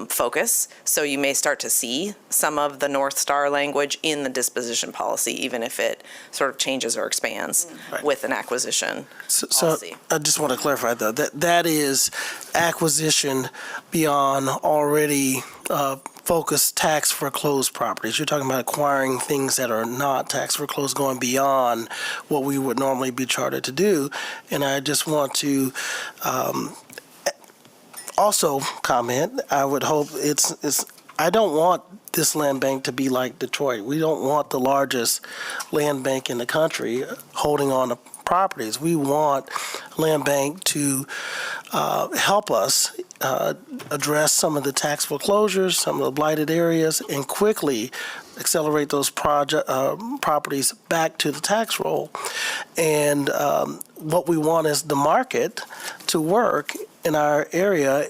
focus. So you may start to see some of the North Star language in the disposition policy, even if it sort of changes or expands with an acquisition policy. I just want to clarify, though, that is acquisition beyond already focused tax foreclosed properties. You're talking about acquiring things that are not tax foreclosed, going beyond what we would normally be chartered to do. And I just want to also comment, I would hope I don't want this land bank to be like Detroit. We don't want the largest land bank in the country holding on to properties. We want land bank to help us address some of the tax foreclosures, some of the blighted areas, and quickly accelerate those properties back to the tax roll. And what we want is the market to work in our area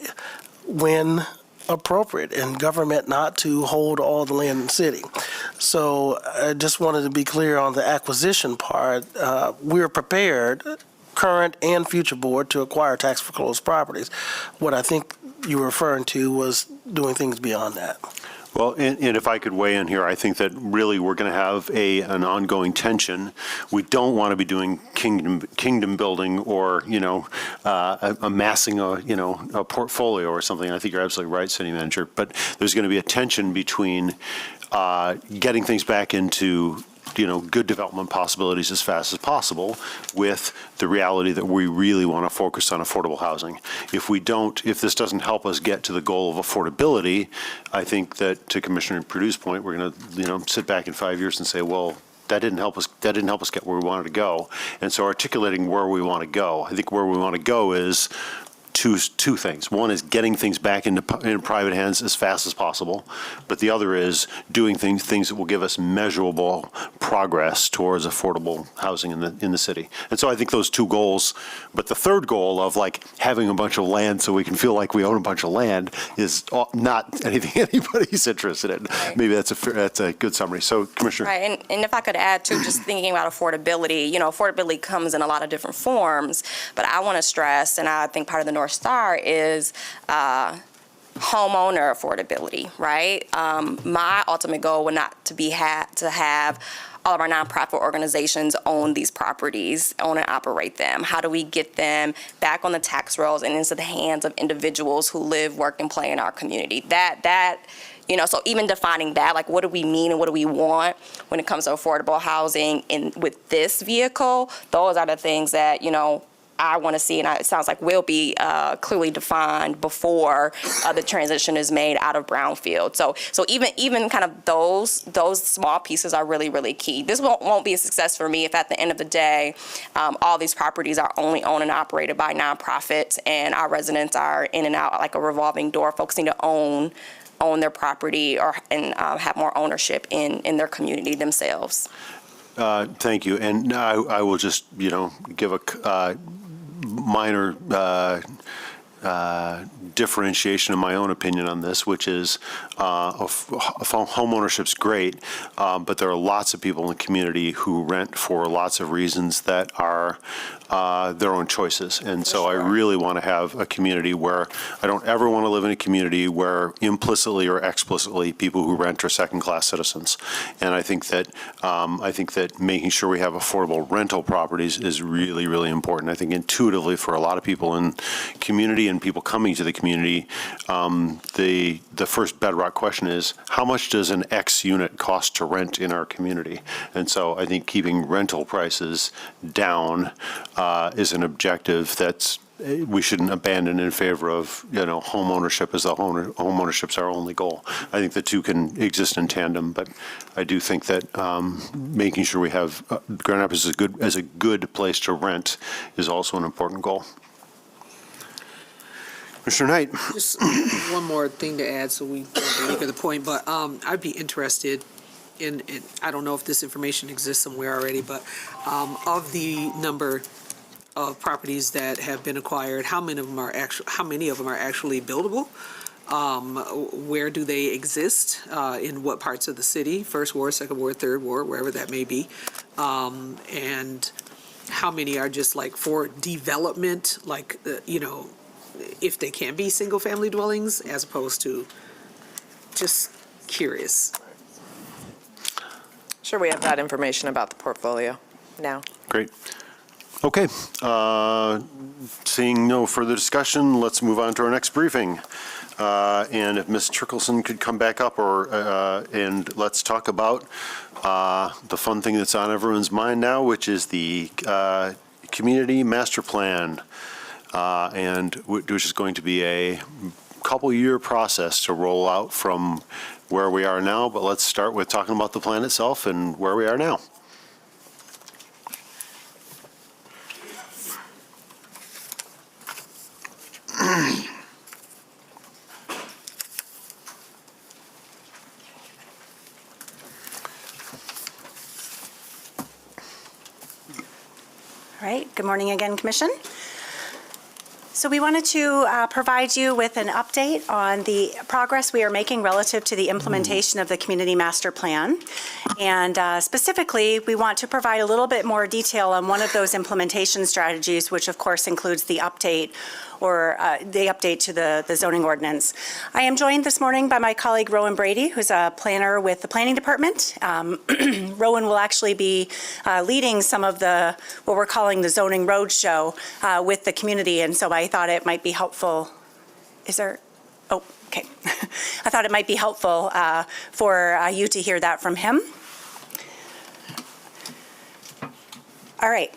when appropriate, and government not to hold all the land in the city. So I just wanted to be clear on the acquisition part. We're prepared, current and future board, to acquire tax foreclosed properties. What I think you were referring to was doing things beyond that. Well, and if I could weigh in here, I think that really we're going to have an ongoing tension. We don't want to be doing kingdom building or, amassing a portfolio or something. I think you're absolutely right, City Manager. But there's going to be a tension between getting things back into good development possibilities as fast as possible with the reality that we really want to focus on affordable housing. If this doesn't help us get to the goal of affordability, I think that, to Commissioner Perdue's point, we're going to, sit back in 5 years and say, well, that didn't help us get where we wanted to go. And so articulating where we want to go, I think where we want to go is two things. One is getting things back in private hands as fast as possible, but the other is doing things that will give us measurable progress towards affordable housing in the city. And so I think those two goals, but the third goal of having a bunch of land so we can feel like we own a bunch of land is not anything anybody's interested in. Right. Maybe that's a good summary. So, Commissioner. Right, and if I could add to just thinking about affordability, affordability comes in a lot of different forms, but I want to stress, and I think part of the North Star is homeowner affordability, right? My ultimate goal would not to have all of our nonprofit organizations own these properties, own and operate them. How do we get them back on the tax rolls and into the hands of individuals who live, work, and play in our community? So even defining that, what do we mean and what do we want when it comes to affordable housing with this vehicle, those are the things that, I want to see, and it sounds like will be clearly defined before the transition is made out of brownfield. So even kind of those small pieces are really, really key. This won't be a success for me if at the end of the day, all these properties are only owned and operated by nonprofits, and our residents are in and out like a revolving door. Folks need to own their property and have more ownership in their community themselves. Thank you. And I will just, give a minor differentiation in my own opinion on this, which is home ownership's great, but there are lots of people in the community who rent for lots of reasons that are their own choices. And so I really want to have a community where I don't ever want to live in a community where implicitly or explicitly people who rent are second-class citizens. And I think that making sure we have affordable rental properties is really, really important. I think intuitively for a lot of people in community and people coming to the community, the first bedrock question is, how much does an X unit cost to rent in our community? And so I think keeping rental prices down is an objective that's we shouldn't abandon in favor of, home ownership as home ownership's our only goal. I think the two can exist in tandem, but I do think that making sure we have Grand Rapids as a good place to rent is also an important goal. Mr. Knight. Just one more thing to add, so we don't belabor the point, but I'd be interested in, I don't know if this information exists somewhere already, but of the number of properties that have been acquired, how many of them are actually buildable? Where do they exist? In what parts of the city? First ward, second ward, third ward, wherever that may be. And how many are just like for development, like, if they can be single-family dwellings, as opposed to just curious. Sure, we have that information about the portfolio now. Great. Okay. Seeing no further discussion, let's move on to our next briefing. And if Ms. Trickelson could come back up, and let's talk about the fun thing that's on everyone's mind now, which is the community master plan. And which is going to be a couple-year process to roll out from where we are now. But let's start with talking about the plan itself and where we are now. All right, good morning again, Commission. So we wanted to provide you with an update on the progress we are making relative to the implementation of the Community Master Plan. And specifically, we want to provide a little bit more detail on one of those implementation strategies, which of course includes the update to the zoning ordinance. I am joined this morning by my colleague Rowan Brady, who's a planner with the Planning Department. Rowan will actually be leading some of what we're calling the zoning roadshow with the community, and so I thought it might be helpful. Oh, okay. I thought it might be helpful for you to hear that from him. All right.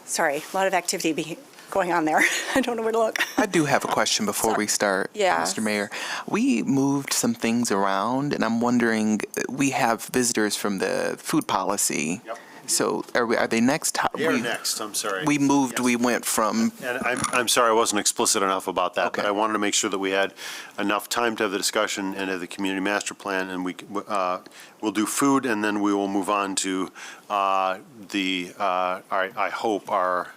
Sorry, a lot of activity going on there. I don't know where to look. I do have a question before we start, Mr. Mayor. We moved some things around, and I'm wondering, we have visitors from the food policy. Yep. So are they next? They're next, I'm sorry. We moved, we went from... And I'm sorry, I wasn't explicit enough about that, but I wanted to make sure that we had enough time to have the discussion and have the community master plan, and we'll do food, and then we will move on to I hope our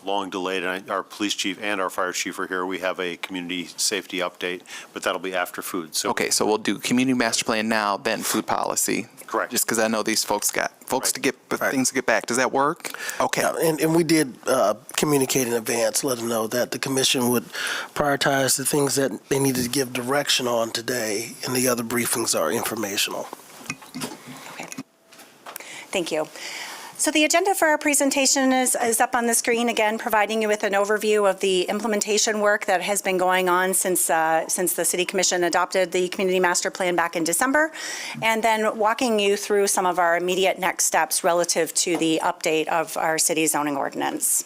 long delayed, and our police chief and our fire chief are here. We have a community safety update, but that'll be after food. So okay, so we'll do community master plan now, then food policy. Correct. Just because I know these folks got to get things to get back. Does that work? Okay. Yeah, and we did communicate in advance, let them know that the commission would prioritize the things that they needed to give direction on today, and the other briefings are informational. Okay. Thank you. So the agenda for our presentation is up on the screen, again, providing you with an overview of the implementation work that has been going on since the City Commission adopted the Community Master Plan back in December, and then walking you through some of our immediate next steps relative to the update of our city zoning ordinance.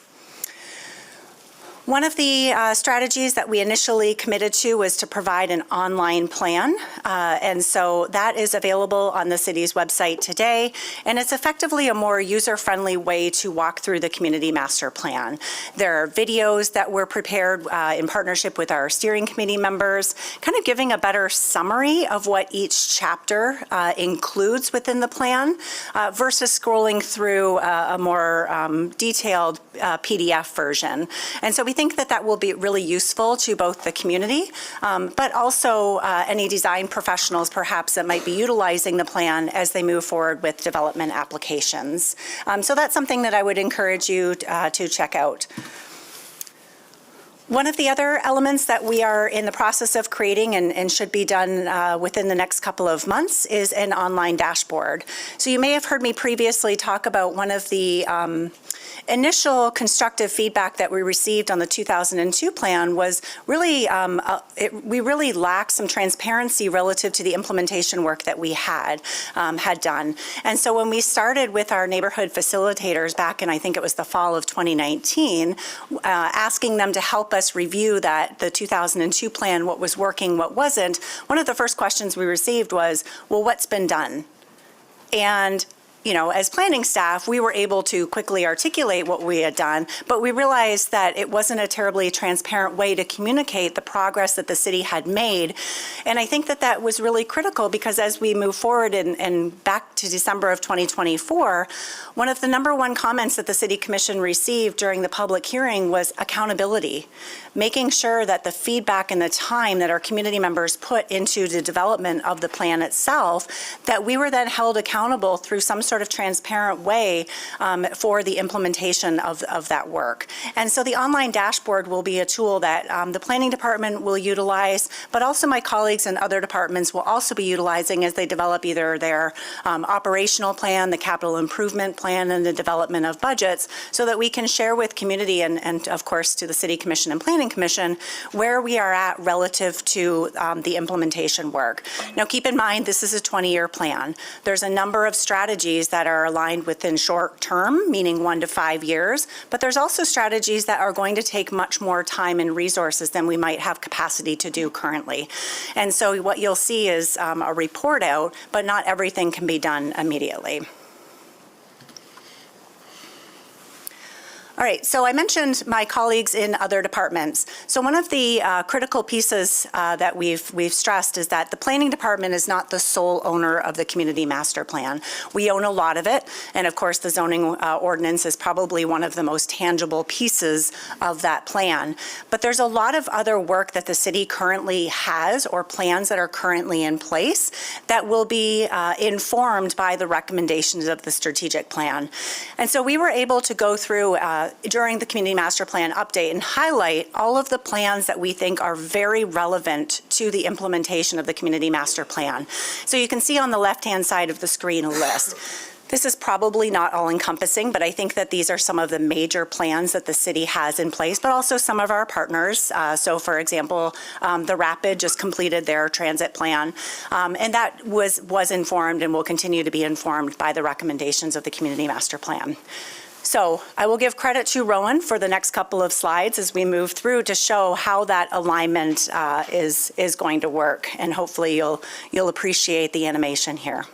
One of the strategies that we initially committed to was to provide an online plan, and so that is available on the city's website today, and it's effectively a more user-friendly way to walk through the community master plan. There are videos that were prepared in partnership with our steering committee members, kind of giving a better summary of what each chapter includes within the plan versus scrolling through a more detailed PDF version. And so we think that will be really useful to both the community, but also any design professionals perhaps that might be utilizing the plan as they move forward with development applications. So that's something that I would encourage you to check out. One of the other elements that we are in the process of creating and should be done within the next couple of months is an online dashboard. So you may have heard me previously talk about one of the initial constructive feedback that we received on the 2002 plan was really, we really lacked some transparency relative to the implementation work that we had done. And so when we started with our neighborhood facilitators back in, I think it was the fall of 2019, asking them to help us review the 2002 plan, what was working, what wasn't, one of the first questions we received was, well, what's been done? And as planning staff, we were able to quickly articulate what we had done, but we realized that it wasn't a terribly transparent way to communicate the progress that the city had made. And I think that was really critical because as we move forward and back to December of 2024, one of the number one comments that the City Commission received during the public hearing was accountability, making sure that the feedback and the time that our community members put into the development of the plan itself, that we were then held accountable through some sort of transparent way for the implementation of that work. And so the online dashboard will be a tool that the planning department will utilize, but also my colleagues in other departments will also be utilizing as they develop either their operational plan, the capital improvement plan, and the development of budgets, so that we can share with community and of course to the City Commission and Planning Commission where we are at relative to the implementation work. Now keep in mind this is a 20-year plan. There's a number of strategies that are aligned within short term, meaning 1 to 5 years, but there's also strategies that are going to take much more time and resources than we might have capacity to do currently. And so what you'll see is a report out, but not everything can be done immediately. All right, so I mentioned my colleagues in other departments. So one of the critical pieces that we've stressed is that the planning department is not the sole owner of the community master plan. We own a lot of it, and of course the zoning ordinance is probably one of the most tangible pieces of that plan. But there's a lot of other work that the city currently has or plans that are currently in place that will be informed by the recommendations of the strategic plan. And so we were able to go through during the Community Master Plan update and highlight all of the plans that we think are very relevant to the implementation of the Community Master Plan. So you can see on the left-hand side of the screen a list. This is probably not all-encompassing, but I think that these are some of the major plans that the city has in place, but also some of our partners. So, for example, the Rapid just completed their transit plan, and that was informed and will continue to be informed by the recommendations of the Community Master Plan. So I will give credit to Rowan for the next couple of slides as we move through to show how that alignment is going to work, and hopefully you'll appreciate the animation here.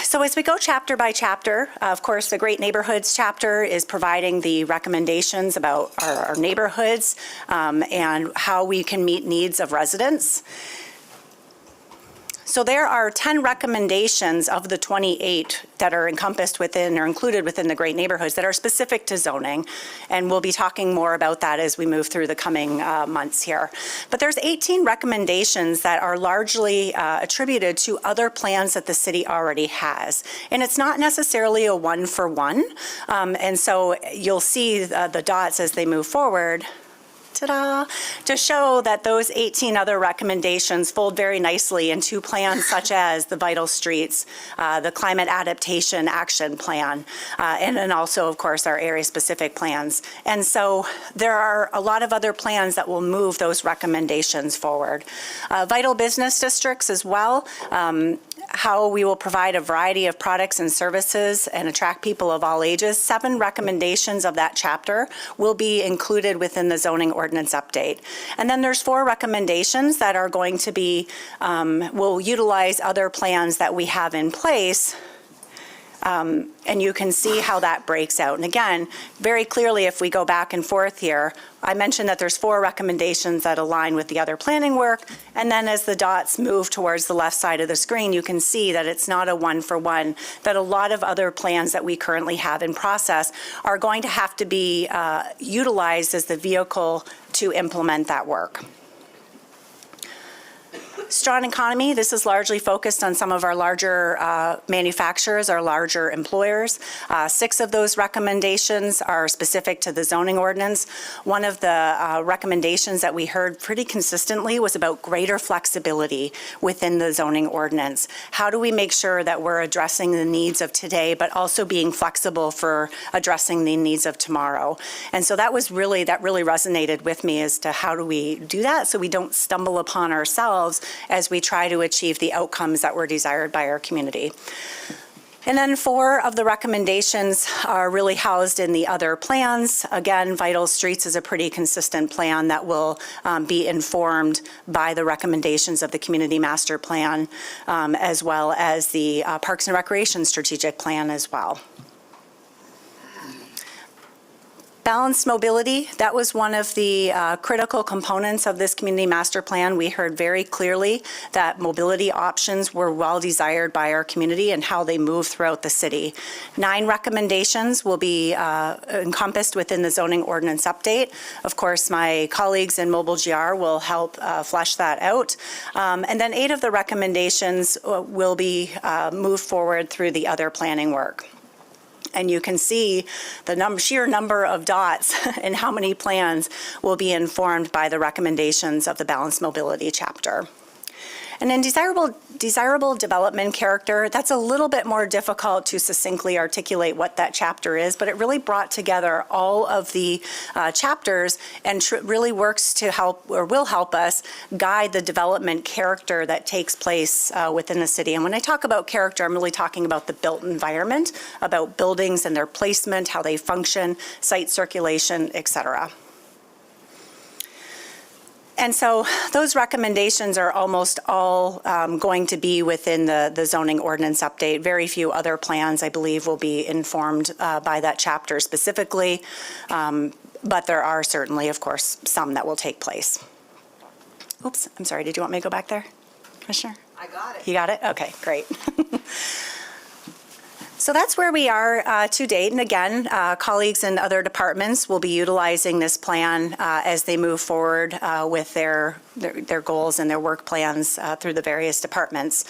So as we go chapter by chapter, of course, the Great Neighborhoods chapter is providing the recommendations about our neighborhoods and how we can meet needs of residents. So there are 10 recommendations of the 28 that are encompassed within or included within the Great Neighborhoods that are specific to zoning, and we'll be talking more about that as we move through the coming months here. But there's 18 recommendations that are largely attributed to other plans that the city already has, and it's not necessarily a one-for-one, and so you'll see the dots as they move forward. Ta-da, to show that those 18 other recommendations fold very nicely into plans such as the Vital Streets, the Climate Adaptation Action Plan, and then also, of course, our area-specific plans. And so there are a lot of other plans that will move those recommendations forward. Vital Business Districts as well, how we will provide a variety of products and services and attract people of all ages. 7 recommendations of that chapter will be included within the zoning ordinance update. And then there's 4 recommendations that are going to be, will utilize other plans that we have in place. And you can see how that breaks out. And again, very clearly, if we go back and forth here, I mentioned that there's 4 recommendations that align with the other planning work. And then as the dots move towards the left side of the screen, you can see that it's not a one-for-one, that a lot of other plans that we currently have in process are going to have to be utilized as the vehicle to implement that work. Strong economy, this is largely focused on some of our larger manufacturers, our larger employers. 6 of those recommendations are specific to the zoning ordinance. One of the recommendations that we heard pretty consistently was about greater flexibility within the zoning ordinance. How do we make sure that we're addressing the needs of today, but also being flexible for addressing the needs of tomorrow? And so that really resonated with me as to how do we do that so we don't stumble upon ourselves as we try to achieve the outcomes that were desired by our community. And then 4 of the recommendations are really housed in the other plans. Again, Vital Streets is a pretty consistent plan that will be informed by the recommendations of the Community Master Plan, as well as the Parks and Recreation Strategic Plan as well. Balanced mobility, that was one of the critical components of this community master plan. We heard very clearly that mobility options were well desired by our community and how they move throughout the city. 9 recommendations will be encompassed within the zoning ordinance update. Of course, my colleagues in Mobile GR will help flesh that out. And then 8 of the recommendations will be moved forward through the other planning work. And you can see the sheer number of dots and how many plans will be informed by the recommendations of the balanced mobility chapter. And then desirable development character, that's a little bit more difficult to succinctly articulate what that chapter is, but it really brought together all of the chapters and really works to help, or will help us, guide the development character that takes place within the city. And when I talk about character, I'm really talking about the built environment, about buildings and their placement, how they function, site circulation, et cetera. And so those recommendations are almost all going to be within the zoning ordinance update. Very few other plans, I believe, will be informed by that chapter specifically. But there are certainly, of course, some that will take place. Oops, I'm sorry. Did you want me to go back there, Commissioner? I got it. You got it? Okay, great. So that's where we are to date. And again, colleagues in other departments will be utilizing this plan as they move forward with their goals and their work plans through the various departments.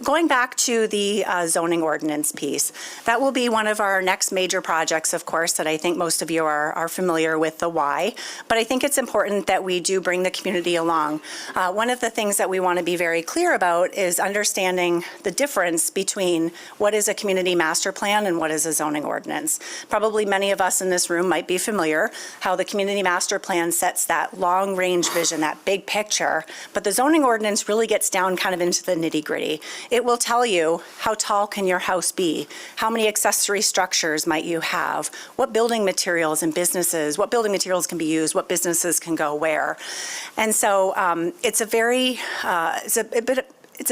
Going back to the zoning ordinance piece, that will be one of our next major projects, of course, that I think most of you are familiar with the why. But I think it's important that we do bring the community along. One of the things that we want to be very clear about is understanding the difference between what is a community master plan and what is a zoning ordinance. Probably many of us in this room might be familiar how the community master plan sets that long range vision, that big picture, but the zoning ordinance really gets down kind of into the nitty gritty. It will tell you how tall can your house be, how many accessory structures might you have, what building materials and businesses, what building materials can be used, what businesses can go where. And so it's a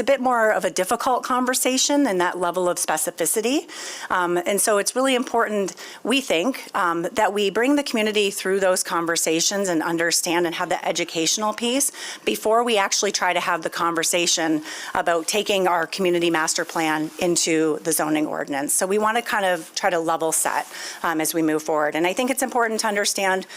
bit more of a difficult conversation than that level of specificity. And so it's really important, we think, that we bring the community through those conversations and understand and have the educational piece before we actually try to have the conversation about taking our community master plan into the zoning ordinance. So we want to kind of try to level set as we move forward. And I think it's important to understand,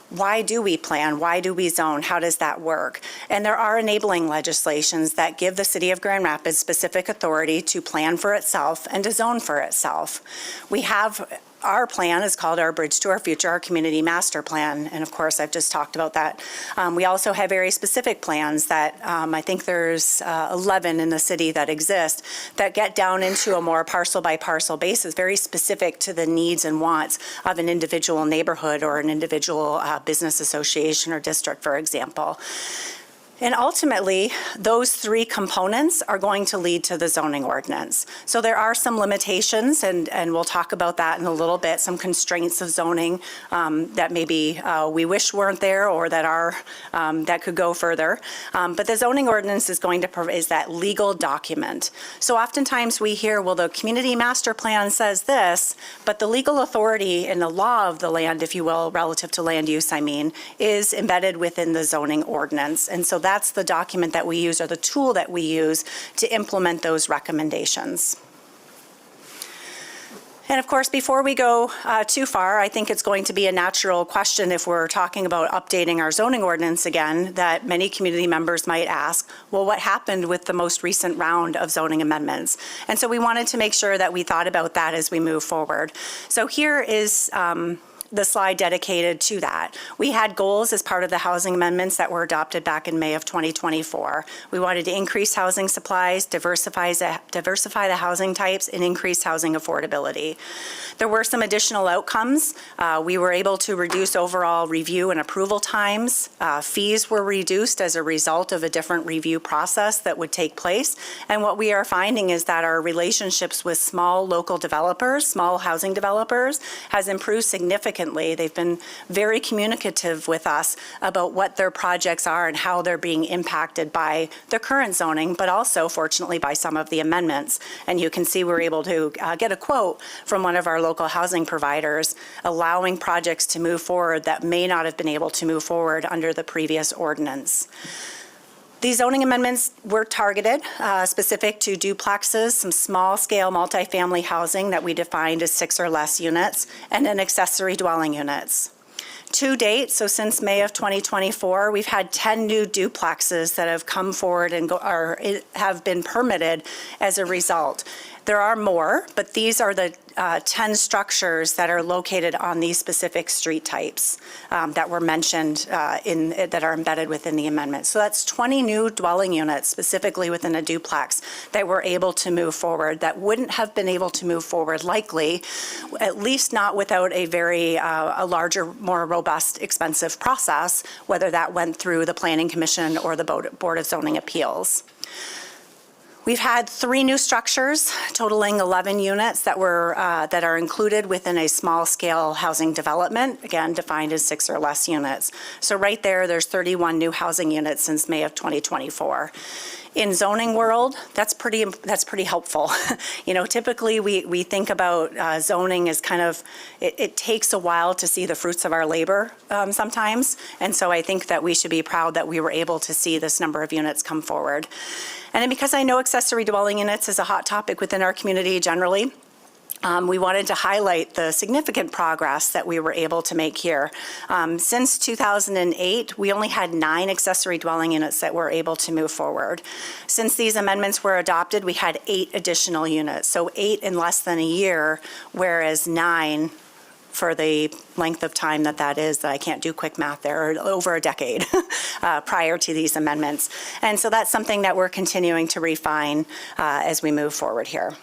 why do we plan? Why do we zone? How does that work? And there are enabling legislations that give the City of Grand Rapids specific authority to plan for itself and to zone for itself. We have, our plan is called our Bridge to Our Future, our Community Master Plan. And of course, I've just talked about that. We also have very specific plans that I think there's 11 in the city that exist that get down into a more parcel by parcel basis, very specific to the needs and wants of an individual neighborhood or an individual business association or district, for example. And ultimately, those 3 components are going to lead to the zoning ordinance. So there are some limitations, and we'll talk about that in a little bit, some constraints of zoning that maybe we wish weren't there or that are that could go further. But the zoning ordinance is going to provide that legal document. So oftentimes we hear, well, the community master plan says this, but the legal authority and the law of the land, if you will, relative to land use, I mean, is embedded within the zoning ordinance. And so that's the document that we use, or the tool that we use to implement those recommendations. And of course, before we go too far, I think it's going to be a natural question if we're talking about updating our zoning ordinance again, that many community members might ask, well, what happened with the most recent round of zoning amendments? And so we wanted to make sure that we thought about that as we move forward. So here is the slide dedicated to that. We had goals as part of the housing amendments that were adopted back in May of 2024. We wanted to increase housing supplies, diversify the housing types, and increase housing affordability. There were some additional outcomes. We were able to reduce overall review and approval times. Fees were reduced as a result of a different review process that would take place. And what we are finding is that our relationships with small local developers, small housing developers, has improved significantly. They've been very communicative with us about what their projects are and how they're being impacted by the current zoning, but also, fortunately, by some of the amendments. And you can see we're able to get a quote from one of our local housing providers allowing projects to move forward that may not have been able to move forward under the previous ordinance. These zoning amendments were targeted, specific to duplexes, some small-scale multifamily housing that we defined as 6 or less units, and then accessory dwelling units. To date, so since May of 2024, we've had 10 new duplexes that have come forward and have been permitted as a result. There are more, but these are the 10 structures that are located on these specific street types that were mentioned that are embedded within the amendment. So that's 20 new dwelling units specifically within a duplex that were able to move forward that wouldn't have been able to move forward likely, at least not without a very a larger, more robust, expensive process, whether that went through the Planning Commission or the Board of Zoning Appeals. We've had 3 new structures totaling 11 units that are included within a small-scale housing development, again defined as 6 or less units. So right there's 31 new housing units since May of 2024. In zoning world, that's pretty helpful. You know, typically we think about zoning as kind of, it takes a while to see the fruits of our labor sometimes. And so I think that we should be proud that we were able to see this number of units come forward. And then because I know accessory dwelling units is a hot topic within our community generally, we wanted to highlight the significant progress that we were able to make here. Since 2008, we only had 9 accessory dwelling units that were able to move forward. Since these amendments were adopted, we had 8 additional units. So 8 in less than a year, whereas 9 for the length of time that is, that I can't do quick math there, or over a decade prior to these amendments. And so that's something that we're continuing to refine as we move forward here.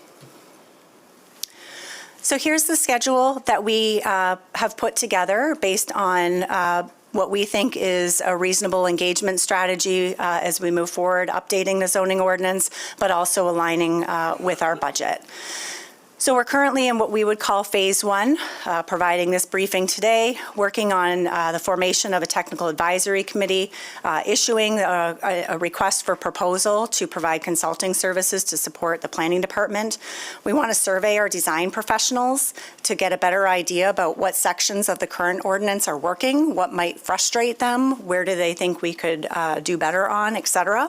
So here's the schedule that we have put together based on what we think is a reasonable engagement strategy as we move forward, updating the zoning ordinance, but also aligning with our budget. So we're currently in what we would call phase 1, providing this briefing today, working on the formation of a technical advisory committee, issuing a request for proposal to provide consulting services to support the planning department. We want to survey our design professionals to get a better idea about what sections of the current ordinance are working, what might frustrate them, where do they think we could do better on, et cetera.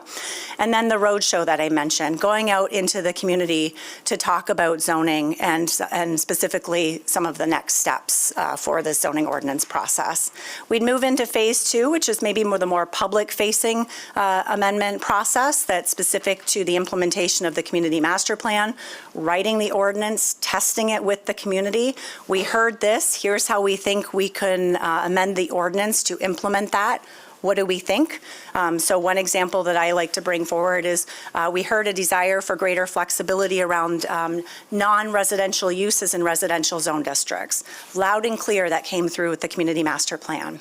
And then the roadshow that I mentioned, going out into the community to talk about zoning and specifically some of the next steps for the zoning ordinance process. We'd move into phase 2, which is maybe the more public-facing amendment process that's specific to the implementation of the community master plan, writing the ordinance, testing it with the community. We heard this. Here's how we think we can amend the ordinance to implement that. What do we think? So one example that I like to bring forward is we heard a desire for greater flexibility around non-residential uses in residential zone districts. Loud and clear that came through with the community master plan.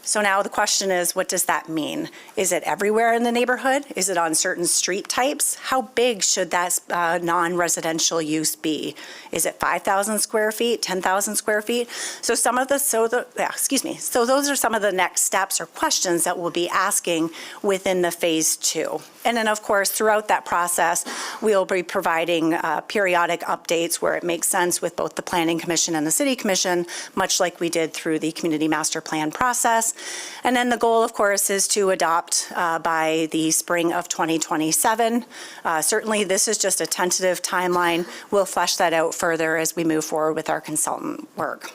So now the question is, what does that mean? Is it everywhere in the neighborhood? Is it on certain street types? How big should that non-residential use be? Is it 5,000 square feet, 10,000 square feet? So those are some of the next steps or questions that we'll be asking within the phase 2. And then, of course, throughout that process, we'll be providing periodic updates where it makes sense with both the Planning Commission and the City Commission, much like we did through the Community Master Plan process. And then the goal, of course, is to adopt by the spring of 2027. Certainly, this is just a tentative timeline. We'll flesh that out further as we move forward with our consultant work.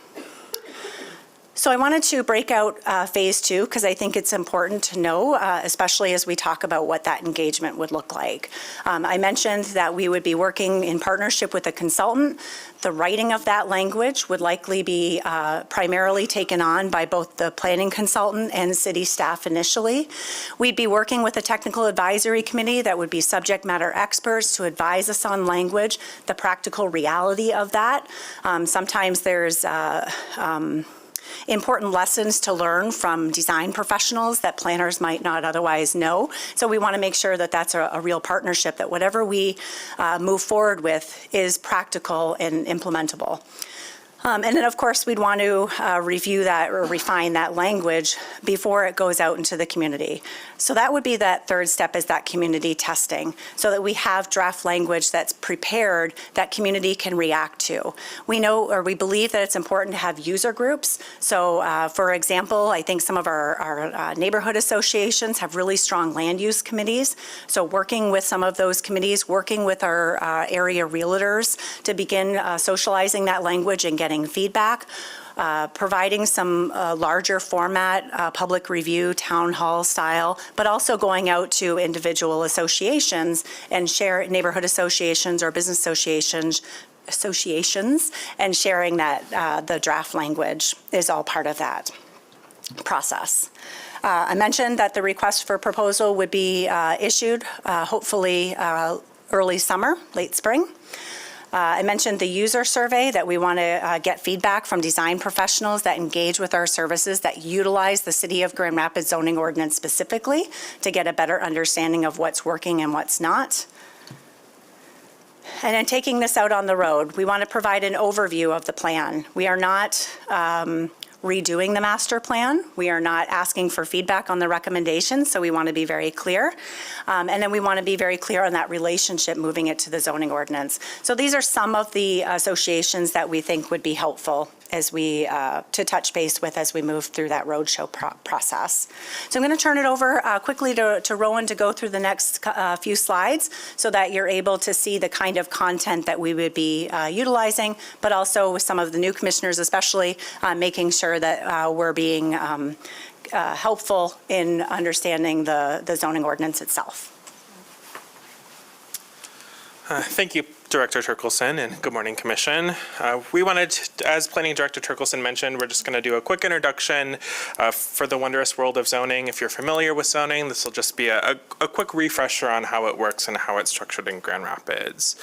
So I wanted to break out phase 2 because I think it's important to know, especially as we talk about what that engagement would look like. I mentioned that we would be working in partnership with a consultant. The writing of that language would likely be primarily taken on by both the planning consultant and city staff initially. We'd be working with a technical advisory committee that would be subject matter experts to advise us on language, the practical reality of that. Sometimes there's important lessons to learn from design professionals that planners might not otherwise know. So we want to make sure that that's a real partnership, that whatever we move forward with is practical and implementable. And then, of course, we'd want to review that or refine that language before it goes out into the community. So that would be that third step, is that community testing, so that we have draft language that's prepared that community can react to. We know, or we believe, that it's important to have user groups. So, for example, I think some of our neighborhood associations have really strong land use committees. So working with some of those committees, working with our area realtors to begin socializing that language and getting feedback, providing some larger format public review, town hall style, but also going out to individual associations and share neighborhood associations or business associations and sharing that the draft language is all part of that process. I mentioned that the request for proposal would be issued hopefully early summer, late spring. I mentioned the user survey, that we want to get feedback from design professionals that engage with our services, that utilize the City of Grand Rapids zoning ordinance specifically to get a better understanding of what's working and what's not. And then taking this out on the road, we want to provide an overview of the plan. We are not redoing the master plan. We are not asking for feedback on the recommendations, so we want to be very clear. And then we want to be very clear on that relationship, moving it to the zoning ordinance. So these are some of the associations that we think would be helpful as we, to touch base with as we move through that roadshow process. So I'm going to turn it over quickly to Rowan to go through the next few slides so that you're able to see the kind of content that we would be utilizing, but also with some of the new commissioners, especially making sure that we're being helpful in understanding the zoning ordinance itself. Thank you, Director Turkelson, and good morning, Commission. We wanted, as Planning Director Turkelson mentioned, we're just going to do a quick introduction for the wondrous world of zoning. If you're familiar with zoning, this will just be a quick refresher on how it works and how it's structured in Grand Rapids.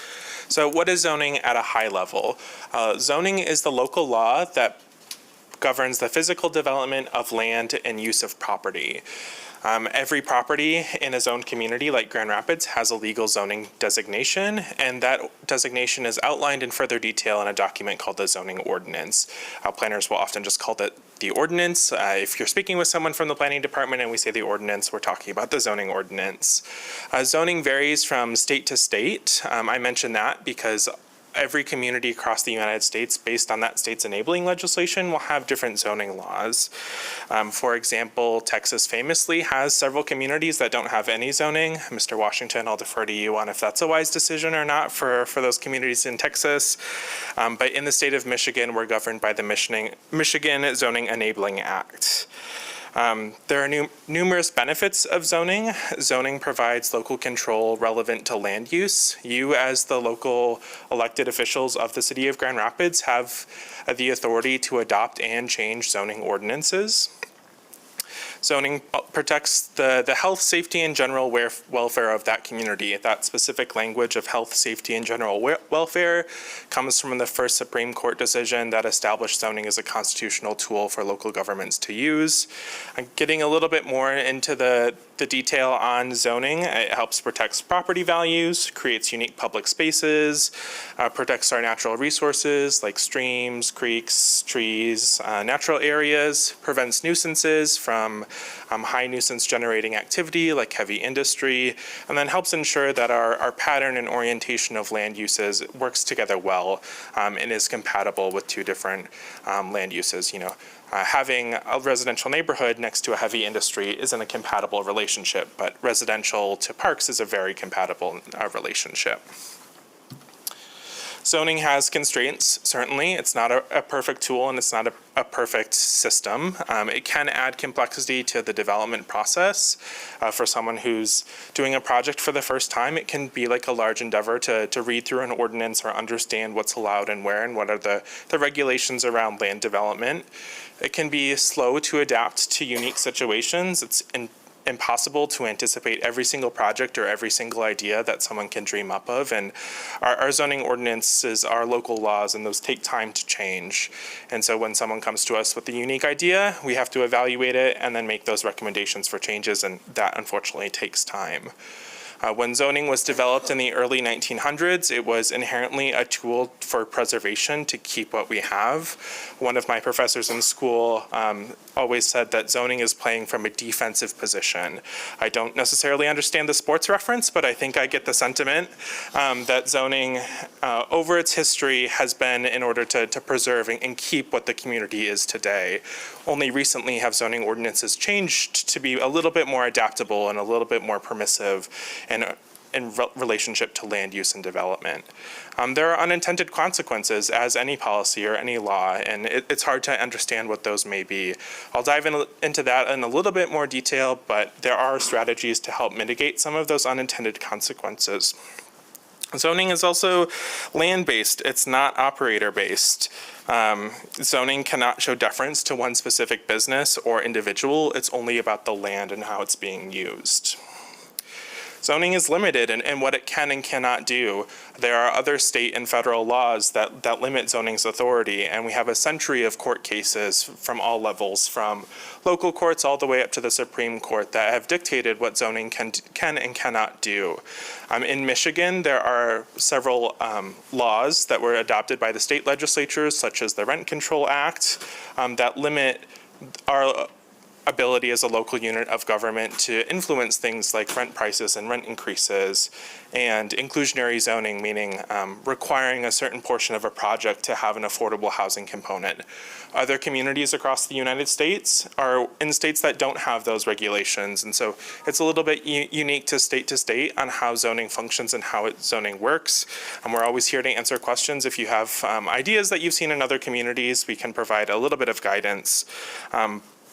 So what is zoning at a high level? Zoning is the local law that governs the physical development of land and use of property. Every property in a zoned community like Grand Rapids has a legal zoning designation, and that designation is outlined in further detail in a document called the zoning ordinance. Planners will often just call it the ordinance. If you're speaking with someone from the planning department and we say the ordinance, we're talking about the zoning ordinance. Zoning varies from state to state. I mention that because every community across the United States, based on that state's enabling legislation, will have different zoning laws. For example, Texas famously has several communities that don't have any zoning. Mr. Washington, I'll defer to you on if that's a wise decision or not for those communities in Texas. But in the state of Michigan, we're governed by the Michigan Zoning Enabling Act. There are numerous benefits of zoning. Zoning provides local control relevant to land use. You, as the local elected officials of the City of Grand Rapids, have the authority to adopt and change zoning ordinances. Zoning protects the health, safety, and general welfare of that community. That specific language of health, safety, and general welfare comes from the first Supreme Court decision that established zoning as a constitutional tool for local governments to use. Getting a little bit more into the detail on zoning, it helps protect property values, creates unique public spaces, protects our natural resources like streams, creeks, trees, natural areas, prevents nuisances from high nuisance generating activity like heavy industry, and then helps ensure that our pattern and orientation of land uses works together well and is compatible with two different land uses. Having a residential neighborhood next to a heavy industry isn't a compatible relationship, but residential to parks is a very compatible relationship. Zoning has constraints, certainly. It's not a perfect tool and it's not a perfect system. It can add complexity to the development process. For someone who's doing a project for the first time, it can be like a large endeavor to read through an ordinance or understand what's allowed and where and what are the regulations around land development. It can be slow to adapt to unique situations. It's impossible to anticipate every single project or every single idea that someone can dream up of, and our zoning ordinances are local laws and those take time to change. And so when someone comes to us with a unique idea, we have to evaluate it and then make those recommendations for changes, and that unfortunately takes time. When zoning was developed in the early 1900s, it was inherently a tool for preservation to keep what we have. One of my professors in school always said that zoning is playing from a defensive position. I don't necessarily understand the sports reference, but I think I get the sentiment that zoning over its history has been in order to preserve and keep what the community is today. Only recently have zoning ordinances changed to be a little bit more adaptable and a little bit more permissive in relationship to land use and development. There are unintended consequences as any policy or any law, and it's hard to understand what those may be. I'll dive into that in a little bit more detail, but there are strategies to help mitigate some of those unintended consequences. Zoning is also land-based. It's not operator-based. Zoning cannot show deference to one specific business or individual. It's only about the land and how it's being used. Zoning is limited in what it can and cannot do. There are other state and federal laws that limit zoning's authority, and we have a century of court cases from all levels, from local courts all the way up to the Supreme Court, that have dictated what zoning can and cannot do. In Michigan, there are several laws that were adopted by the state legislatures, such as the Rent Control Act, that limit our ability as a local unit of government to influence things like rent prices and rent increases, and inclusionary zoning, meaning requiring a certain portion of a project to have an affordable housing component. Other communities across the United States are in states that don't have those regulations, and so it's a little bit unique to state on how zoning functions and how zoning works. And we're always here to answer questions. If you have ideas that you've seen in other communities, we can provide a little bit of guidance.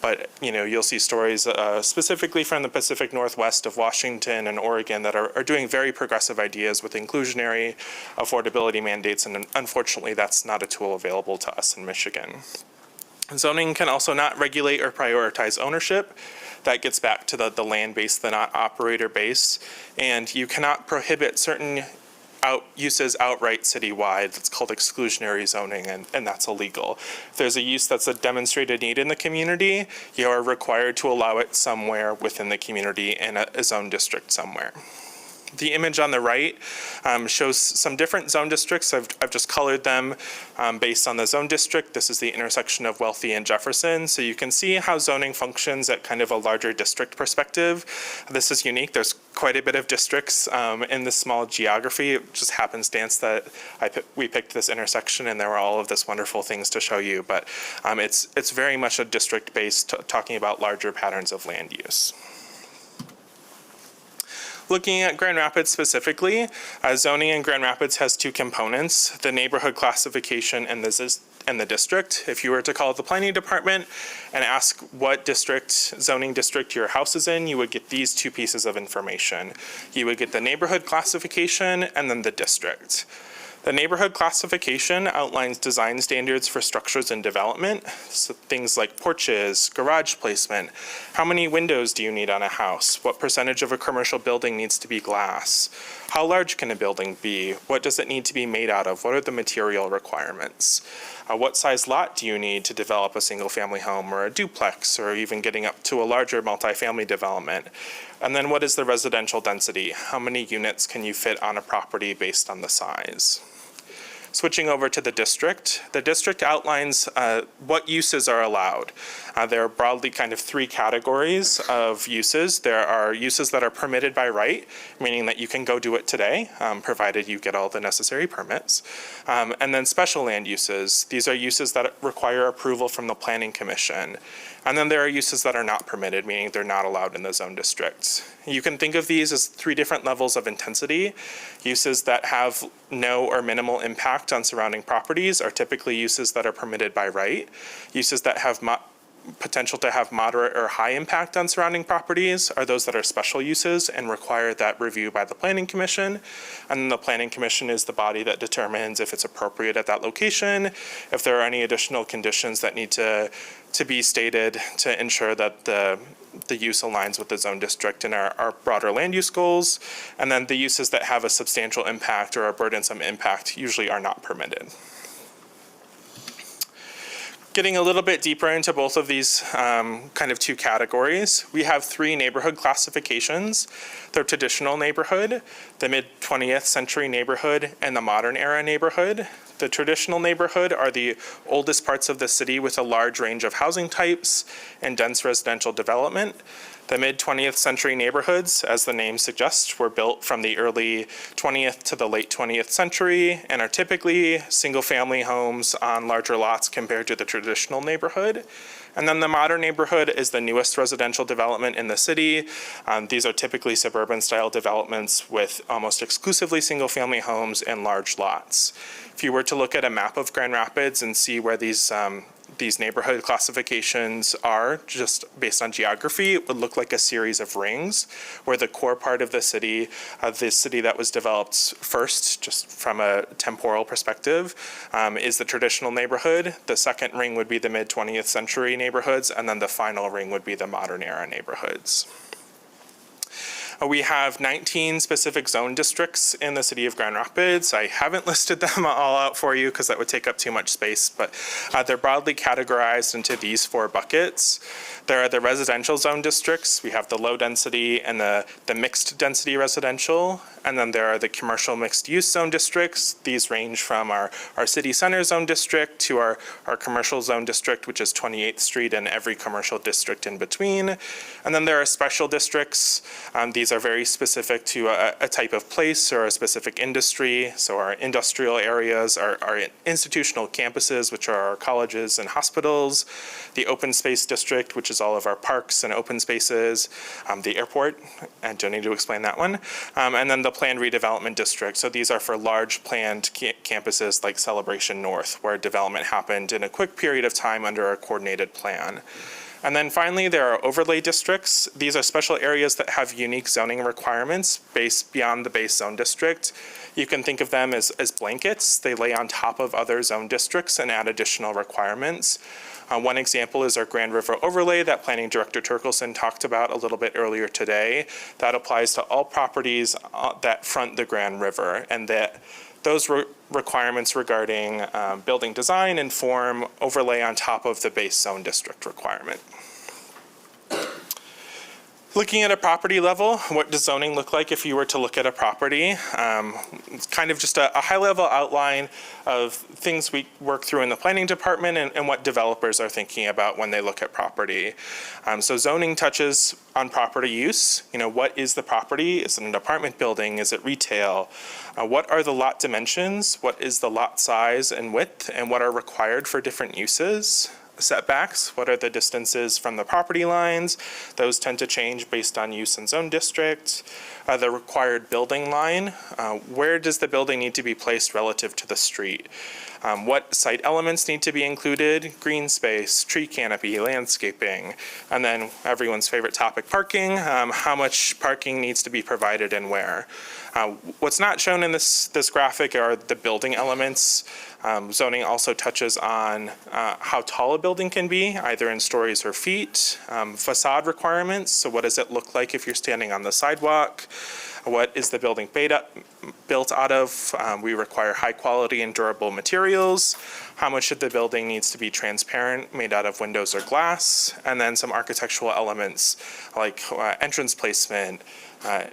But you'll see stories specifically from the Pacific Northwest of Washington and Oregon that are doing very progressive ideas with inclusionary affordability mandates, and unfortunately that's not a tool available to us in Michigan. Zoning can also not regulate or prioritize ownership. That gets back to the land base, the not operator base, and you cannot prohibit certain uses outright citywide. That's called exclusionary zoning, and that's illegal. If there's a use that's a demonstrated need in the community, you are required to allow it somewhere within the community in a zone district somewhere. The image on the right shows some different zone districts. I've just colored them based on the zone district. This is the intersection of Wealthy and Jefferson. So you can see how zoning functions at kind of a larger district perspective. This is unique. There's quite a bit of districts in this small geography. It just happenstance that we picked this intersection and there were all of this wonderful things to show you. But it's very much a district-based, talking about larger patterns of land use. Looking at Grand Rapids specifically, zoning in Grand Rapids has two components: the neighborhood classification and the district. If you were to call the planning department and ask what zoning district your house is in, you would get these two pieces of information. You would get the neighborhood classification and then the district. The neighborhood classification outlines design standards for structures and development, so things like porches, garage placement, how many windows do you need on a house, what percentage of a commercial building needs to be glass, how large can a building be, what does it need to be made out of, what are the material requirements, what size lot do you need to develop a single family home or a duplex, or even getting up to a larger multifamily development. And then what is the residential density? How many units can you fit on a property based on the size? Switching over to the district outlines what uses are allowed. There are broadly kind of three categories of uses. There are uses that are permitted by right, meaning that you can go do it today, provided you get all the necessary permits. And then special land uses. These are uses that require approval from the Planning Commission. And then there are uses that are not permitted, meaning they're not allowed in the zone districts. You can think of these as three different levels of intensity. Uses that have no or minimal impact on surrounding properties are typically uses that are permitted by right. Uses that have potential to have moderate or high impact on surrounding properties are those that are special uses and require that review by the Planning Commission. And then the Planning Commission is the body that determines if it's appropriate at that location, if there are any additional conditions that need to be stated to ensure that the use aligns with the zone district and our broader land use goals. And then the uses that have a substantial impact or a burdensome impact usually are not permitted. Getting a little bit deeper into both of these kind of two categories, we have three neighborhood classifications. They're traditional neighborhood, the mid-20th century neighborhood, and the modern era neighborhood. The traditional neighborhood are the oldest parts of the city with a large range of housing types and dense residential development. The mid-20th century neighborhoods, as the name suggests, were built from the early 20th to the late 20th century and are typically single-family homes on larger lots compared to the traditional neighborhood. And then the modern neighborhood is the newest residential development in the city. These are typically suburban-style developments with almost exclusively single-family homes and large lots. If you were to look at a map of Grand Rapids and see where these neighborhood classifications are, just based on geography, it would look like a series of rings, where the core part of the city that was developed first, just from a temporal perspective, is the traditional neighborhood. The second ring would be the mid-20th century neighborhoods, and then the final ring would be the modern era neighborhoods. We have 19 specific zone districts in the city of Grand Rapids. I haven't listed them all out for you because that would take up too much space, but they're broadly categorized into these four buckets. There are the residential zone districts. We have the low density and the mixed density residential. And then there are the commercial mixed use zone districts. These range from our city center zone district to our commercial zone district, which is 28th Street and every commercial district in between. And then there are special districts. These are very specific to a type of place or a specific industry. So our industrial areas, our institutional campuses, which are our colleges and hospitals, the open space district, which is all of our parks and open spaces, the airport, and don't need to explain that one, and then the planned redevelopment district. So these are for large planned campuses like Celebration North, where development happened in a quick period of time under a coordinated plan. And then finally, there are overlay districts. These are special areas that have unique zoning requirements based beyond the base zone district. You can think of them as blankets. They lay on top of other zone districts and add additional requirements. One example is our Grand River overlay that Planning Director Turkelson talked about a little bit earlier today. That applies to all properties that front the Grand River, and that those requirements regarding building design and form overlay on top of the base zone district requirement. Looking at a property level, what does zoning look like if you were to look at a property? It's kind of just a high-level outline of things we work through in the planning department and what developers are thinking about when they look at property. So zoning touches on property use. You know, what is the property? Is it an apartment building? Is it retail? What are the lot dimensions? What is the lot size and width? And what are required for different uses? Setbacks, what are the distances from the property lines? Those tend to change based on use and zone district. The required building line, where does the building need to be placed relative to the street? What site elements need to be included? Green space, tree canopy, landscaping, and then everyone's favorite topic, parking. How much parking needs to be provided and where? What's not shown in this graphic are the building elements. Zoning also touches on how tall a building can be, either in stories or feet. Facade requirements, so what does it look like if you're standing on the sidewalk? What is the building built out of? We require high quality and durable materials. How much of the building needs to be transparent, made out of windows or glass? And then some architectural elements like entrance placement,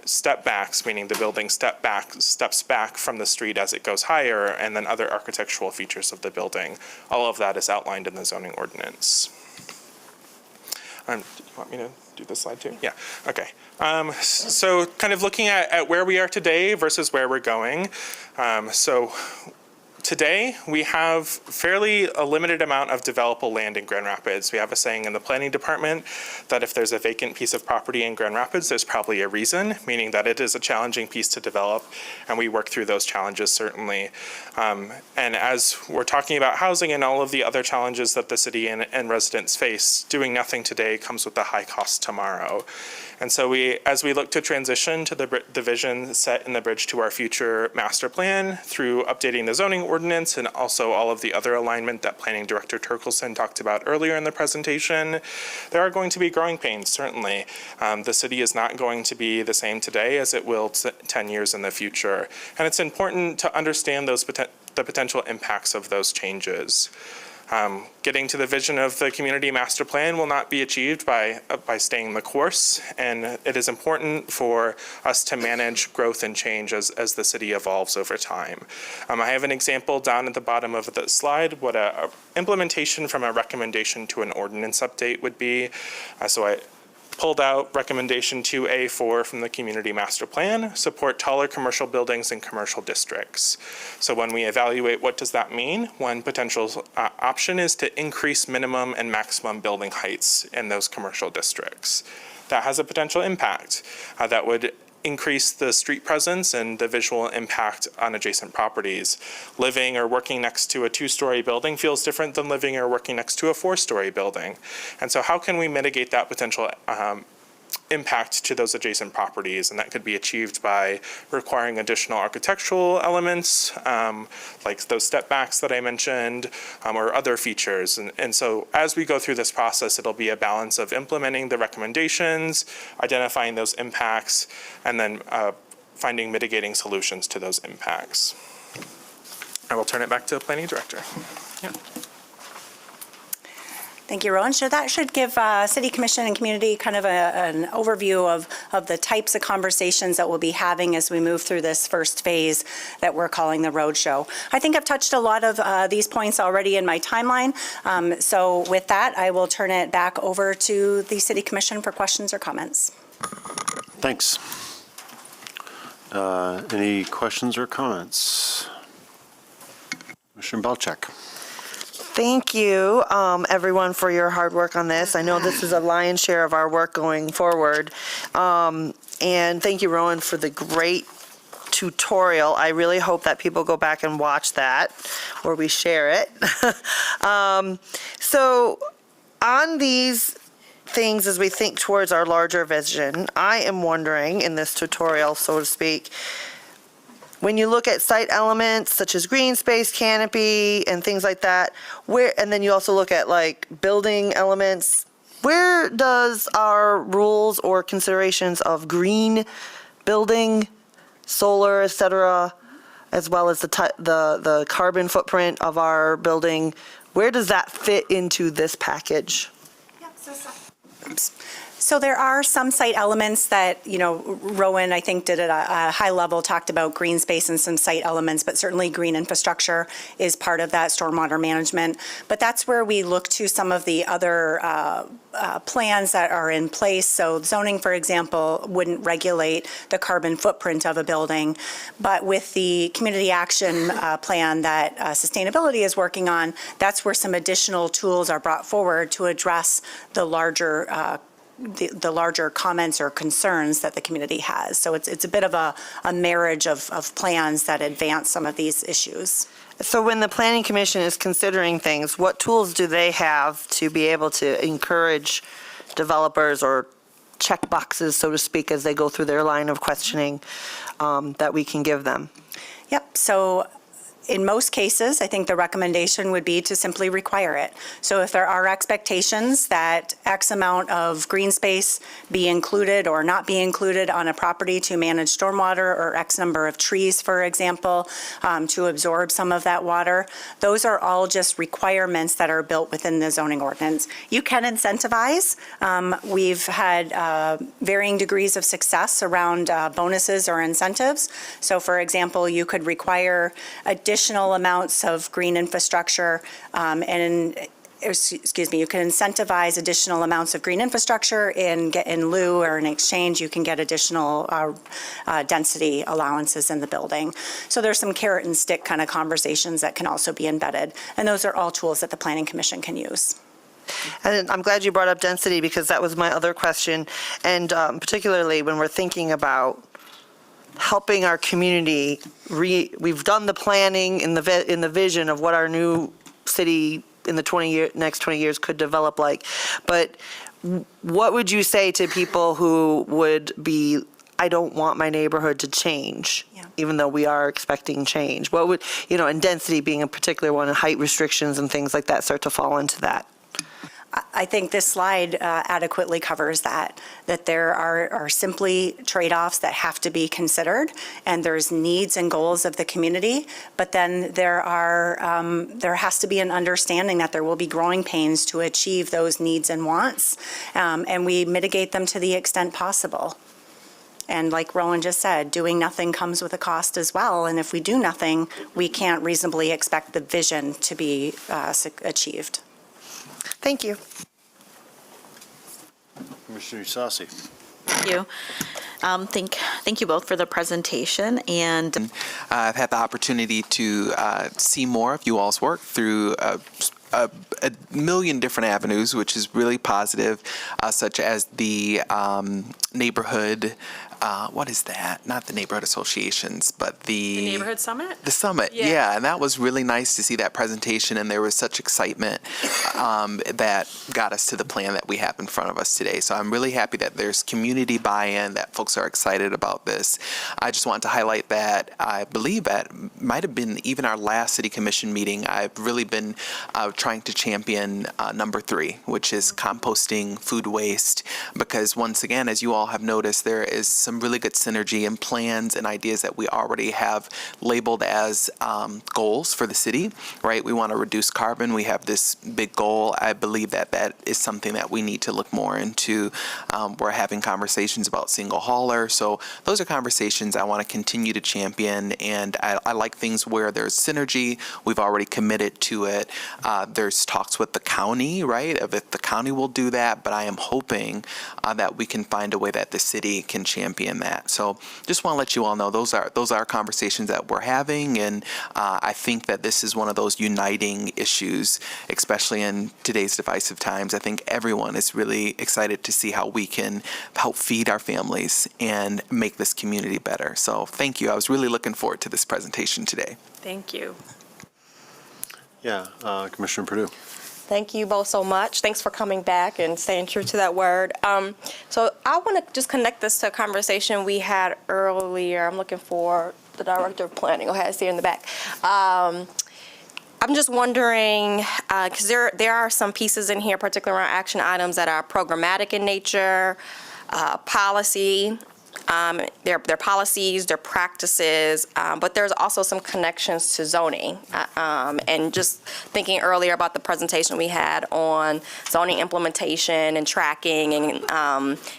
step backs, meaning the building steps back from the street as it goes higher, and then other architectural features of the building. All of that is outlined in the zoning ordinance. Do you want me to do this slide too? Yeah, okay. So kind of looking at where we are today versus where we're going. So today, we have fairly a limited amount of developable land in Grand Rapids. We have a saying in the planning department that if there's a vacant piece of property in Grand Rapids, there's probably a reason, meaning that it is a challenging piece to develop, and we work through those challenges certainly. And as we're talking about housing and all of the other challenges that the city and residents face, doing nothing today comes with a high cost tomorrow. And so as we look to transition to the vision set in the Bridge to Our Future master plan through updating the zoning ordinance and also all of the other alignment that Planning Director Turkelson talked about earlier in the presentation, there are going to be growing pains, certainly. The city is not going to be the same today as it will 10 years in the future. And it's important to understand the potential impacts of those changes. Getting to the vision of the community master plan will not be achieved by staying the course, and it is important for us to manage growth and change as the city evolves over time. I have an example down at the bottom of the slide what a implementation from a recommendation to an ordinance update would be. So I pulled out recommendation 2A4 from the community master plan, support taller commercial buildings in commercial districts. So when we evaluate what does that mean, one potential option is to increase minimum and maximum building heights in those commercial districts. That has a potential impact that would increase the street presence and the visual impact on adjacent properties. Living or working next to a 2-story building feels different than living or working next to a 4-story building. And so how can we mitigate that potential impact to those adjacent properties? And that could be achieved by requiring additional architectural elements, like those step backs that I mentioned, or other features. And so as we go through this process, it'll be a balance of implementing the recommendations, identifying those impacts, and then finding mitigating solutions to those impacts. I will turn it back to the Planning Director. Yeah. Thank you, Rowan. So that should give City Commission and community kind of an overview of the types of conversations that we'll be having as we move through this first phase that we're calling the roadshow. I think I've touched a lot of these points already in my timeline. So with that, I will turn it back over to the City Commission for questions or comments. Thanks. Any questions or comments? Commissioner Belcheck. Thank you, everyone, for your hard work on this. I know this is a lion's share of our work going forward. And thank you, Rowan, for the great tutorial. I really hope that people go back and watch that, or we share it. So on these things, as we think towards our larger vision, I am wondering, in this tutorial, so to speak, when you look at site elements such as green space, canopy, and things like that, and then you also look at like building elements, where does our rules or considerations of green building, solar, et cetera, as well as the carbon footprint of our building, where does that fit into this package? So there are some site elements that, Rowan, I think, did at a high level, talked about green space and some site elements, but certainly green infrastructure is part of that, stormwater management. But that's where we look to some of the other plans that are in place. So zoning, for example, wouldn't regulate the carbon footprint of a building. But with the community action plan that sustainability is working on, that's where some additional tools are brought forward to address the larger comments or concerns that the community has. So it's a bit of a marriage of plans that advance some of these issues. So when the Planning Commission is considering things, what tools do they have to be able to encourage developers or check boxes, so to speak, as they go through their line of questioning that we can give them? Yep. So In most cases, I think the recommendation would be to simply require it. So if there are expectations that X amount of green space be included or not be included on a property to manage stormwater, or X number of trees, for example, to absorb some of that water, those are all just requirements that are built within the zoning ordinance. You can incentivize. We've had varying degrees of success around bonuses or incentives. So for example, you could require additional amounts of green infrastructure you can incentivize additional amounts of green infrastructure in lieu or in exchange, you can get additional density allowances in the building. So there's some carrot and stick kind of conversations that can also be embedded. And those are all tools that the Planning Commission can use. And I'm glad you brought up density, because that was my other question. And particularly when we're thinking about helping our community, we've done the planning in the vision of what our new city in the next 20 years could develop like. But what would you say to people who would be, I don't want my neighborhood to change, even though we are expecting change? What would, and density being a particular one, and height restrictions and things like that start to fall into that? I think this slide adequately covers that there are simply trade-offs that have to be considered, and there's needs and goals of the community, but then there has to be an understanding that there will be growing pains to achieve those needs and wants, and we mitigate them to the extent possible. And like Rowan just said, doing nothing comes with a cost as well, and if we do nothing, we can't reasonably expect the vision to be achieved. Thank you. Commissioner Sassi. Thank you. Thank you both for the presentation, and I've had the opportunity to see more of you all's work through a million different avenues, which is really positive, such as the neighborhood, what is that? Not the neighborhood associations, but the Neighborhood Summit? The summit, yeah, and that was really nice to see that presentation, and there was such excitement that got us to the plan that we have in front of us today. So I'm really happy that there's community buy-in, that folks are excited about this. I just want to highlight that I believe that might have been even our last City Commission meeting. I've really been trying to champion number 3, which is composting food waste, because once again, as you all have noticed, there is some really good synergy and plans and ideas that we already have labeled as goals for the city, right? We want to reduce carbon. We have this big goal. I believe that that is something that we need to look more into. We're having conversations about single hauler. So those are conversations I want to continue to champion, and I like things where there's synergy. We've already committed to it. There's talks with the county, right, of if the county will do that, but I am hoping that we can find a way that the city can champion that. So just want to let you all know those are conversations that we're having, and I think that this is one of those uniting issues, especially in today's divisive times. I think everyone is really excited to see how we can help feed our families and make this community better. So thank you. I was really looking forward to this presentation today. Thank you. Yeah, Commissioner Perdue. Thank you both so much. Thanks for coming back and staying true to that word. So I want to just connect this to a conversation we had earlier. I'm looking for the Director of Planning. Go ahead, see her in the back. I'm just wondering, because there are some pieces in here, particularly around action items that are programmatic in nature, policy. Their policies, their practices, but there's also some connections to zoning. And just thinking earlier about the presentation we had on zoning implementation and tracking and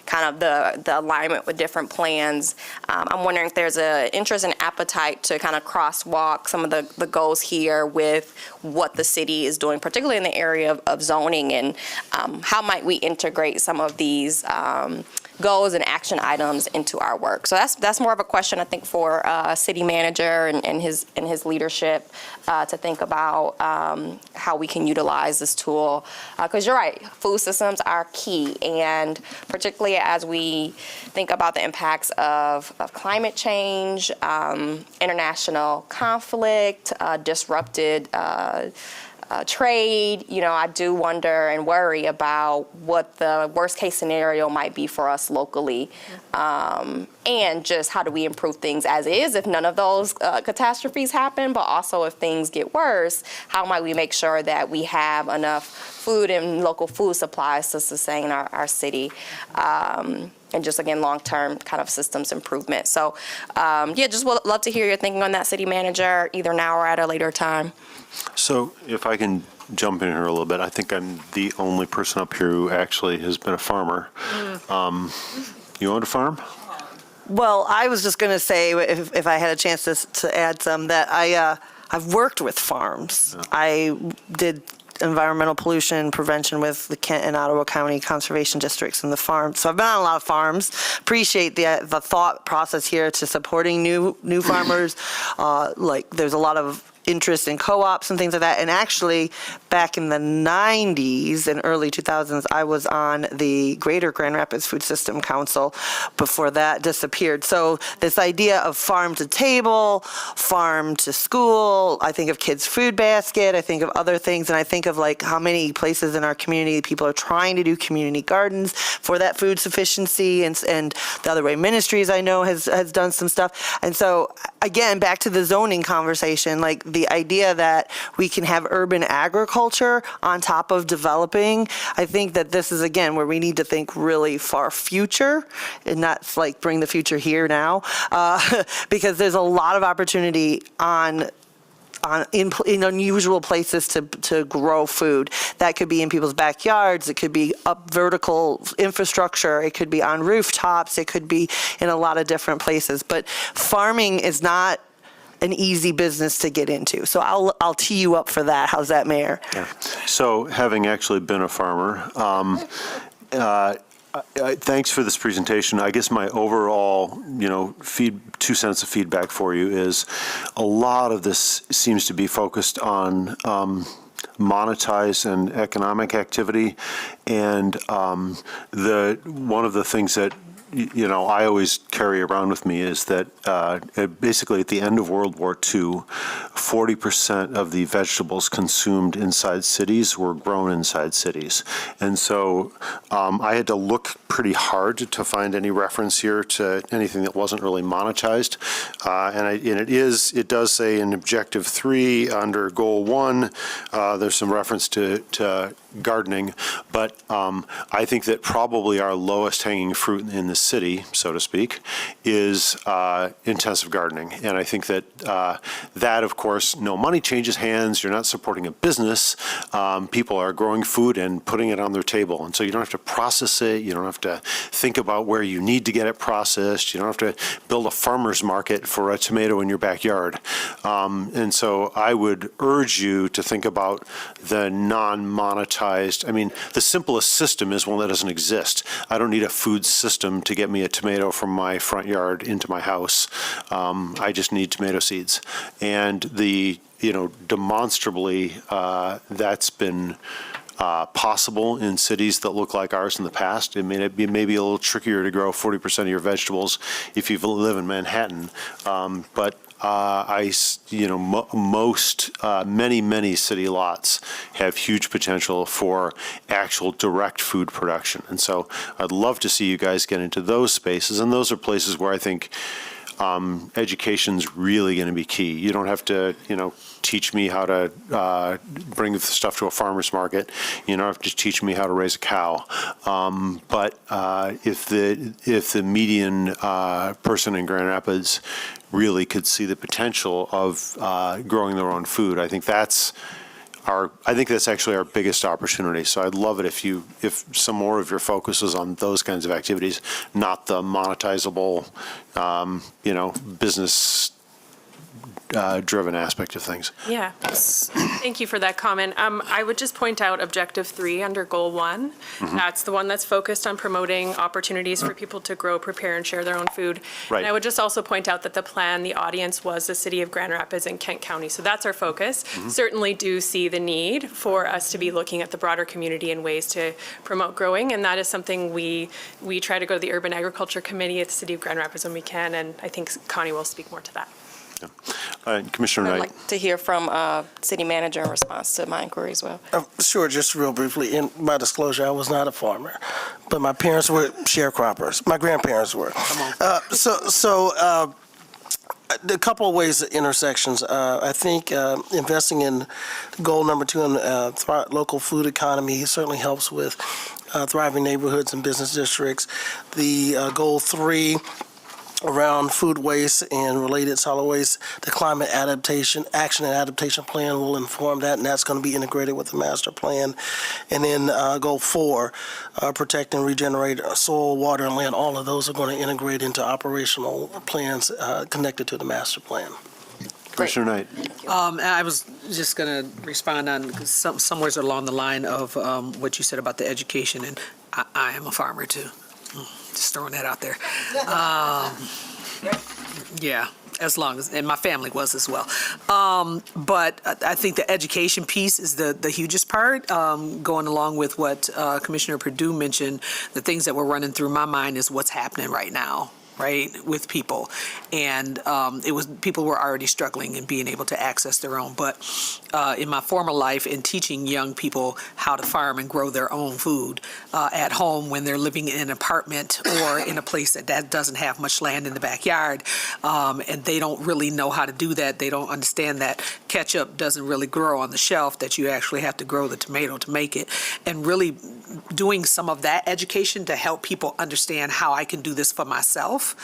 kind of the alignment with different plans, I'm wondering if there's an interest and appetite to kind of crosswalk some of the goals here with what the city is doing, particularly in the area of zoning, and how might we integrate some of these goals and action items into our work. So that's more of a question, I think, for city manager and his leadership to think about how we can utilize this tool. Because you're right, food systems are key, and particularly as we think about the impacts of climate change, international conflict, disrupted trade, I do wonder and worry about what the worst case scenario might be for us locally. and just how do we improve things as is if none of those catastrophes happen, but also if things get worse, how might we make sure that we have enough food and local food supplies to sustain our city, and just, again, long-term kind of systems improvement. So, just would love to hear your thinking on that, City Manager, either now or at a later time. So if I can jump in here a little bit, I think I'm the only person up here who actually has been a farmer. You owned a farm? Well, I was just going to say, if I had a chance to add some, that I've worked with farms. Yeah. I did environmental pollution prevention with the Kent and Ottawa County Conservation Districts and the farms. So I've been on a lot of farms. Appreciate the thought process here to supporting new farmers. Like there's a lot of interest in co-ops and things like that. And actually, back in the 90s and early 2000s, I was on the Greater Grand Rapids Food System Council before that disappeared. So this idea of farm to table, farm to school, I think of Kids Food Basket, I think of other things, and I think of like how many places in our community people are trying to do community gardens for that food sufficiency, and the Other Way Ministries I know has done some stuff. And so again, back to the zoning conversation, like the idea that we can have urban agriculture on top of developing, I think that this is, again, where we need to think really far future and not like bring the future here now, because there's a lot of opportunity in unusual places to grow food. That could be in people's backyards, it could be up vertical infrastructure, it could be on rooftops, it could be in a lot of different places. But farming is not an easy business to get into. So I'll tee you up for that. How's that, Mayor? Yeah. So having actually been a farmer, thanks for this presentation. I guess my overall, 2 cents of feedback for you is a lot of this seems to be focused on monetize and economic activity. And one of the things that I always carry around with me is that basically at the end of World War II, 40% of the vegetables consumed inside cities were grown inside cities. And so I had to look pretty hard to find any reference here to anything that wasn't really monetized. It does say in Objective 3 under Goal 1, there's some reference to gardening, but I think that probably our lowest hanging fruit in the city, so to speak, is intensive gardening. And I think that that, of course, no money changes hands. You're not supporting a business. People are growing food and putting it on their table. And so you don't have to process it. You don't have to think about where you need to get it processed. You don't have to build a farmer's market for a tomato in your backyard. And so I would urge you to think about the non-monetized. I mean, the simplest system is one that doesn't exist. I don't need a food system to get me a tomato from my front yard into my house. I just need tomato seeds. And demonstrably, that's been possible in cities that look like ours in the past. It may be maybe a little trickier to grow 40% of your vegetables if you live in Manhattan. But many city lots have huge potential for actual direct food production. And so I'd love to see you guys get into those spaces. And those are places where I think education's really going to be key. You don't have to, teach me how to bring the stuff to a farmer's market. You don't have to teach me how to raise a cow. But if the median person in Grand Rapids really could see the potential of growing their own food, I think that's actually our biggest opportunity. So I'd love it if some more of your focus is on those kinds of activities, not the monetizable, business driven aspect of things. Yeah, thank you for that comment. I would just point out Objective 3 under Goal 1. Mm-hmm. That's the one that's focused on promoting opportunities for people to grow, prepare, and share their own food. Right. And I would just also point out that the audience was the city of Grand Rapids and Kent County. So that's our focus. Mm-hmm. Certainly do see the need for us to be looking at the broader community and ways to promote growing. And that is something we try to go to the Urban Agriculture Committee at the city of Grand Rapids when we can. And I think Connie will speak more to that. Commissioner I'd Knight. like to hear from city manager in response to my inquiry as well. Sure, just real briefly. In my disclosure, I was not a farmer, but my parents were sharecroppers. My grandparents were. A couple of ways, intersections. I think investing in goal number 2 on local food economy certainly helps with thriving neighborhoods and business districts. The goal 3 around food waste and related solid waste, the climate adaptation, action and adaptation plan will inform that, and that's going to be integrated with the master plan. And then goal 4, protect and regenerate soil, water, and land. All of those are going to integrate into operational plans connected to the master plan. Commissioner Knight. I was just going to respond on somewhere along the line of what you said about the education, and I am a farmer too. Just throwing that out there. Yeah, as long as, and my family was as well. But I think the education piece is the hugest part. Going along with what Commissioner Perdue mentioned, the things that were running through my mind is what's happening right now, right, with people. And people were already struggling and being able to access their own. But in my former life, in teaching young people how to farm and grow their own food at home when they're living in an apartment or in a place that doesn't have much land in the backyard, and they don't really know how to do that. They don't understand that ketchup doesn't really grow on the shelf, that you actually have to grow the tomato to make it. And really doing some of that education to help people understand how I can do this for myself.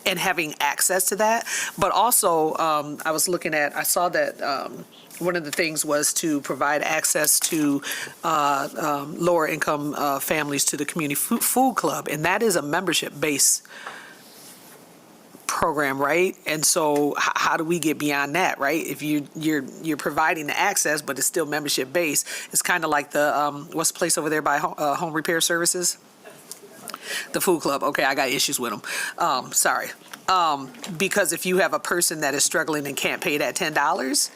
And having access to that. But also, I saw that one of the things was to provide access to lower income families to the community food club. And that is a membership-based program, right? And so how do we get beyond that, right? If you're providing the access, but it's still membership-based, it's kind of like the, what's the place over there by Home Repair Services? The food club. Okay, I got issues with them. Sorry. Because if you have a person that is struggling and can't pay that $10,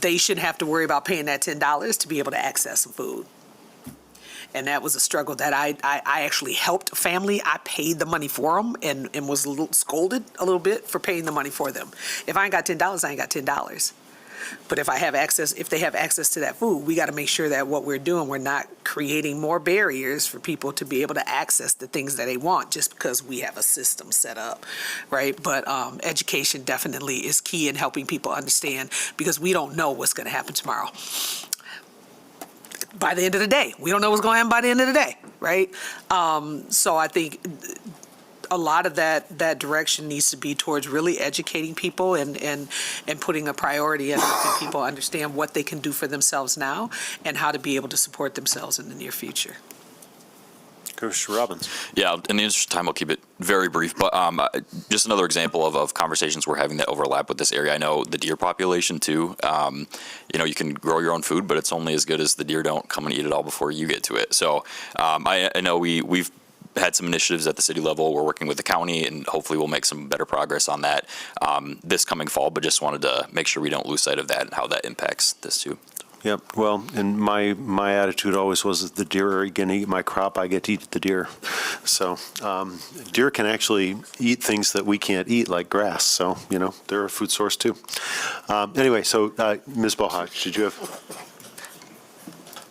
they shouldn't have to worry about paying that $10 to be able to access some food. And that was a struggle that I actually helped a family. I paid the money for them and was scolded a little bit for paying the money for them. If I ain't got $10, I ain't got $10. But if they have access to that food, we got to make sure that what we're doing, we're not creating more barriers for people to be able to access the things that they want just because we have a system set up, right? But education definitely is key in helping people understand, because we don't know what's going to happen tomorrow. By the end of the day, we don't know what's going to happen by the end of the day, right? So I think a lot of that direction needs to be towards really educating people and putting a priority in helping people understand what they can do for themselves now and how to be able to support themselves in the near future. Commissioner Robbins. Yeah, in the interest of time, I'll keep it very brief, but just another example of conversations we're having that overlap with this area. I know the deer population too. You can grow your own food, but it's only as good as the deer don't come and eat it all before you get to it. So I know we've had some initiatives at the city level. We're working with the county, and hopefully we'll make some better progress on that this coming fall, but just wanted to make sure we don't lose sight of that and how that impacts this too. Yep. Well, and my attitude always was that the deer are going to eat my crop. I get to eat the deer. So deer can actually eat things that we can't eat, like grass. So, they're a food source too. Anyway, so Ms. Bohach, did you have?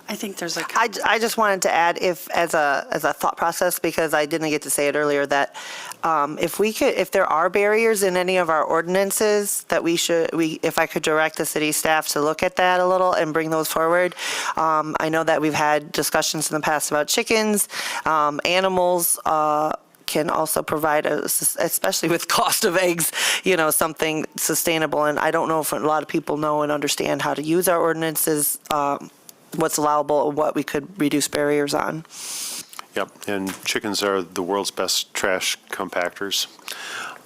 I think there's I just wanted to add, as a thought process, because I didn't get to say it earlier, that if there are barriers in any of our ordinances, that if I could direct the city staff to look at that a little and bring those forward. I know that we've had discussions in the past about chickens, animals. Can also provide, especially with cost of eggs, something sustainable. And I don't know if a lot of people know and understand how to use our ordinances, what's allowable, what we could reduce barriers on. Yep, and chickens are the world's best trash compactors.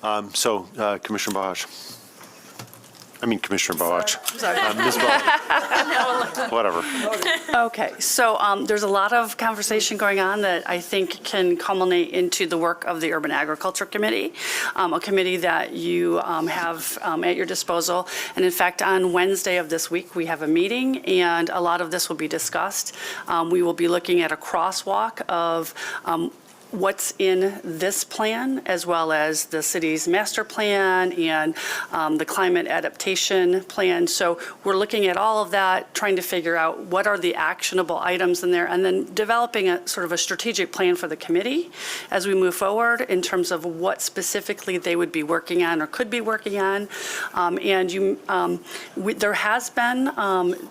Commissioner Bohach. Commissioner Bohach. Ms. Bohach. Whatever. Okay, so there's a lot of conversation going on that I think can culminate into the work of the Urban Agriculture Committee, a committee that you have at your disposal. And in fact, on Wednesday of this week, we have a meeting, and a lot of this will be discussed. We will be looking at a crosswalk of what's in this plan, as well as the city's master plan and the climate adaptation plan. So we're looking at all of that, trying to figure out what are the actionable items in there, and then developing a sort of a strategic plan for the committee as we move forward in terms of what specifically they would be working on or could be working on. There has been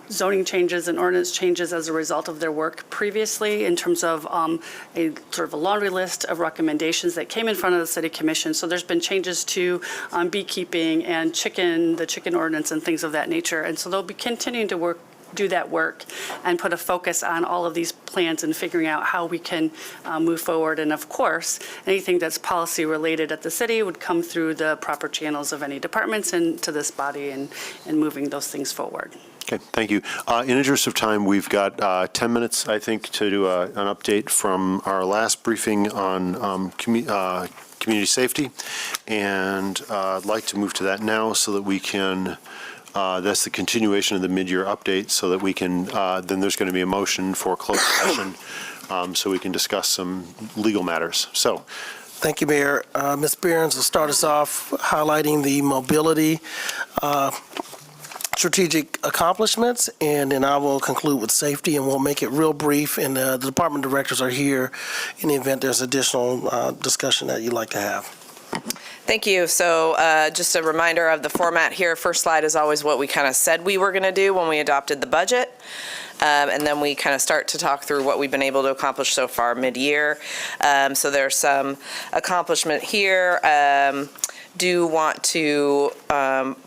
zoning changes and ordinance changes as a result of their work previously in terms of a sort of a laundry list of recommendations that came in front of the City Commission. So there's been changes to beekeeping and the chicken ordinance and things of that nature. And so they'll be continuing to do that work and put a focus on all of these plans and figuring out how we can move forward. And of course, anything that's policy related at the city would come through the proper channels of any departments and to this body and moving those things forward. Okay, thank you. In interest of time, we've got 10 minutes, I think, to do an update from our last briefing on community safety. And I'd like to move to that now so that we can, that's the continuation of the mid-year update, so that we can, then there's going to be a motion for closed session so we can discuss some legal matters. So. Thank you, Mayor. Ms. Behrens will start us off highlighting the mobility strategic accomplishments, and then I will conclude with safety, and we'll make it real brief, and the department directors are here in the event there's additional discussion that you'd like to have. Thank you. So just a reminder of the format here. First slide is always what we kind of said we were going to do when we adopted the budget. And then we kind of start to talk through what we've been able to accomplish so far mid-year. So there's some accomplishment here. Do want to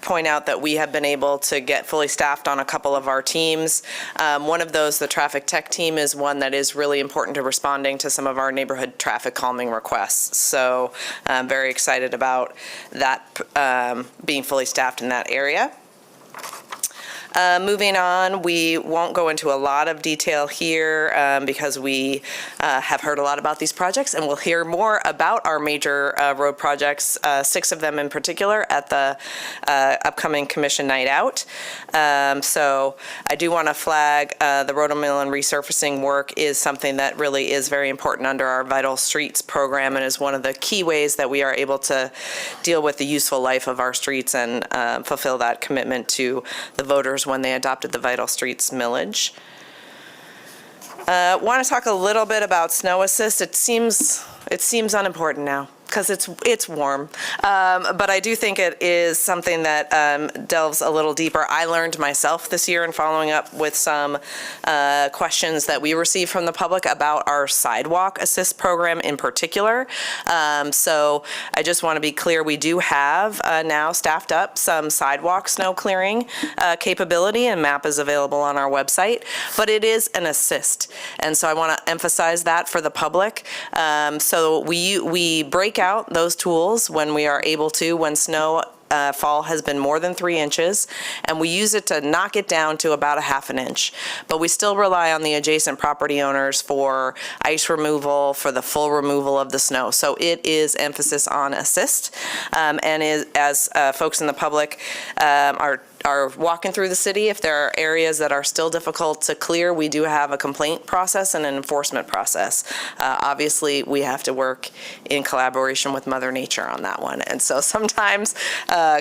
point out that we have been able to get fully staffed on a couple of our teams. One of those, the traffic tech team, is one that is really important to responding to some of our neighborhood traffic calming requests. So I'm very excited about that being fully staffed in that area. Moving on, we won't go into a lot of detail here because we have heard a lot about these projects, and we'll hear more about our major road projects, 6 of them in particular, at the upcoming Commission Night Out. So I do want to flag the Road and Mill and resurfacing work is something that really is very important under our Vital Streets program, and is one of the key ways that we are able to deal with the useful life of our streets and fulfill that commitment to the voters when they adopted the Vital Streets millage. Want to talk a little bit about snow assist. It seems unimportant now because it's warm, but I do think it is something that delves a little deeper. I learned myself this year in following up with some questions that we received from the public about our sidewalk assist program in particular. So I just want to be clear, we do have now staffed up some sidewalk snow clearing capability, and map is available on our website, but it is an assist. And so I want to emphasize that for the public. So we break out those tools when we are able to, when snow fall has been more than 3 inches, and we use it to knock it down to about a ½ inch. But we still rely on the adjacent property owners for ice removal, for the full removal of the snow. So it is emphasis on assist, and as folks in the public are walking through the city, if there are areas that are still difficult to clear, we do have a complaint process and an enforcement process. Obviously, we have to work in collaboration with Mother Nature on that one. And so sometimes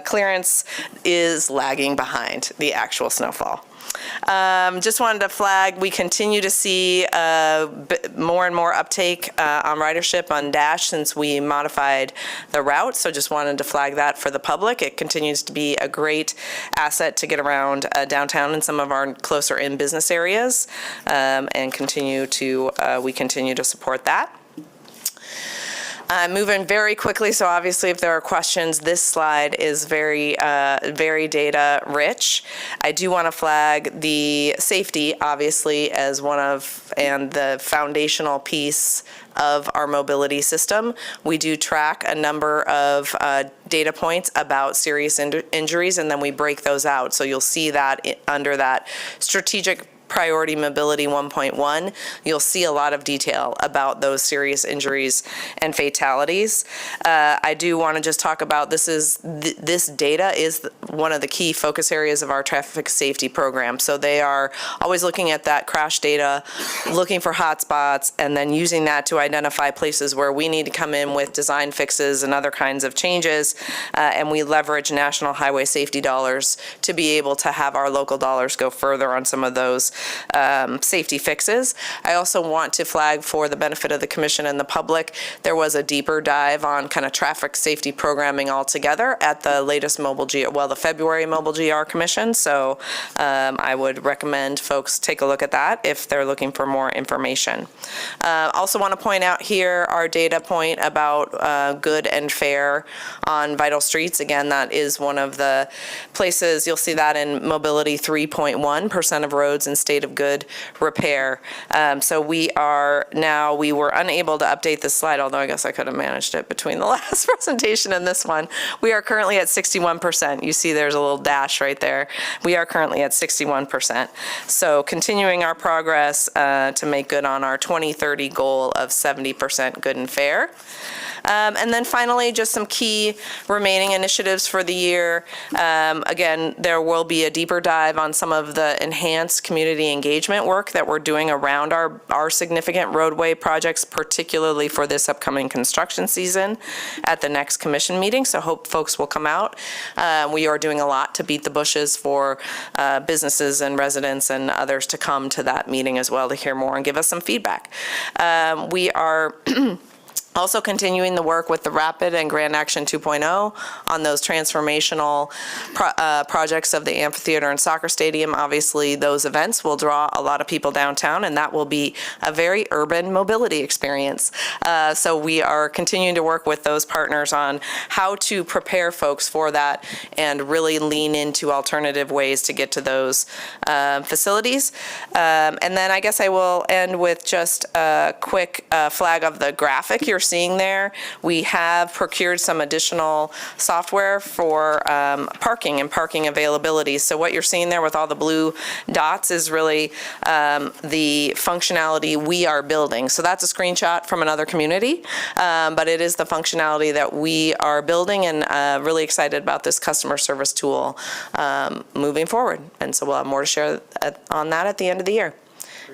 clearance is lagging behind the actual snowfall. Just wanted to flag, we continue to see more and more uptake on ridership on Dash since we modified the route. So just wanted to flag that for the public. It continues to be a great asset to get around downtown and some of our closer in business areas, and we continue to support that. Moving very quickly, so obviously if there are questions, this slide is very data rich. I do want to flag the safety, obviously, as one of, and the foundational piece of our mobility system. We do track a number of data points about serious injuries, and then we break those out. So you'll see that under that strategic Priority Mobility 1.1, you'll see a lot of detail about those serious injuries and fatalities. I do want to just talk about this data is one of the key focus areas of our traffic safety program. So they are always looking at that crash data, looking for hotspots, and then using that to identify places where we need to come in with design fixes and other kinds of changes. And we leverage national highway safety dollars to be able to have our local dollars go further on some of those safety fixes. I also want to flag, for the benefit of the commission and the public, there was a deeper dive on kind of traffic safety programming altogether at the latest the February Mobile GR Commission. So I would recommend folks take a look at that if they're looking for more information. Also want to point out here our data point about good and fair on vital streets. Again, that is one of the places you'll see that in Mobility 3.1% of roads in state of good repair. So we were unable to update this slide, although I guess I could have managed it between the last presentation and this one. We are currently at 61%. You see there's a little dash right there. We are currently at 61%. So continuing our progress to make good on our 2030 goal of 70% good and fair. And then finally, just some key remaining initiatives for the year. Again, there will be a deeper dive on some of the enhanced community engagement work that we're doing around our significant roadway projects, particularly for this upcoming construction season at the next commission meeting. So hope folks will come out. We are doing a lot to beat the bushes for businesses and residents and others to come to that meeting as well to hear more and give us some feedback. We are also continuing the work with the Rapid and Grand Action 2.0 on those transformational projects of the amphitheater and soccer stadium. Obviously, those events will draw a lot of people downtown, and that will be a very urban mobility experience. So we are continuing to work with those partners on how to prepare folks for that and really lean into alternative ways to get to those facilities. And then I guess I will end with just a quick flag of the graphic you're seeing there. We have procured some additional software for parking and parking availability. So what you're seeing there with all the blue dots is really the functionality we are building. So that's a screenshot from another community, but it is the functionality that we are building, and really excited about this customer service tool moving forward. And so we'll have more to share on that at the end of the year.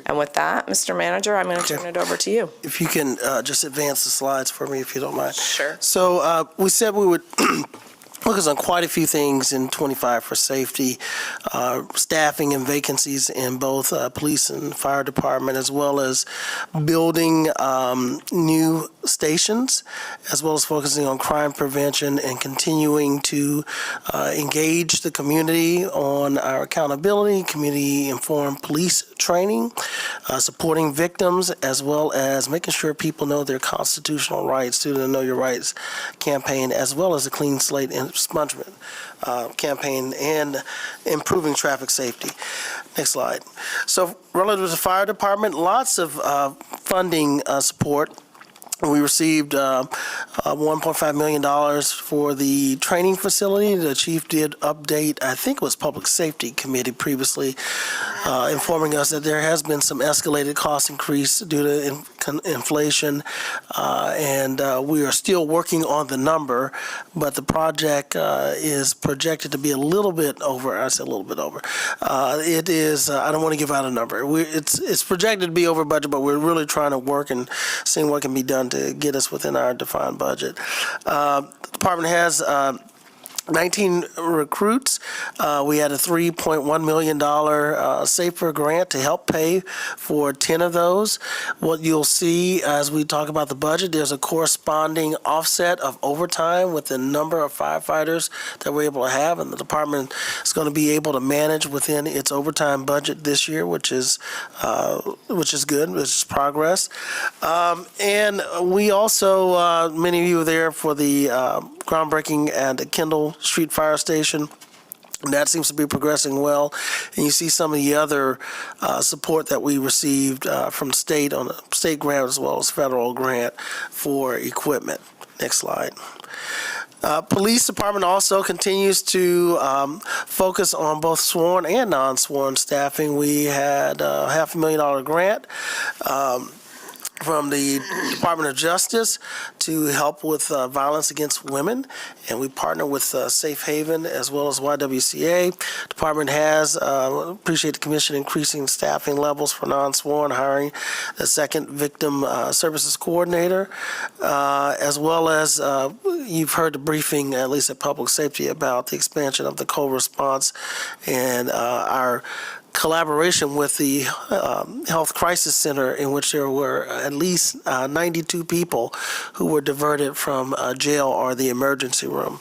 And with that, Mr. Manager, I'm going to turn it over to you. If you can just advance the slides for me, if you don't mind. Sure. So we said we would focus on quite a few things in 25 for safety, staffing and vacancies in both police and fire department, as well as building new stations, as well as focusing on crime prevention and continuing to engage the community on our accountability, community-informed police training, supporting victims, as well as making sure people know their constitutional rights through the Know Your Rights campaign, as well as the Clean Slate Expungement campaign, and improving traffic safety. Next slide. So relative to the fire department, lots of funding support. We received $1.5 million for the training facility. The chief did update, I think it was Public Safety Committee previously, informing us that there has been some escalated cost increase due to inflation, and we are still working on the number, but the project is projected to be a little bit over. I said a little bit over. It is, I don't want to give out a number. It's projected to be over budget, but we're really trying to work and seeing what can be done to get us within our defined budget. The department has 19 recruits. We had a $3.1 million SAFER grant to help pay for 10 of those. What you'll see as we talk about the budget, there's a corresponding offset of overtime with the number of firefighters that we're able to have, and the department is going to be able to manage within its overtime budget this year, which is good, which is progress. And we also, many of you were there for the groundbreaking at the Kendall Street Fire Station. And that seems to be progressing well. And you see some of the other support that we received from state on a state grant as well as federal grant for equipment. Next slide. Police Department also continues to focus on both sworn and non-sworn staffing. We had a $500,000 grant from the Department of Justice to help with violence against women, and we partner with Safe Haven as well as YWCA. Department has, appreciate the commission increasing staffing levels for non-sworn, hiring a second victim services coordinator, as well as you've heard the briefing, at least at Public Safety, about the expansion of the co-response and our collaboration with the Health Crisis Center, in which there were at least 92 people who were diverted from jail or the emergency room.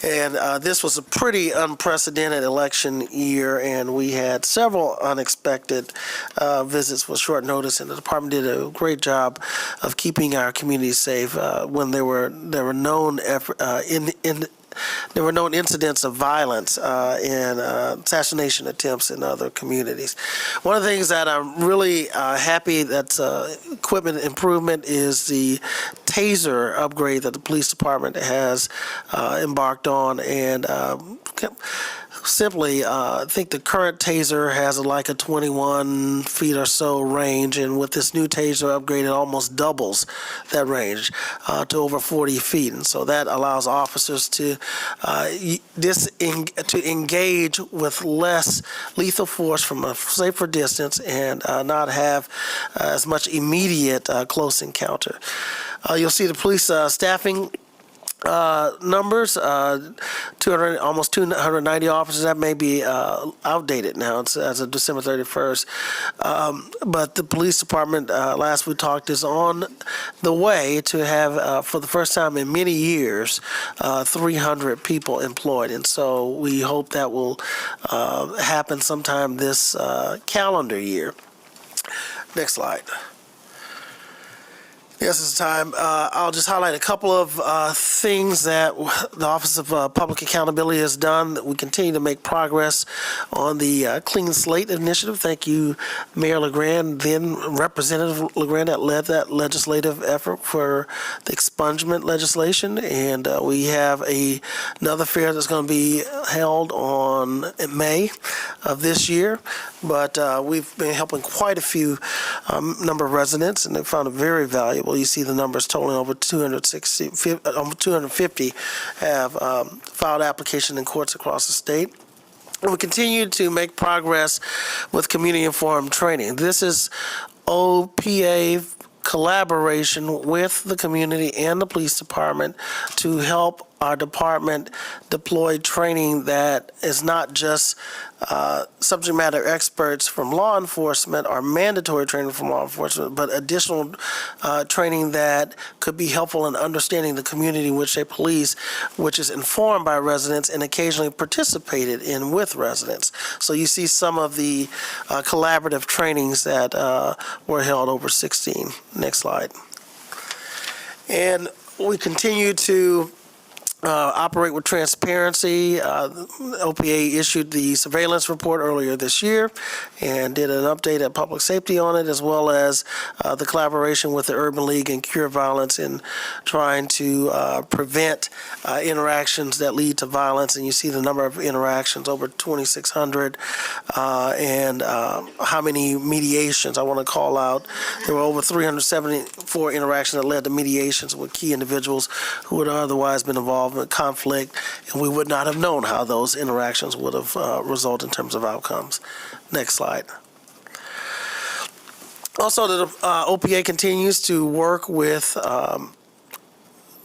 And this was a pretty unprecedented election year, and we had several unexpected visits with short notice, and the department did a great job of keeping our community safe when there were known there were known incidents of violence and assassination attempts in other communities. One of the things that I'm really happy that's equipment improvement is the taser upgrade that the police department has embarked on, and simply, I think the current taser has like a 21 feet or so range, and with this new taser upgrade, it almost doubles that range to over 40 feet. And so that allows officers to engage with less lethal force from a safer distance and not have as much immediate close encounter. You'll see the police staffing numbers, almost 290 officers. That may be outdated now. It's as of December 31st. But the police department, last we talked, is on the way to have, for the first time in many years, 300 people employed. And so we hope that will happen sometime this calendar year. Next slide. Yes, it's time. I'll just highlight a couple of things that the Office of Public Accountability has done. We continue to make progress on the Clean Slate Initiative. Thank you, Mayor LeGrand, then Representative LeGrand, that led that legislative effort for the expungement legislation. And we have another fair that's going to be held in May of this year. But we've been helping quite a few number of residents, and they found it very valuable. You see the numbers totaling over 250 have filed application in courts across the state. And we continue to make progress with community-informed training. This is OPA collaboration with the community and the police department to help our department deploy training that is not just subject matter experts from law enforcement or mandatory training from law enforcement, but additional training that could be helpful in understanding the community in which they police, which is informed by residents and occasionally participated in with residents. So you see some of the collaborative trainings that were held over 16. Next slide. And we continue to operate with transparency. OPA issued the surveillance report earlier this year and did an update at Public Safety on it, as well as the collaboration with the Urban League and Cure Violence in trying to prevent interactions that lead to violence. And you see the number of interactions, over 2,600, and how many mediations. I want to call out, there were over 374 interactions that led to mediations with key individuals who would otherwise been involved in conflict, and we would not have known how those interactions would have resulted in terms of outcomes. Next slide. Also, the OPA continues to work with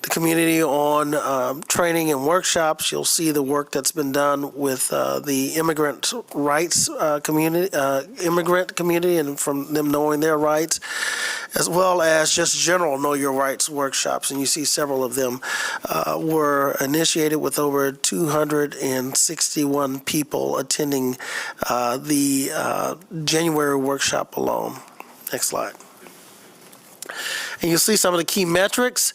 the community on training and workshops. You'll see the work that's been done with the immigrant rights community, and from them knowing their rights, as well as just general Know Your Rights workshops. And you see several of them were initiated with over 261 people attending the January workshop alone. Next slide. And you'll see some of the key metrics.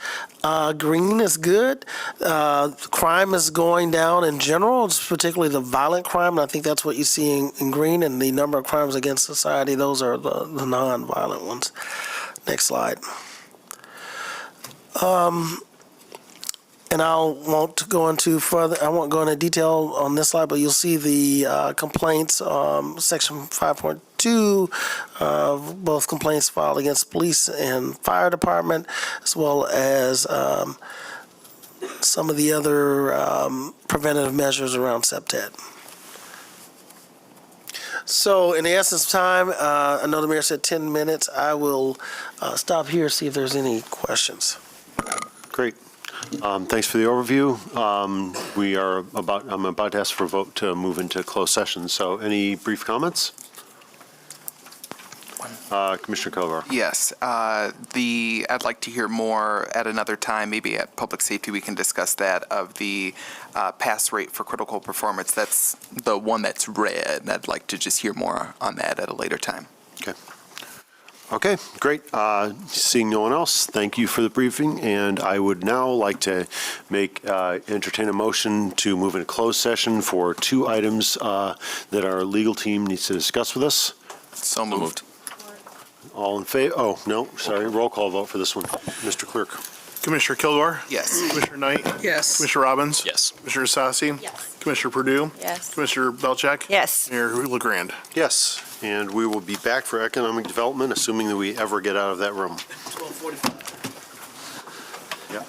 Green is good. Crime is going down in general, particularly the violent crime. And I think that's what you see in green, and the number of crimes against society, those are the non-violent ones. Next slide. And I won't go into detail on this slide, but you'll see the complaints, section 5.2, both complaints filed against police and fire department, as well as some of the other preventative measures around SEPTED. So in the essence of time, I know the mayor said 10 minutes. I will stop here, see if there's any questions. Great. Thanks for the overview. I'm about to ask for a vote to move into closed session. So any brief comments? Commissioner Kovar. Yes, I'd like to hear more at another time, maybe at Public Safety, we can discuss that, of the pass rate for critical performance. That's the one that's red. I'd like to just hear more on that at a later time. Okay, great. Seeing no one else, thank you for the briefing. And I would now like to entertain a motion to move into closed session for 2 items that our legal team needs to discuss with us. So moved. All in favor? Oh, no, sorry. Roll call vote for this one. Mr. Clerk. Commissioner Kilgore? Yes. Commissioner Knight? Yes. Commissioner Robbins? Yes. Commissioner Sassi? Yes. Commissioner Purdue? Yes. Commissioner Belcheck? Yes. Mayor LaGrand? Yes, and we will be back for economic development, assuming that we ever get out of that room. 12:45. Yeah.